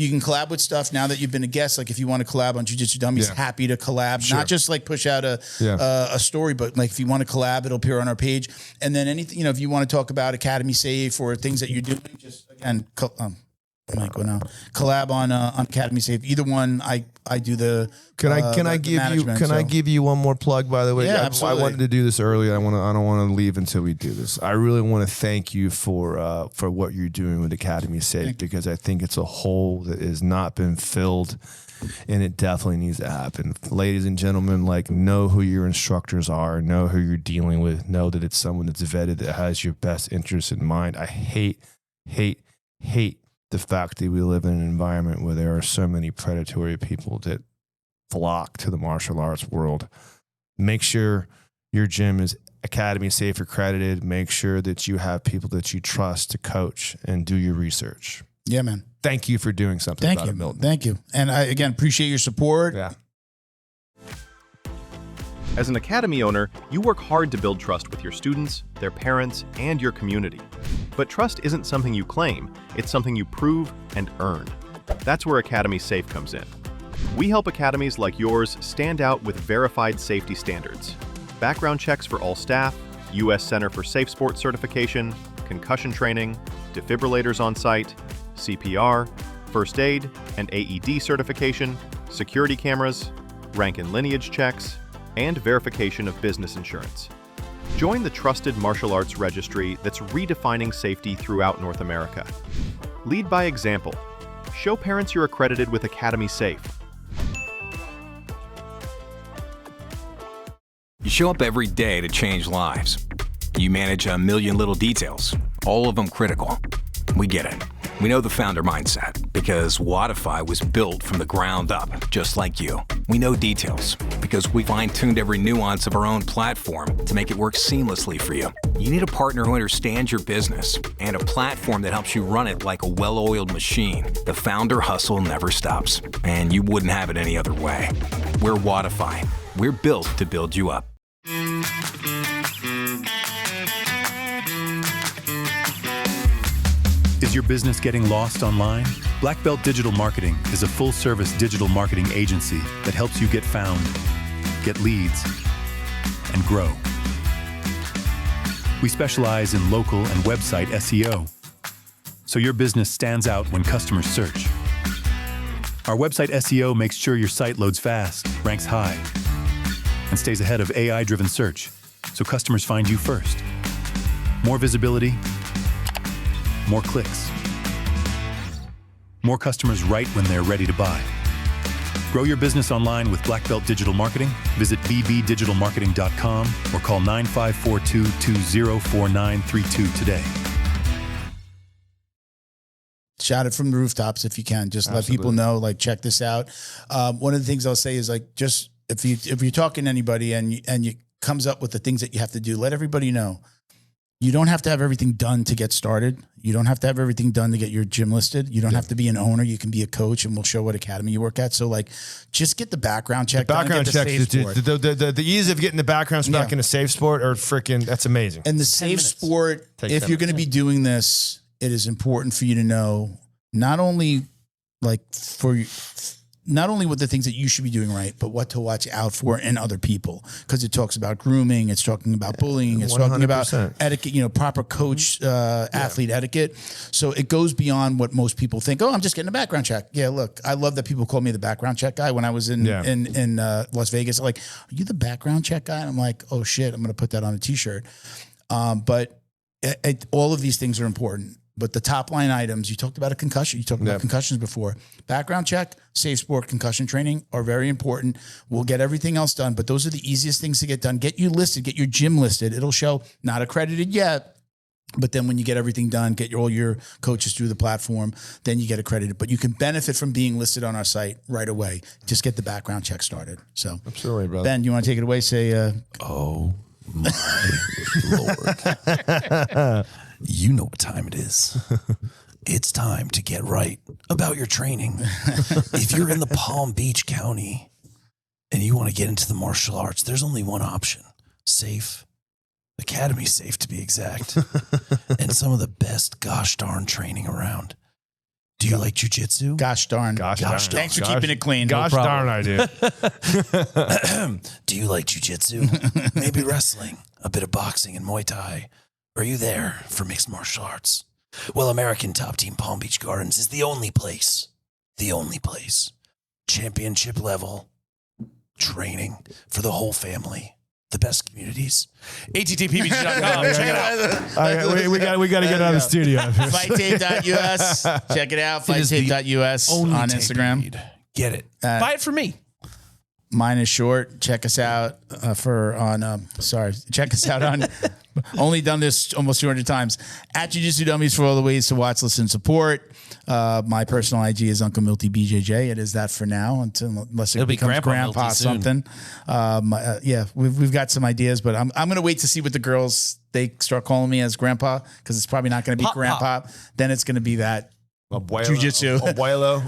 can collab with stuff now that you've been a guest. Like if you want to collab on Jiu Jitsu Dummies, happy to collab. Sure. Not just push out a story, but if you want to collab, it'll appear on our page. And then anything, if you want to talk about Academy Safe or things that you're doing, just again, collab on Academy Safe. Either one, I do the. Can I
give you one more plug? By the way,
yeah, absolutely.
I wanted to do this earlier. I don't want to leave until we do this. I really want to thank you for what you're doing with Academy Safe because I think it's a hole that has not been filled. And it definitely needs to happen. Ladies and gentlemen, know who your instructors are, know who you're dealing with, know that it's someone that's vetted, that has your best interests in mind. I hate the fact that we live in an environment where there are so many predatory people that flock to the martial arts world. Make sure your gym is Academy Safe accredited. Make sure that you have people that you trust to coach and do your research.
Yeah, man.
Thank you for doing something about it, Milton.
Thank you. And I, again, appreciate your support.
Yeah.
As an academy owner, you work hard to build trust with your students, their parents, and your community. But trust isn't something you claim, it's something you prove and earn. That's where Academy Safe comes in. We help academies like yours stand out with verified safety standards. Background checks for all staff, U.S. Center for Safe Sports certification, concussion training, defibrillators on site, CPR, first aid and AED certification, security cameras, rank and lineage checks, and verification of business insurance. Join the trusted martial arts registry that's redefining safety throughout North America. Lead by example. Show parents you're accredited with Academy Safe.
You show up every day to change lives. You manage a million little details, all of them critical. We get it. We know the founder mindset because Wodify was built from the ground up, just like you. We know details because we fine-tuned every nuance of our own platform to make it work seamlessly for you. You need a partner who understands your business and a platform that helps you run it like a well-oiled machine. The founder hustle never stops, and you wouldn't have it any other way. We're Wodify. We're built to build you up.
Is your business getting lost online? Black Belt Digital Marketing is a full-service digital marketing agency that helps you get found, get leads, and grow. We specialize in local and website SEO, so your business stands out when customers search. Our website SEO makes sure your site loads fast, ranks high, and stays ahead of AI-driven search, so customers find you first. More visibility, more clicks. More customers right when they're ready to buy. Grow your business online with Black Belt Digital Marketing. Visit bbdigitalmarketing.com or call 9542-204932 today.
Shout it from the rooftops if you can. Just let people know, like, check this out. One of the things I'll say is, like, just if you're talking to anybody and you comes up with the things that you have to do, let everybody know. You don't have to have everything done to get started. You don't have to have everything done to get your gym listed. You don't have to be an owner. You can be a coach, and we'll show what academy you work at. So, like, just get the background check.
The background check, the ease of getting the background check in a safe sport or freaking, that's amazing.
And the safe sport, if you're going to be doing this, it is important for you to know not only what the things that you should be doing right, but what to watch out for in other people. Because it talks about grooming, it's talking about bullying, it's 100%. Talking about etiquette, proper coach, athlete etiquette. So it goes beyond what most people think. Oh, I'm just getting a background check. Yeah, look, I love that people call me the background check guy. When I was in Las Vegas, like, are you the background check guy? And I'm like, oh shit, I'm going to put that on a t-shirt. But all of these things are important. But the top line items, you talked about a concussion. You talked about concussions before. Background check, safe sport, concussion training are very important. We'll get everything else done, but those are the easiest things to get done. Get you listed, get your gym listed. It'll show not accredited yet, but then when you get everything done, get all your coaches through the platform, then you get accredited. But you can benefit from being listed on our site right away. Just get the background check started. So,
absolutely, brother.
Ben, you want to take it away? Say,
oh my Lord. You know what time it is. It's time to get right about your training. If you're in the Palm Beach County and you want to get into the martial arts, there's only one option. Safe. Academy Safe, to be exact. And some of the best gosh darn training around. Do you like jiu-jitsu?
Gosh darn.
Gosh darn.
Thanks for keeping it clean.
Gosh darn, I do.
Do you like jiu-jitsu? Maybe wrestling, a bit of boxing and Muay Thai. Are you there for mixed martial arts? Well, American Top Team Palm Beach Gardens is the only place. Championship level training for the whole family. The best communities. ATTPBG.com. Check it out.
All right, we got to get out of the studio.
Fighttape.us. Check it out. Fighttape.us on Instagram.
Get it. Buy it for me.
Mine is short. Check us out check us out on, only done this almost 200 times, at Jiu Jitsu Dummies for all the ways to watch, listen, support. My personal IG is Uncle Milty BJJ. It is that for now unless it becomes Grandpa something. We've got some ideas, but I'm going to wait to see what the girls, they start calling me as Grandpa, because it's probably not going to be Grandpa. Then it's going to be that. Jiu-Jitsu.
Abuelo.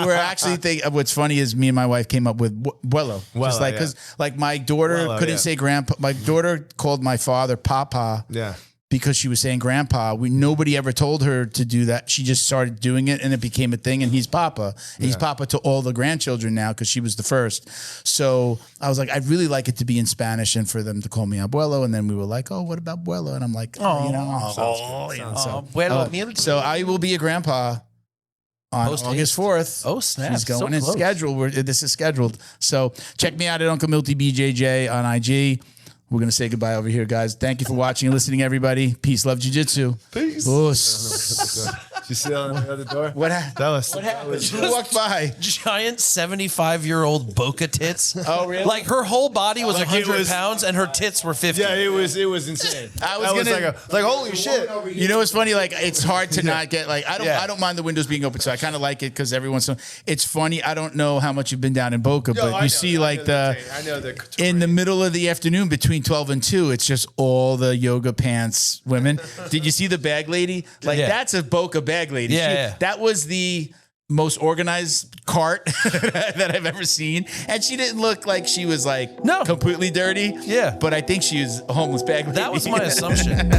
we're actually thinking. What's funny is me and my wife came up with Buelo. Just like because like my daughter couldn't say grandpa. My daughter called my father Papa.
Yeah.
Because she was saying grandpa. Nobody ever told her to do that. She just started doing it and it became a thing, and he's Papa. And he's Papa to all the grandchildren now because she was the first. So I was like, I'd really like it to be in Spanish and for them to call me Abuelo. And then we were like, oh, what about Buelo? And I'm like, so I will be a grandpa on August 4th.
Oh, snap.
He's going in scheduled. This is scheduled. So check me out at Uncle Milty BJJ on IG. We're going to say goodbye over here, guys. Thank you for watching and listening, everybody. Peace, love, jiu-jitsu.
Peace. Did you see that on the other door?
What happened? Who walked by?
Giant 75-year-old Boca tits.
Oh, really?
Like her whole body was 100 pounds and her tits were 50.
Yeah, it was insane.
I was
like holy shit.
You know what's funny? Like it's hard to not get like I don't mind the windows being open, so I kind of like it because every once in a while it's funny. I don't know how much you've been down in Boca, but you see like in the middle of the afternoon between 12 and 2, it's just all the yoga pants women. Did you see the bag lady? Like that's a Boca bag lady. That was the most organized cart that I've ever seen. And she didn't look like she was like completely dirty.
Yeah.
But I think she was a homeless bag lady.
That was my assumption.